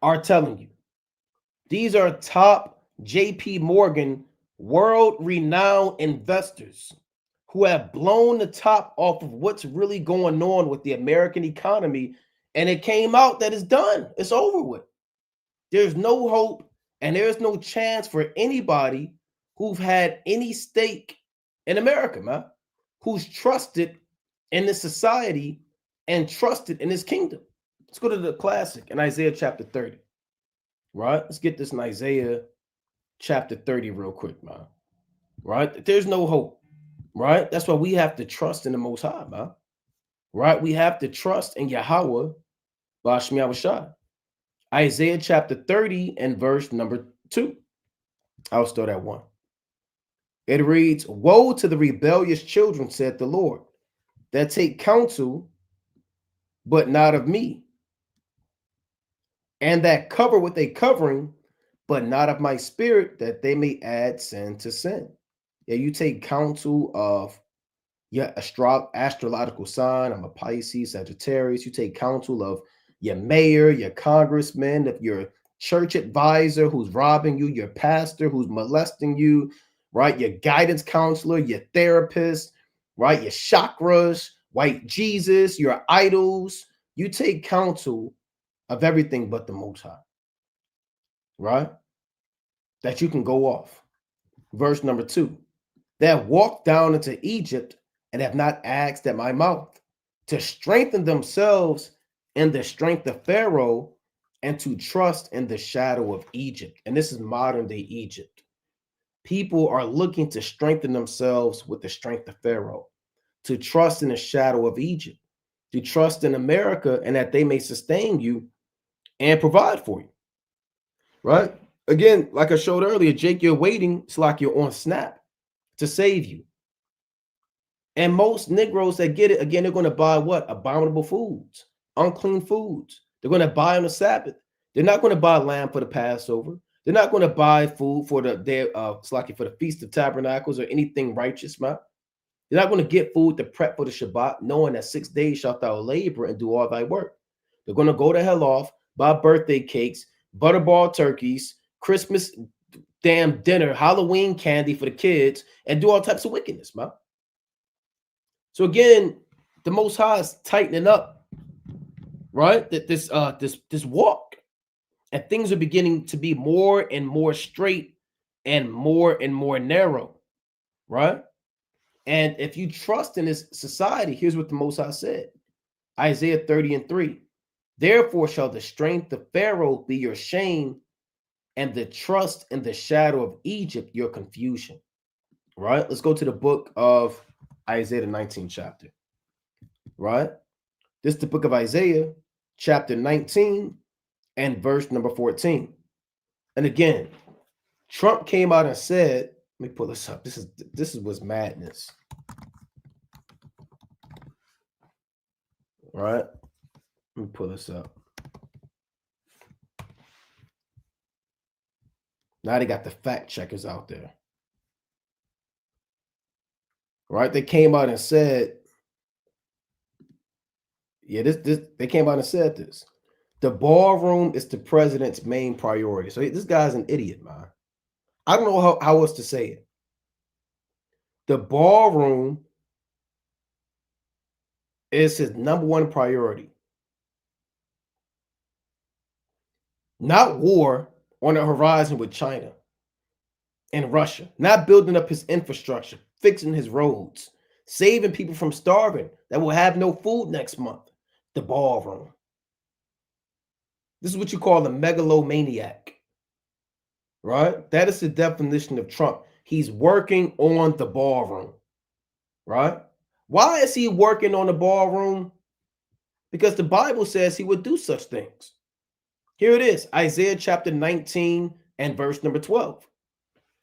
are telling you. These are top JP Morgan world-renowned investors who have blown the top off of what's really going on with the American economy. And it came out that it's done. It's over with. There's no hope and there's no chance for anybody who've had any stake in America, man, who's trusted in this society and trusted in his kingdom. Let's go to the classic in Isaiah chapter 30, right? Let's get this in Isaiah chapter 30 real quick, man, right? There's no hope, right? That's why we have to trust in the Most High, man, right? We have to trust in Yahweh, Bashmi Awashai. Isaiah chapter 30 and verse number 2. I'll start at 1. It reads, "Woe to the rebellious children, said the Lord, that take counsel, but not of me, and that cover with a covering, but not of my spirit, that they may add sin to sin." Yeah, you take counsel of your astrological sign. I'm a Pisces, Sagittarius. You take counsel of your mayor, your congressman, of your church advisor who's robbing you, your pastor who's molesting you, right? Your guidance counselor, your therapist, right? Your chakras, white Jesus, your idols. You take counsel of everything but the Most High, right? That you can go off. Verse number 2, that walk down into Egypt and have not asked at my mouth, to strengthen themselves in the strength of Pharaoh and to trust in the shadow of Egypt. And this is modern day Egypt. People are looking to strengthen themselves with the strength of Pharaoh, to trust in the shadow of Egypt, to trust in America and that they may sustain you and provide for you, right? Again, like I showed earlier, Jake, you're waiting. It's like you're on snap to save you. And most Negroes that get it, again, they're going to buy what? Abominable foods, unclean foods. They're going to buy on the Sabbath. They're not going to buy lamb for the Passover. They're not going to buy food for the day, for the Feast of Tabernacles or anything righteous, man. They're not going to get food to prep for the Shabbat, knowing that 6 days shalt thou labor and do all thy work. They're going to go to hell off, buy birthday cakes, butterball turkeys, Christmas damn dinner, Halloween candy for the kids, and do all types of wickedness, man. So again, the Most High is tightening up, right? That this walk. And things are beginning to be more and more straight and more narrow, right? And if you trust in this society, here's what the Most High said. Isaiah 30 and 3. Therefore shall the strength of Pharaoh be your shame, and the trust in the shadow of Egypt your confusion. Right? Let's go to the book of Isaiah, the 19th chapter. Right? This is the book of Isaiah, chapter 19. And verse number 14. And again, Trump came out and said, let me pull this up. This was madness. All right. Let me pull this up. Now they got the fact checkers out there. All right. They came out and said, yeah, they came out and said this. The ballroom is the president's main priority. So this guy's an idiot, man. I don't know how else to say it. The ballroom is his number one priority. Not war on the horizon with China and Russia. Not building up his infrastructure. fixing his roads, saving people from starving that will have no food next month. The ballroom. This is what you call a megalomaniac, right? That is the definition of Trump. He's working on the ballroom, right? Why is he working on the ballroom? Because the Bible says he would do such things. Here it is, Isaiah chapter 19 and verse number 12.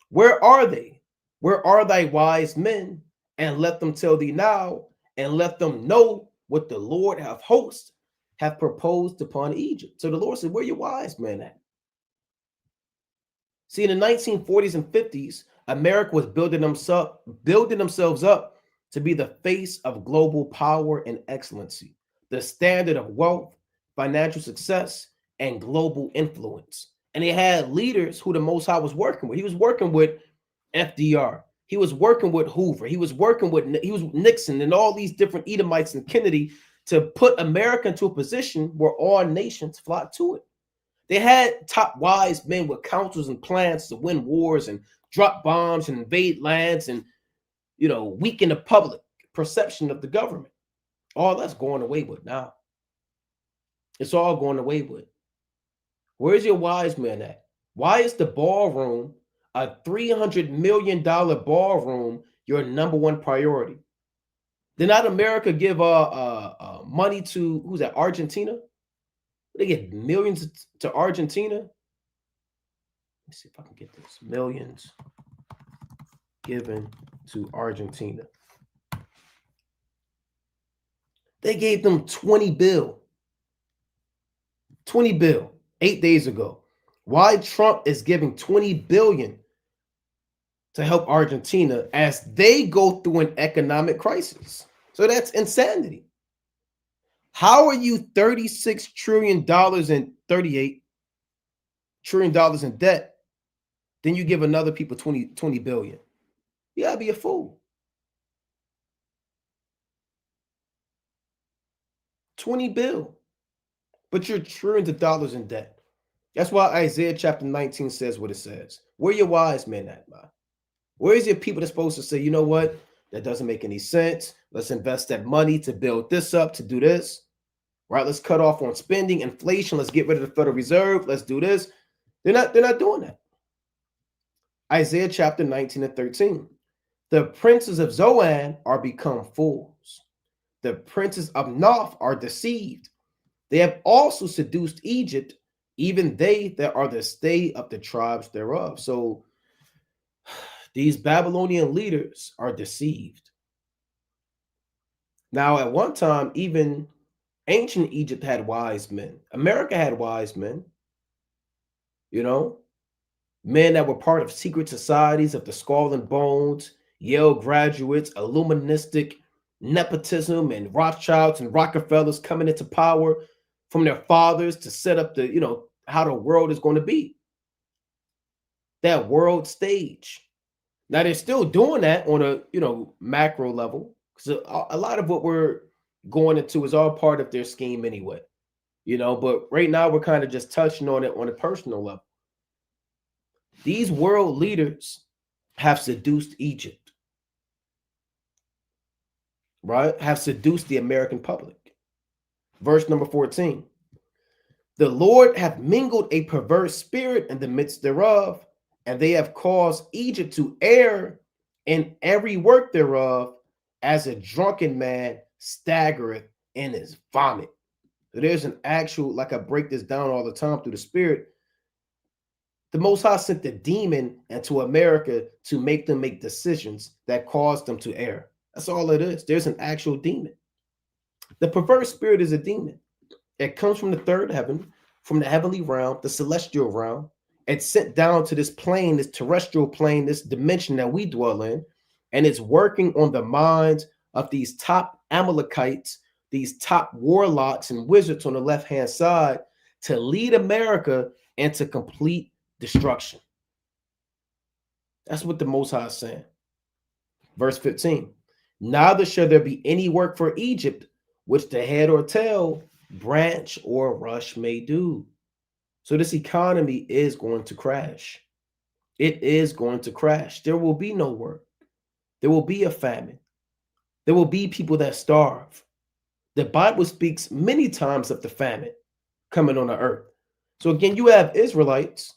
Where are they? Where are thy wise men? And let them tell thee now, and let them know what the Lord of hosts have proposed upon Egypt. So the Lord said, where your wise men at? See, in the 1940s and 50s, America was building themselves up to be the face of global power and excellency, the standard of wealth, financial success, and global influence. And they had leaders who the Most High was working with. He was working with FDR. He was working with Hoover. He was Nixon and all these different Edomites and Kennedy to put America into a position where all nations flock to it. They had top wise men with counsels and plans to win wars and drop bombs and invade lands and, weaken the public perception of the government. All that's going away with now. It's all going away with. Where's your wise man at? Why is the ballroom, a $300 million ballroom, your number one priority? Did not America give money to, who's that, Argentina? They get millions to Argentina. Let me see if I can get this. Millions given to Argentina. They gave them 20 bill 8 days ago. Why Trump is giving 20 billion to help Argentina as they go through an economic crisis? So that's insanity. How are you $36 trillion and $38 trillion in debt? Then you give another people 20 billion. You gotta be a fool. 20 bill. But you're trillions of dollars in debt. That's why Isaiah chapter 19 says what it says. Where your wise men at, man? Where is your people that's supposed to say, you know what? That doesn't make any sense. Let's invest that money to build this up, to do this. Right? Let's cut off on spending, inflation. Let's get rid of the Federal Reserve. Let's do this. They're not doing that. Isaiah chapter 19 and 13. The princes of Zoan are become fools. The princes of Noph are deceived. They have also seduced Egypt, even they that are the stay of the tribes thereof. So these Babylonian leaders are deceived. Now, at one time, even ancient Egypt had wise men. America had wise men, men that were part of secret societies of the Skull and Bones, Yale graduates, Illuministic nepotism, and Rothschilds and Rockefellers coming into power from their fathers to set up the, how the world is going to be. That world stage. Now they're still doing that on a, macro level. So a lot of what we're going into is all part of their scheme anyway, but right now we're kind of just touching on it on a personal level. These world leaders have seduced Egypt, right? Have seduced the American public. Verse number 14. The Lord hath mingled a perverse spirit in the midst thereof, and they have caused Egypt to err in every work thereof, as a drunken man staggereth in his vomit. So there's an actual, like I break this down all the time through the spirit. The Most High sent the demon into America to make them make decisions that caused them to err. That's all it is. There's an actual demon. The perverse spirit is a demon. It comes from the third heaven, from the heavenly realm, the celestial realm. It's sent down to this plane, this terrestrial plane, this dimension that we dwell in, and it's working on the minds of these top Amalekites, these top warlocks and wizards on the left-hand side to lead America into complete destruction. That's what the Most High is saying. Verse 15. Neither shall there be any work for Egypt, which the head or tail, branch or rush may do. So this economy is going to crash. It is going to crash. There will be no work. There will be a famine. There will be people that starve. The Bible speaks many times of the famine coming on the earth. So again, you have Israelites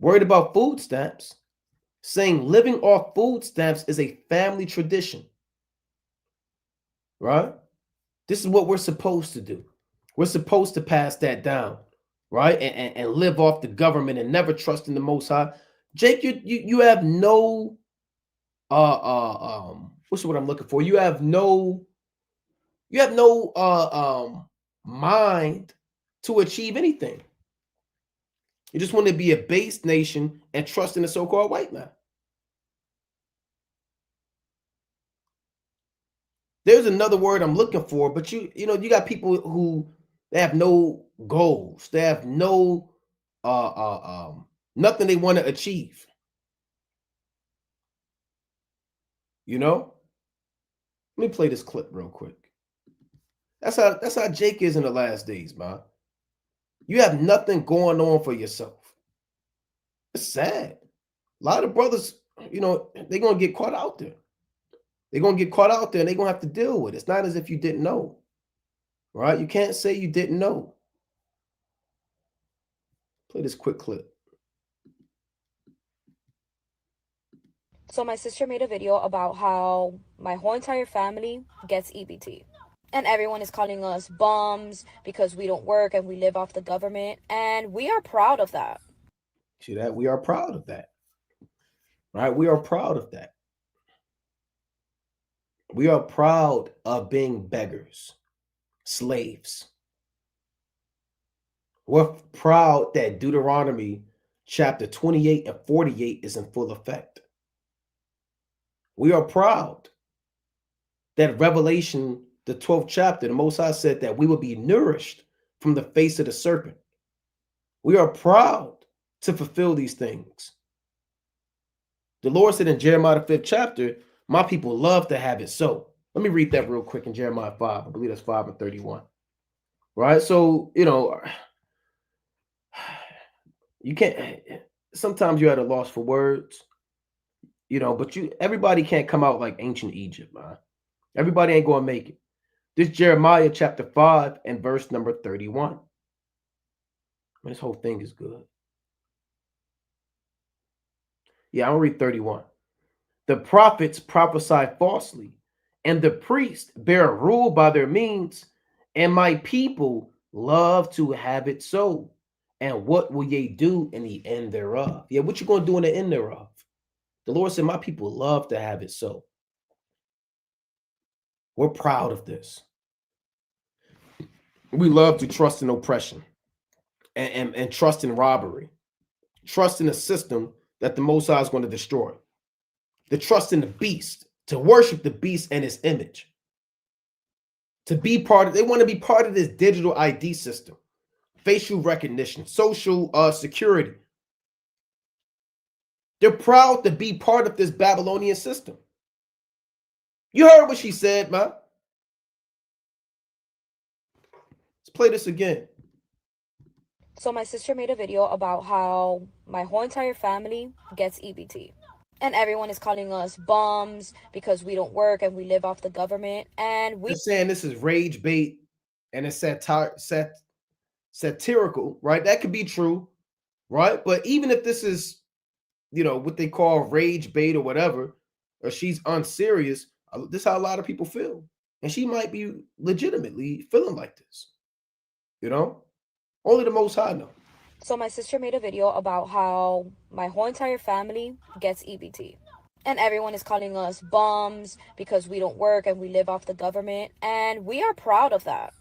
worried about food stamps, saying living off food stamps is a family tradition, right? This is what we're supposed to do. We're supposed to pass that down, right? And live off the government and never trust in the Most High. Jake, you have no what's what I'm looking for? You have no mind to achieve anything. You just want to be a base nation and trust in the so-called white man. There's another word I'm looking for, but you got people who they have no goals. They have no nothing they want to achieve. You know? Let me play this clip real quick. That's how Jake is in the last days, man. You have nothing going on for yourself. It's sad. A lot of brothers, they're going to get caught out there. They're going to get caught out there and they're going to have to deal with it. It's not as if you didn't know, right? You can't say you didn't know. Play this quick clip. So my sister made a video about how my whole entire family gets EBT. And everyone is calling us bums because we don't work and we live off the government. And we are proud of that. See that? We are proud of that. Right? We are proud of that. We are proud of being beggars, slaves. We're proud that Deuteronomy chapter 28 and 48 is in full effect. We are proud that Revelation, the 12th chapter, the Most High said that we will be nourished from the face of the serpent. We are proud to fulfill these things. The Lord said in Jeremiah, the 5th chapter, my people love to have it so. Let me read that real quick in Jeremiah 5. I believe that's 5 and 31. Right? So, you can't, sometimes you're at a loss for words, but everybody can't come out like ancient Egypt, man. Everybody ain't going to make it. This Jeremiah chapter 5 and verse number 31. This whole thing is good. Yeah, I'll read 31. The prophets prophesy falsely, and the priests bear rule by their means, and my people love to have it so. And what will ye do in the end thereof? Yeah, what you going to do in the end thereof? The Lord said, my people love to have it so. We're proud of this. We love to trust in oppression and trust in robbery. Trust in a system that the Most High is going to destroy. The trust in the beast, to worship the beast and his image. To be part of, they want to be part of this digital ID system. Facial recognition, social security. They're proud to be part of this Babylonian system. You heard what she said, man. Let's play this again. So my sister made a video about how my whole entire family gets EBT. And everyone is calling us bums because we don't work and we live off the government. And They're saying this is rage bait and it's satirical, right? That could be true, right? But even if this is, what they call rage bait or whatever, or she's unserious, this is how a lot of people feel. And she might be legitimately feeling like this. Only the Most High know. So my sister made a video about how my whole entire family gets EBT. And everyone is calling us bums because we don't work and we live off the government. And we are proud of that.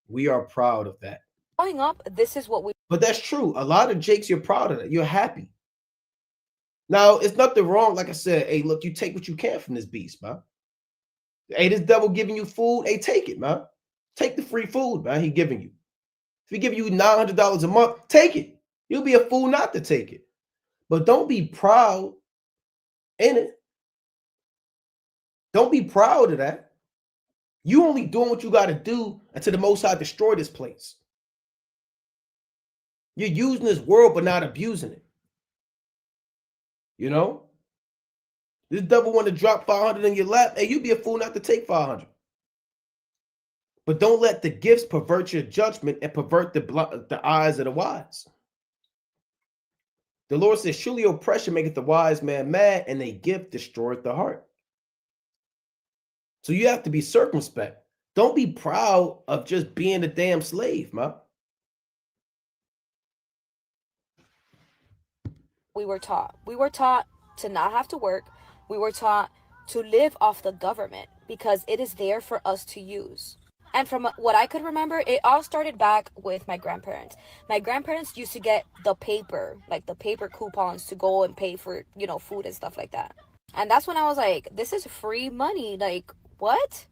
We are proud of that. Growing up, this is what we... But that's true. A lot of Jakes, you're proud of that. You're happy. Now, it's nothing wrong. Like I said, hey, look, you take what you can from this beast, man. Hey, this devil giving you food. Hey, take it, man. Take the free food, man, he giving you. If he give you $900 a month, take it. You'll be a fool not to take it. But don't be proud in it. Don't be proud of that. You only doing what you got to do until the Most High destroy this place. You're using this world but not abusing it. This devil want to drop 500 in your lap. Hey, you be a fool not to take 500. But don't let the gifts pervert your judgment and pervert the eyes of the wise. The Lord says, surely oppression maketh the wise man mad, and a gift destroyeth the heart. So you have to be circumspect. Don't be proud of just being a damn slave, man. We were taught to not have to work. We were taught to live off the government because it is there for us to use. And from what I could remember, it all started back with my grandparents. My grandparents used to get the paper, like the paper coupons to go and pay for, you know, food and stuff like that. And that's when I was like, this is free money. Like, what?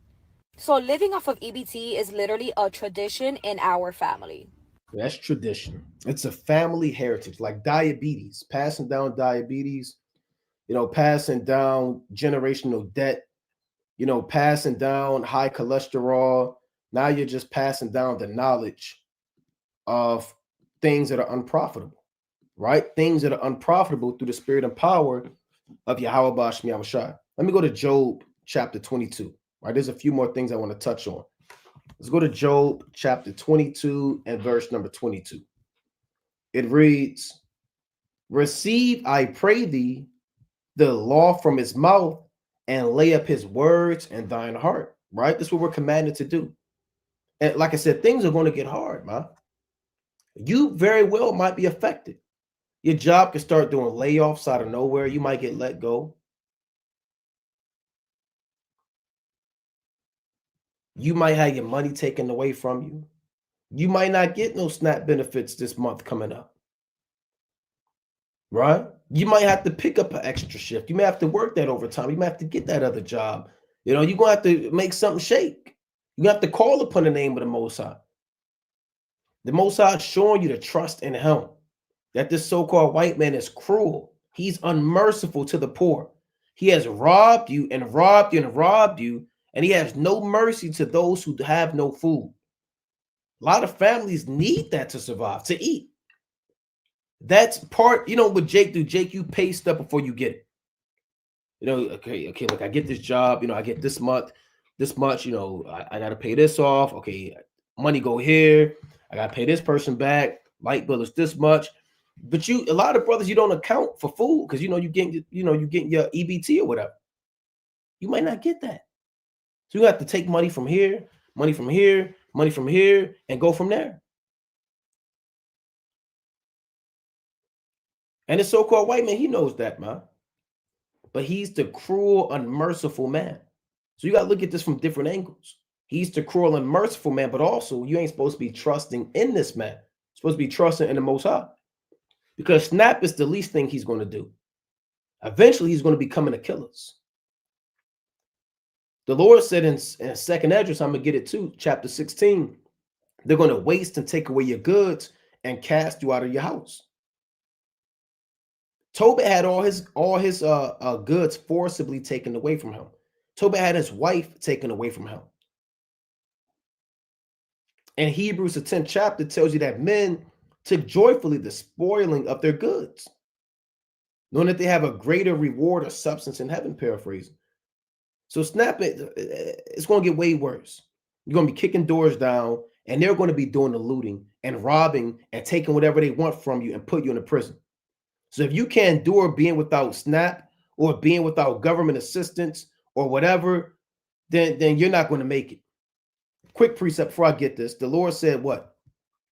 So living off of EBT is literally a tradition in our family. That's tradition. It's a family heritage, like diabetes, passing down diabetes, you know, passing down generational debt, you know, passing down high cholesterol. Now you're just passing down the knowledge of things that are unprofitable, right? Things that are unprofitable through the spirit and power of Yahweh Bashmi Yahushua. Let me go to Job chapter 22, right? There's a few more things I want to touch on. Let's go to Job chapter 22 and verse number 22. It reads, receive, I pray thee, the law from his mouth, and lay up his words in thine heart, right? That's what we're commanded to do. And like I said, things are going to get hard, man. You very well might be affected. Your job can start doing layoffs out of nowhere. You might get let go. You might have your money taken away from you. You might not get no SNAP benefits this month coming up, right? You might have to pick up an extra shift. You may have to work that overtime. You might have to get that other job. You know, you're going to have to make something shake. You have to call upon the name of the Most High. The Most High is showing you to trust in him. That this so-called white man is cruel. He's unmerciful to the poor. He has robbed you and robbed you and robbed you, and he has no mercy to those who have no food. A lot of families need that to survive, to eat. That's part, you know what Jake do? Jake, you pay stuff before you get it. You know, okay, look, I get this job, you know, I get this much, you know, I got to pay this off. Okay, money go here. I got to pay this person back. Light bill is this much. But a lot of brothers, you don't account for food because, you know, you getting your EBT or whatever. You might not get that. So you have to take money from here, money from here, money from here, and go from there. And the so-called white man, he knows that, man. But he's the cruel, unmerciful man. So you got to look at this from different angles. He's the cruel, unmerciful man, but also you ain't supposed to be trusting in this man. You're supposed to be trusting in the Most High. Because SNAP is the least thing he's going to do. Eventually, he's going to be coming to kill us. The Lord said in 2nd Esdras, I'm going to get it too, chapter 16, they're going to waste and take away your goods and cast you out of your house. Tobit had all his goods forcibly taken away from him. Tobit had his wife taken away from him. And Hebrews, the 10th chapter, tells you that men took joyfully the spoiling of their goods, knowing that they have a greater reward or substance in heaven, paraphrasing. So SNAP, it's going to get way worse. You're going to be kicking doors down, and they're going to be doing the looting and robbing and taking whatever they want from you and put you in a prison. So if you can't endure being without SNAP or being without government assistance or whatever, then you're not going to make it. Quick precept before I get this. The Lord said what?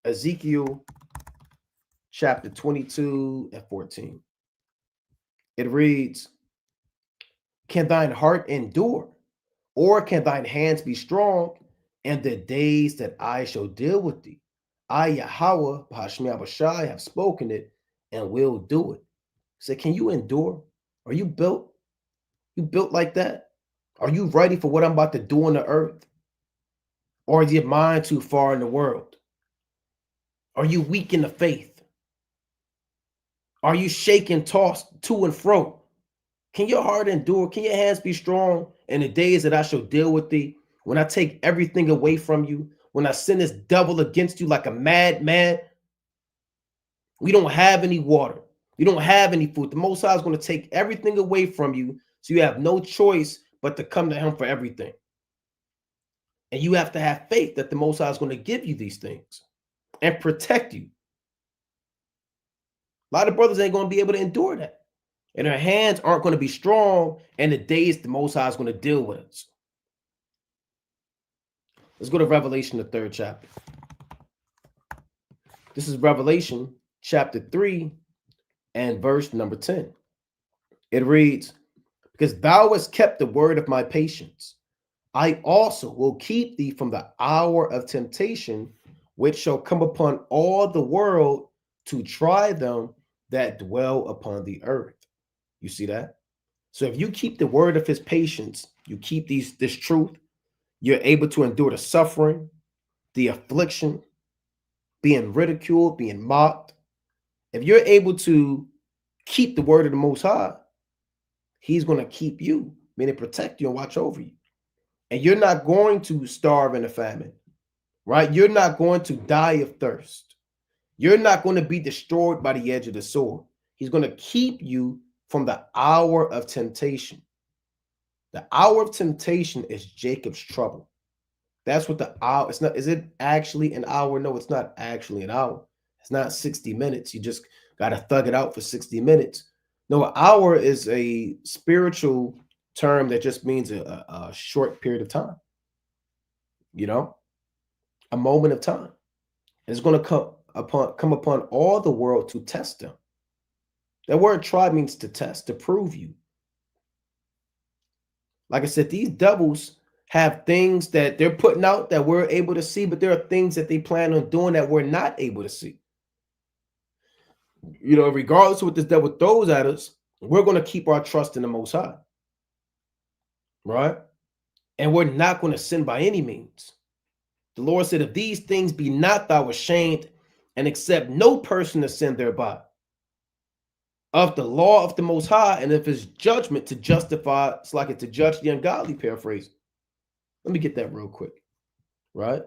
Ezekiel chapter 22 and 14. It reads, can thine heart endure, or can thine hands be strong in the days that I shall deal with thee? I, Yahweh, Bashmi Abashai, have spoken it and will do it. Say, can you endure? Are you built? You built like that? Are you ready for what I'm about to do on the earth? Or is your mind too far in the world? Are you weak in the faith? Are you shaken, tossed to and fro? Can your heart endure? Can your hands be strong in the days that I shall deal with thee? When I take everything away from you, when I send this devil against you like a madman, we don't have any water. We don't have any food. The Most High is going to take everything away from you, So you have no choice but to come to him for everything. And you have to have faith that the Most High is going to give you these things and protect you. A lot of brothers ain't going to be able to endure that. And their hands aren't going to be strong in the days the Most High is going to deal with us. Let's go to Revelation, the 3rd chapter. This is Revelation chapter 3 and verse number 10. It reads, because thou hast kept the word of my patience, I also will keep thee from the hour of temptation, which shall come upon all the world to try them that dwell upon the earth. You see that? So if you keep the word of his patience, you keep this truth, you're able to endure the suffering, the affliction, being ridiculed, being mocked. If you're able to keep the word of the Most High, he's going to keep you, meaning protect you and watch over you. And you're not going to starve in a famine, right? You're not going to die of thirst. You're not going to be destroyed by the edge of the sword. He's going to keep you from the hour of temptation. The hour of temptation is Jacob's trouble. That's what the hour, it's not, is it actually an hour? No, it's not actually an hour. It's not 60 minutes. You just got to thug it out for 60 minutes. No, an hour is a spiritual term that just means a short period of time. You know, a moment of time. It's going to come upon all the world to test them. That word try means to test, to prove you. Like I said, these devils have things that they're putting out that we're able to see, but there are things that they plan on doing that we're not able to see. You know, regardless of what this devil throws at us, we're going to keep our trust in the Most High. Right? And we're not going to sin by any means. The Lord said, if these things be not thou ashamed, and accept no person to sin thereby, of the law of the Most High, and of his judgment to justify, it's like it to judge the ungodly, paraphrase. Let me get that real quick. Right?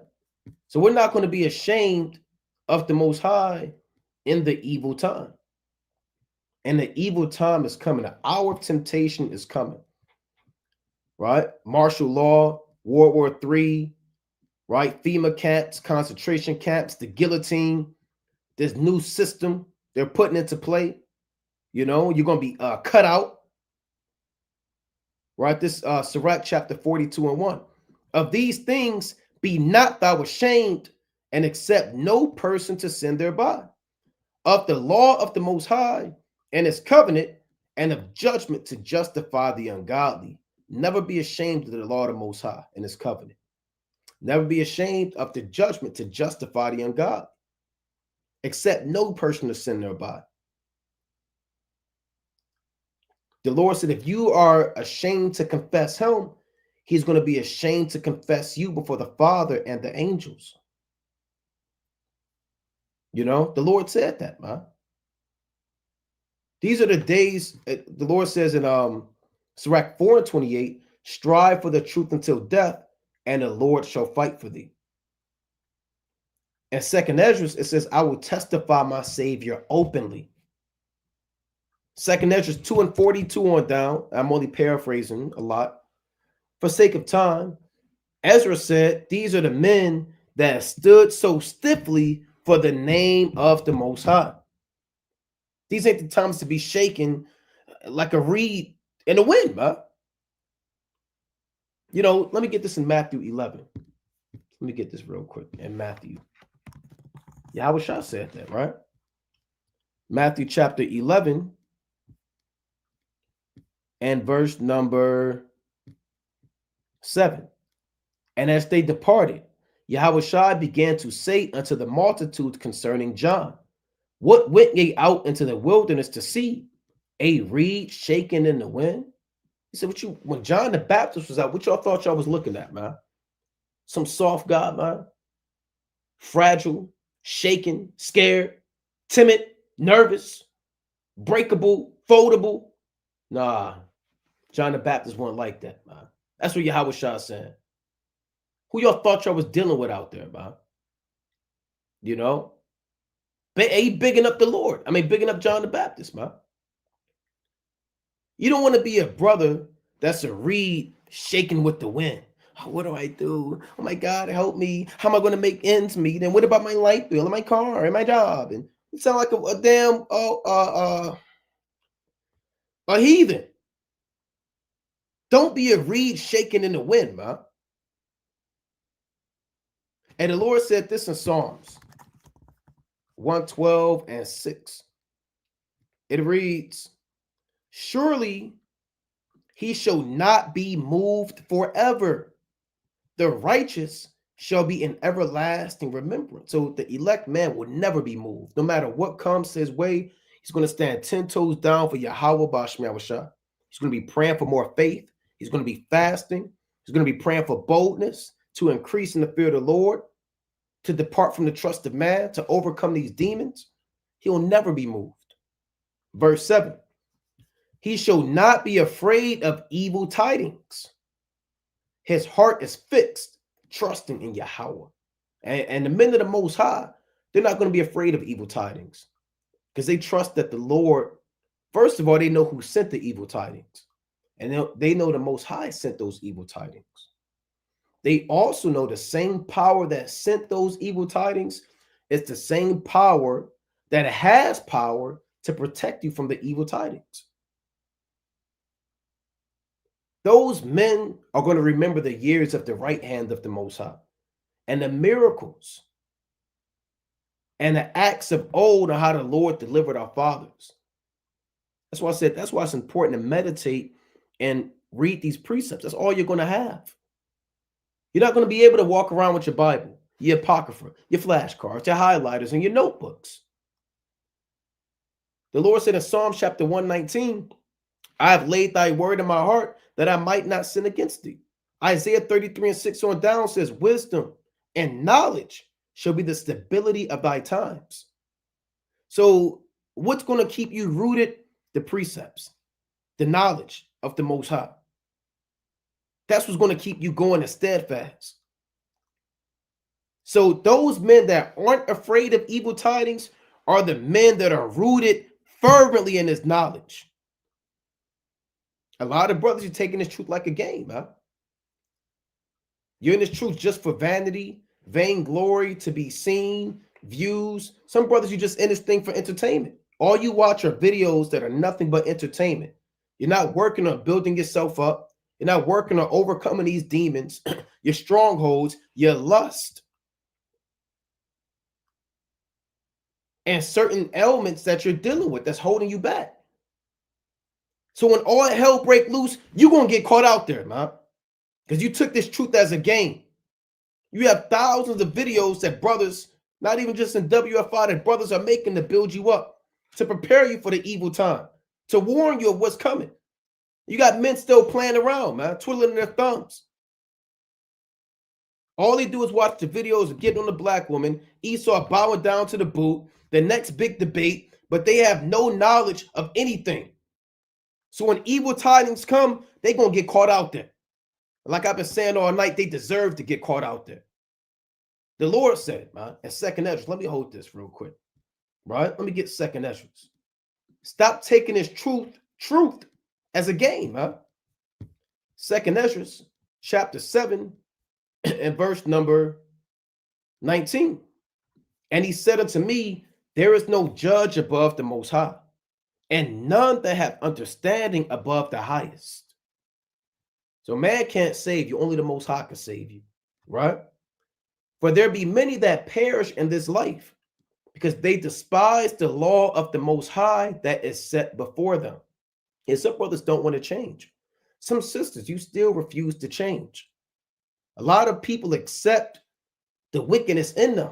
So we're not going to be ashamed of the Most High in the evil time. And the evil time is coming. The hour of temptation is coming. Right? Martial law, World War III, right? FEMA camps, concentration camps, the guillotine, this new system they're putting into play. You know, you're going to be cut out. Right? This Sirach chapter 42 and 1. Of these things be not thou ashamed, and accept no person to sin thereby. Of the law of the Most High and his covenant, and of judgment to justify the ungodly. Never be ashamed of the law of the Most High and his covenant. Never be ashamed of the judgment to justify the ungodly. Accept no person to sin thereby. The Lord said, if you are ashamed to confess him, he's going to be ashamed to confess you before the Father and the angels. You know, the Lord said that, man. These are the days, the Lord says in Sirach 4:28, strive for the truth until death, and the Lord shall fight for thee. And 2nd Ezra, it says, I will testify my Savior openly. 2nd Ezra 2 and 42 on down. I'm only paraphrasing a lot. For sake of time, Ezra said, these are the men that stood so stiffly for the name of the Most High. These ain't the times to be shaken like a reed in the wind, man. You know, let me get this in Matthew 11. Let me get this real quick in Matthew. Yahweh Shah said that, right? Matthew chapter 11 and verse number 7. And as they departed, Yahweh Shai began to say unto the multitude concerning John, what went ye out into the wilderness to see? A reed shaken in the wind? He said, when John the Baptist was out, what y'all thought y'all was looking at, man? Some soft God, man. Fragile, shaken, scared, timid, nervous, breakable, foldable. Nah, John the Baptist wasn't like that, man. That's what Yahweh Shah said. Who y'all thought y'all was dealing with out there, man? You know? He bigging up the Lord. I mean, bigging up John the Baptist, man. You don't want to be a brother that's a reed shaking with the wind. Oh, what do I do? Oh my God, help me. How am I going to make ends meet? And what about my light bill and my car and my job? And you sound like a damn a heathen. Don't be a reed shaking in the wind, man. And the Lord said this in Psalms 112 and 6. It reads, surely he shall not be moved forever. The righteous shall be in everlasting remembrance. So the elect man will never be moved. No matter what comes his way, he's going to stand 10 toes down for Yahweh Basham Yahushua. He's going to be praying for more faith. He's going to be fasting. He's going to be praying for boldness to increase in the fear of the Lord, to depart from the trust of man, to overcome these demons. He'll never be moved. Verse 7. He shall not be afraid of evil tidings. His heart is fixed, trusting in Yahweh. And the men of the Most High, they're not going to be afraid of evil tidings because they trust that the Lord, first of all, they know who sent the evil tidings. And they know the Most High sent those evil tidings. They also know the same power that sent those evil tidings is the same power that has power to protect you from the evil tidings. Those men are going to remember the years of the right hand of the Most High and the miracles and the acts of old and how the Lord delivered our fathers. That's why I said, that's why it's important to meditate and read these precepts. That's all you're going to have. You're not going to be able to walk around with your Bible, your Apocrypha, your flashcards, your highlighters, and your notebooks. The Lord said in Psalm chapter 119, I have laid thy word in my heart that I might not sin against thee. Isaiah 33 and 6 on down says, wisdom and knowledge shall be the stability of thy times. So what's going to keep you rooted? The precepts, the knowledge of the Most High. That's what's going to keep you going and steadfast. So those men that aren't afraid of evil tidings are the men that are rooted fervently in this knowledge. A lot of brothers are taking this truth like a game, huh? You're in this truth just for vanity, vainglory, to be seen, views. Some brothers, you just in this thing for entertainment. All you watch are videos that are nothing but entertainment. You're not working on building yourself up. You're not working on overcoming these demons, your strongholds, your lust, and certain elements that you're dealing with that's holding you back. So when all hell break loose, you're going to get caught out there, man, because you took this truth as a game. You have thousands of videos that brothers, not even just in WFI, that brothers are making to build you up, to prepare you for the evil time, to warn you of what's coming. You got men still playing around, man, twiddling their thumbs. All they do is watch the videos of getting on the black woman, Esau bowing down to the boot, the next big debate, but they have no knowledge of anything. So when evil tidings come, they're going to get caught out there. Like I've been saying all night, they deserve to get caught out there. The Lord said it, man, in 2nd Ezra. Let me hold this real quick, right? Let me get 2nd Ezra. Stop taking this truth as a game, huh? 2nd Ezra, chapter 7, and verse number 19. And he said unto me, there is no judge above the Most High, and none that have understanding above the highest. So man can't save you, only the Most High can save you, right? For there be many that perish in this life, because they despise the law of the Most High that is set before them. And some brothers don't want to change. Some sisters, you still refuse to change. A lot of people accept the wickedness in them.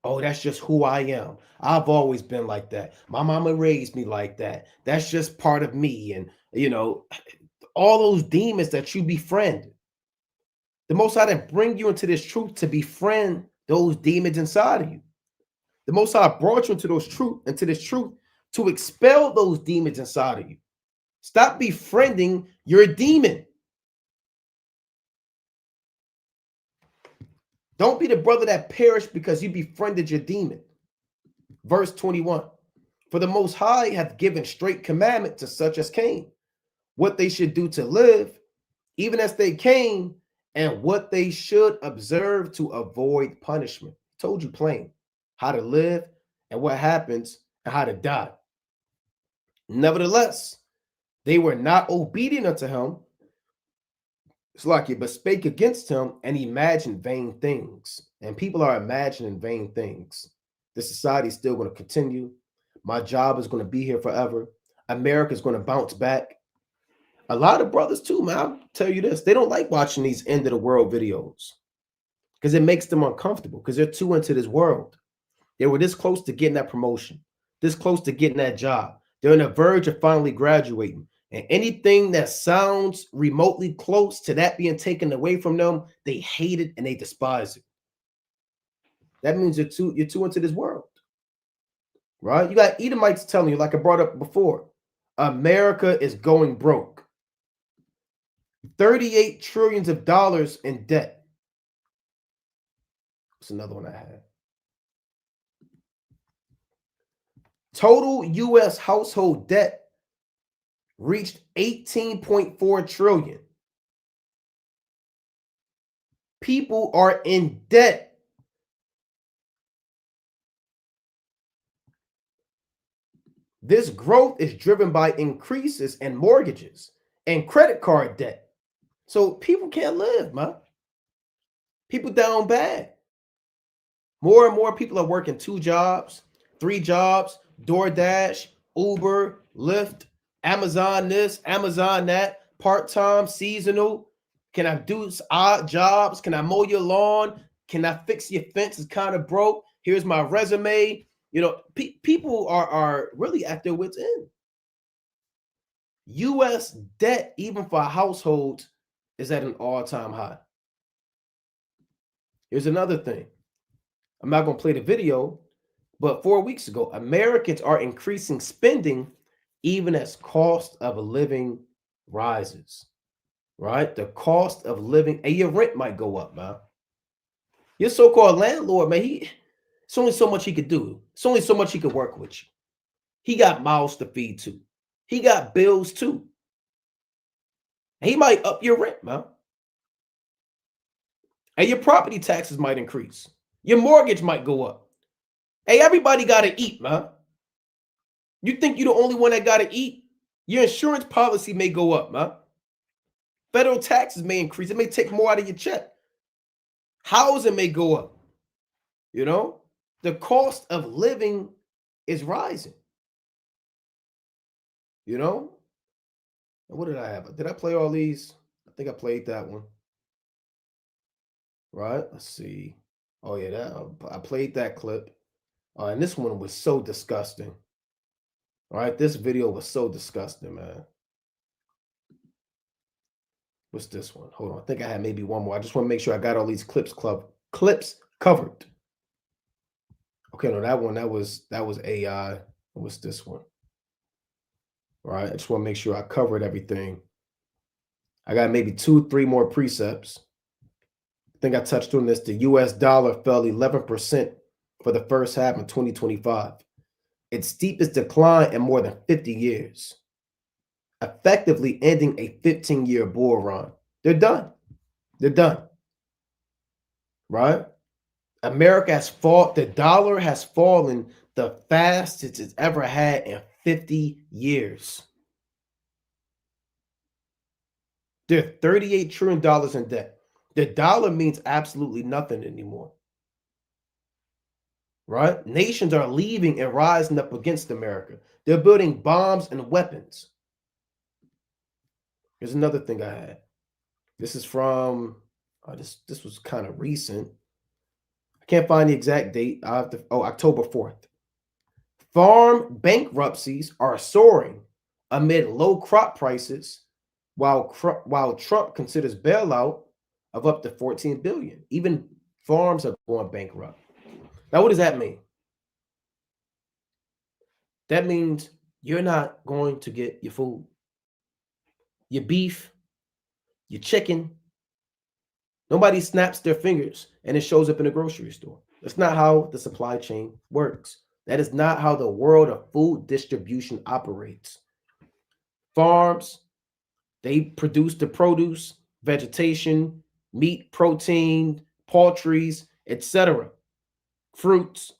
Oh, that's just who I am. I've always been like that. My mama raised me like that. That's just part of me. And, you know, all those demons that you befriend. The Most High didn't bring you into this truth to befriend those demons inside of you. The Most High brought you into this truth to expel those demons inside of you. Stop befriending your demon. Don't be the brother that perished because you befriended your demon. Verse 21. For the Most High hath given straight commandment to such as came, what they should do to live, even as they came, and what they should observe to avoid punishment. Told you plain how to live and what happens and how to die. Nevertheless, they were not obedient unto him, but spake against him and imagined vain things. And people are imagining vain things. The society is still going to continue. My job is going to be here forever. America is going to bounce back. A lot of brothers too, man. I'll tell you this. They don't like watching these end of the world videos because it makes them uncomfortable because they're too into this world. They were this close to getting that promotion, this close to getting that job. They're on the verge of finally graduating. And anything that sounds remotely close to that being taken away from them, they hate it and they despise it. That means you're too into this world, right? You got Edomites telling you, like I brought up before, America is going broke. $38 trillion in debt. That's another one I had. Total U.S. household debt reached 18.4 trillion. People are in debt. This growth is driven by increases in mortgages and credit card debt. So people can't live, man. People down bad. More and more people are working 2 jobs, 3 jobs, DoorDash, Uber, Lyft, Amazon this, Amazon that, part-time, seasonal. Can I do odd jobs? Can I mow your lawn? Can I fix your fence? It's kind of broke. Here's my resume. You know, people are really at their wits' end. U.S. debt, even for households, is at an all-time high. Here's another thing. I'm not going to play the video, but 4 weeks ago, Americans are increasing spending even as cost of living rises, right? The cost of living, and your rent might go up, man. Your so-called landlord, man, it's only so much he could do. It's only so much he could work with you. He got mouths to feed too. He got bills too. He might up your rent, man. And your property taxes might increase. Your mortgage might go up. Hey, everybody got to eat, man. You think you're the only one that got to eat? Your insurance policy may go up, man. Federal taxes may increase. It may take more out of your check. Housing may go up. You know, the cost of living is rising. You know? And what did I have? Did I play all these? I think I played that one. Right? Let's see. Oh, yeah, I played that clip. And this one was so disgusting. All right, this video was so disgusting, man. What's this one? Hold on. I think I had maybe one more. I just want to make sure I got all these clips covered. Okay, no, that was AI. What's this one? All right, I just want to make sure I covered everything. I got maybe 2-3 more precepts. I think I touched on this. The US dollar fell 11% for the first half of 2025. Its steepest decline in more than 50 years, effectively ending a 15-year bull run. They're done. They're done. Right? America has fought. The dollar has fallen the fastest it's ever had in 50 years. They're $38 trillion in debt. The dollar means absolutely nothing anymore. Right? Nations are leaving and rising up against America. They're building bombs and weapons. Here's another thing I had. This is from, this was kind of recent. I can't find the exact date. I have to, October 4th. Farm bankruptcies are soaring amid low crop prices, while Trump considers bailout of up to $14 billion. Even farms are going bankrupt. Now, what does that mean? That means you're not going to get your food, your beef, your chicken. Nobody snaps their fingers and it shows up in a grocery store. That's not how the supply chain works. That is not how the world of food distribution operates. Farms, they produce the produce, vegetation, meat, protein, poultries, etc. Fruits,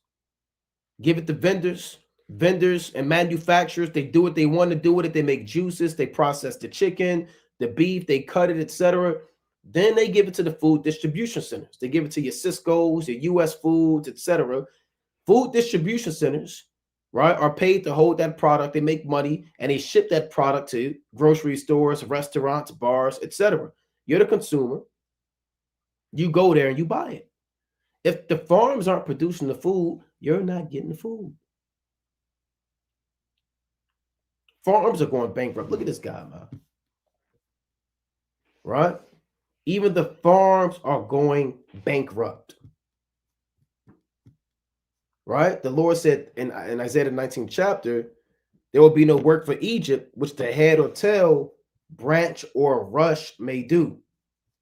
give it to vendors. Vendors and manufacturers, they do what they want to do with it. They make juices, they process the chicken, the beef, they cut it, etc. Then they give it to the food distribution centers. They give it to your Cisco's, your US Foods, etc. Food distribution centers, right, are paid to hold that product. They make money and they ship that product to grocery stores, restaurants, bars, etc. You're the consumer. You go there and you buy it. If the farms aren't producing the food, you're not getting the food. Farms are going bankrupt. Look at this guy, man. Right? Even the farms are going bankrupt. Right? The Lord said in Isaiah the 19th chapter, there will be no work for Egypt, which the head or tail, branch or rush may do.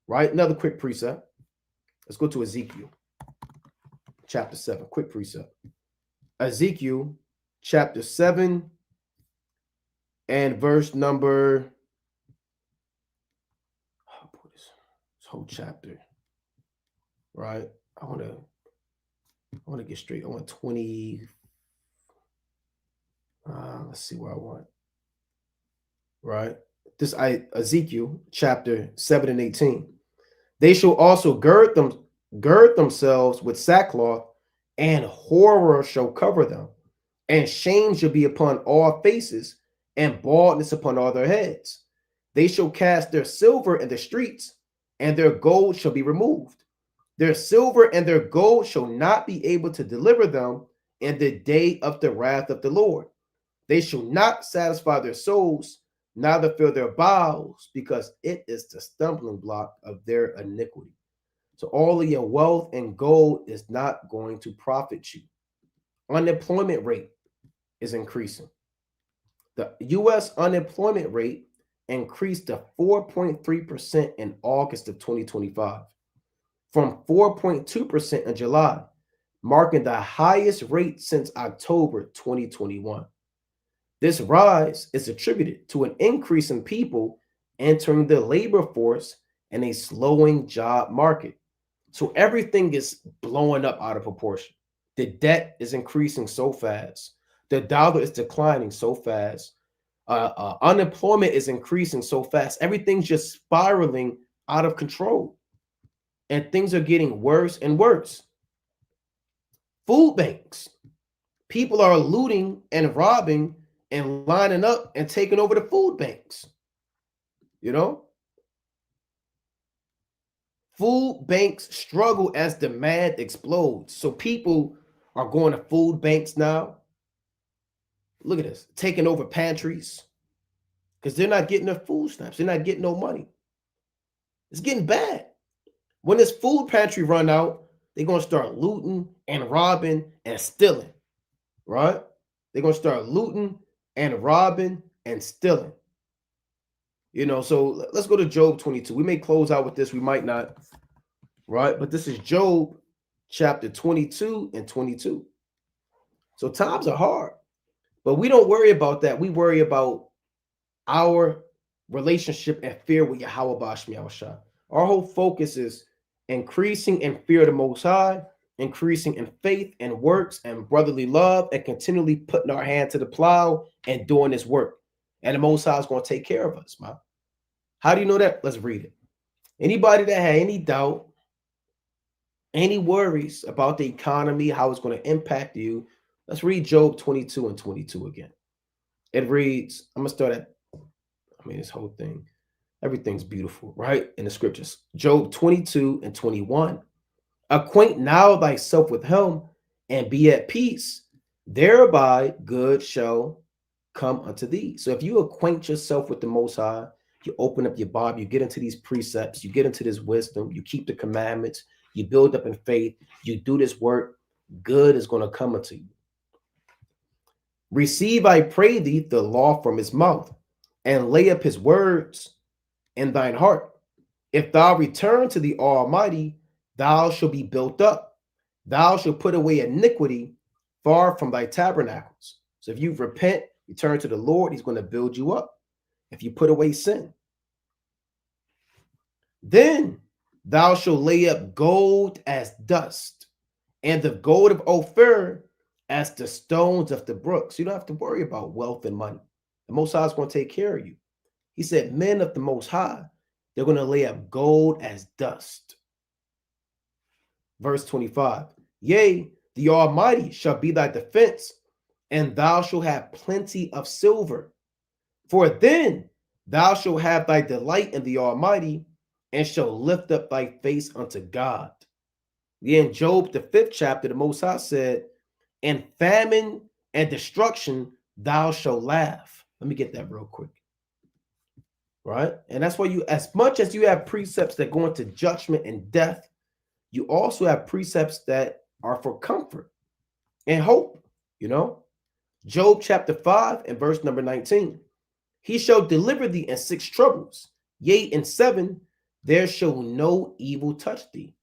Right? Another quick precept. Let's go to Ezekiel chapter 7. Quick precept. Ezekiel chapter 7 and verse number, oh boy, this whole chapter, right? I want to get straight. I want 20. Let's see where I want. Right? Ezekiel chapter 7 and 18. They shall also gird themselves with sackcloth, and horror shall cover them, and shame shall be upon all faces, and baldness upon all their heads. They shall cast their silver in the streets, and their gold shall be removed. Their silver and their gold shall not be able to deliver them in the day of the wrath of the Lord. They shall not satisfy their souls, neither fill their bowels, because it is the stumbling block of their iniquity. So all of your wealth and gold is not going to profit you. Unemployment rate is increasing. The U.S. unemployment rate increased to 4.3% in August of 2025, from 4.2% in July, marking the highest rate since October 2021. This rise is attributed to an increase in people entering the labor force and a slowing job market. So everything is blowing up out of proportion. The debt is increasing so fast. The dollar is declining so fast. Unemployment is increasing so fast. Everything's just spiraling out of control. And things are getting worse and worse. Food banks. People are looting and robbing and lining up and taking over the food banks. You know? Food banks struggle as demand explodes. So people are going to food banks now. Look at this, taking over pantries because they're not getting their food stamps. They're not getting no money. It's getting bad. When this food pantry run out, they're going to start looting and robbing and stealing, right? They're going to start looting and robbing and stealing. You know, so let's go to Job 22. We may close out with this. We might not, right? But this is Job chapter 22 and 22. So times are hard. But we don't worry about that. We worry about our relationship and fear with Yahweh Bashmi Yahushua. Our whole focus is increasing in fear of the Most High, increasing in faith and works and brotherly love, and continually putting our hand to the plow and doing this work. And the Most High is going to take care of us, man. How do you know that? Let's read it. Anybody that had any doubt, any worries about the economy, how it's going to impact you, let's read Job 22 and 22 again. It reads, I'm going to start at, this whole thing, everything's beautiful, right? In the scriptures. Job 22 and 21. Acquaint now thyself with him and be at peace. Thereby good shall come unto thee. So if you acquaint yourself with the Most High, you open up your Bible, you get into these precepts, you get into this wisdom, you keep the commandments, you build up in faith, you do this work, good is going to come unto you. Receive, I pray thee, the law from his mouth, and lay up his words in thine heart. If thou return to the Almighty, thou shalt be built up. Thou shalt put away iniquity far from thy tabernacles. So if you repent, you turn to the Lord, he's going to build you up. If you put away sin, then thou shalt lay up gold as dust, and the gold of Ophir as the stones of the brooks. You don't have to worry about wealth and money. The Most High is going to take care of you. He said, men of the Most High, they're going to lay up gold as dust. Verse 25, yea, the Almighty shall be thy defense, and thou shalt have plenty of silver. For then thou shalt have thy delight in the Almighty, and shall lift up thy face unto God. In Job, the 5th chapter, the Most High said, in famine and destruction thou shalt laugh. Let me get that real quick. Right? And that's why you, as much as you have precepts that go into judgment and death, you also have precepts that are for comfort and hope. You know, Job chapter 5 and verse number 19. He shall deliver thee in 6 troubles, yea, in 7 there shall no evil touch thee.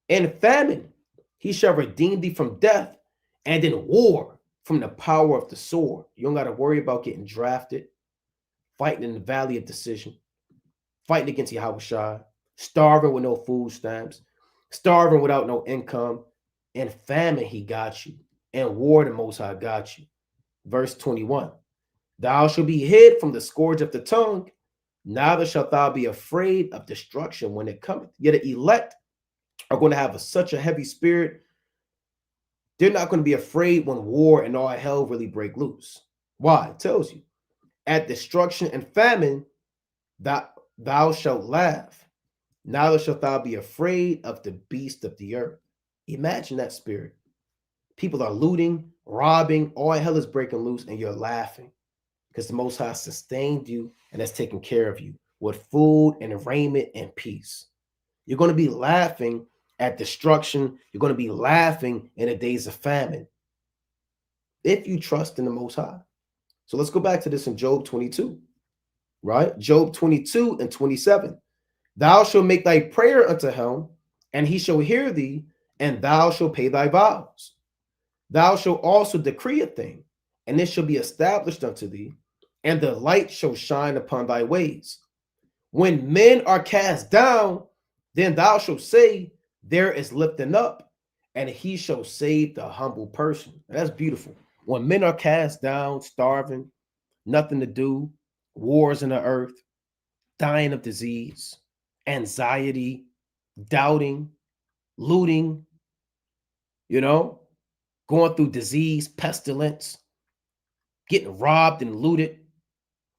In famine he shall redeem thee from death, and in war from the power of the sword. You don't got to worry about getting drafted, fighting in the valley of decision, fighting against Yahushua, starving with no food stamps, starving without no income. In famine he got you, and war the Most High got you. Verse 21, thou shalt be hid from the scourge of the tongue, neither shalt thou be afraid of destruction when it cometh. Yet the elect are going to have such a heavy spirit, they're not going to be afraid when war and all hell really break loose. Why? It tells you, at destruction and famine, thou shalt laugh, neither shalt thou be afraid of the beast of the earth. Imagine that spirit. People are looting, robbing, all hell is breaking loose, and you're laughing because the Most High sustained you and has taken care of you with food and raiment and peace. You're going to be laughing at destruction. You're going to be laughing in the days of famine if you trust in the Most High. So let's go back to this in Job 22, right? Job 22 and 27. Thou shalt make thy prayer unto him, and he shall hear thee, and thou shalt pay thy vows. Thou shalt also decree a thing, and it shall be established unto thee, and the light shall shine upon thy ways. When men are cast down, then thou shalt say, there is lifting up, and he shall save the humble person. That's beautiful. When men are cast down, starving, nothing to do, wars in the earth, dying of disease, anxiety, doubting, looting, you know, going through disease, pestilence, getting robbed and looted.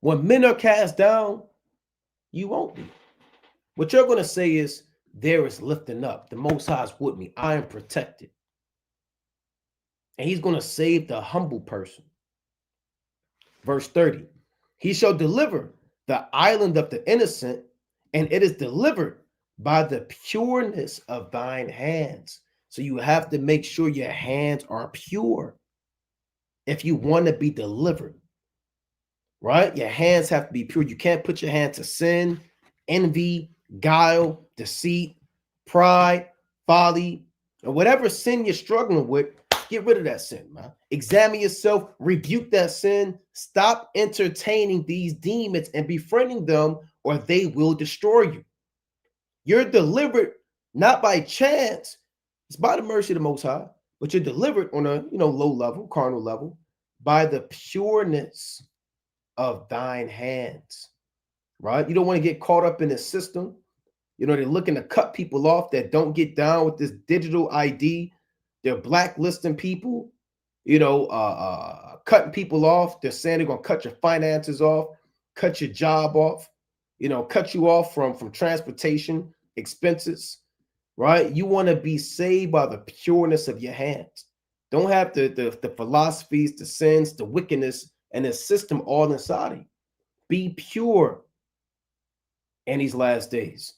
When men are cast down, you won't be. What you're going to say is, there is lifting up. The Most High is with me. I am protected. And he's going to save the humble person. Verse 30. He shall deliver the island of the innocent, and it is delivered by the pureness of thine hands. So you have to make sure your hands are pure if you want to be delivered. Right? Your hands have to be pure. You can't put your hand to sin, envy, guile, deceit, pride, folly, or whatever sin you're struggling with. Get rid of that sin, man. Examine yourself, rebuke that sin, stop entertaining these demons and befriending them, or they will destroy you. You're delivered not by chance, it's by the mercy of the Most High, but you're delivered on a low level, carnal level, by the pureness of thine hands. Right? You don't want to get caught up in the system. They're looking to cut people off that don't get down with this digital ID. They're blacklisting people, cutting people off. They're saying they're going to cut your finances off, cut your job off, cut you off from transportation expenses, right? You want to be saved by the pureness of your hands. Don't have the philosophies, the sins, the wickedness, and the system all inside of you. Be pure in these last days.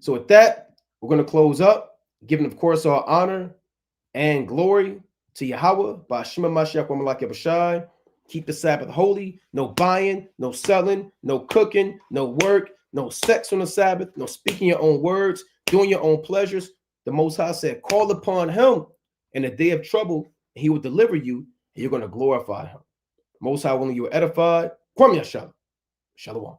So with that, we're going to close up, giving, of course, our honor and glory to Yahweh, Ba'ashima Mashiach wa Malak Yabashai. Keep the Sabbath holy. No buying, no selling, no cooking, no work, no sex on the Sabbath, no speaking your own words, doing your own pleasures. The Most High said, call upon him in the day of trouble, He will deliver you, and you're going to glorify him. Most High willing you are edified. Kwame Yashala. Shalom.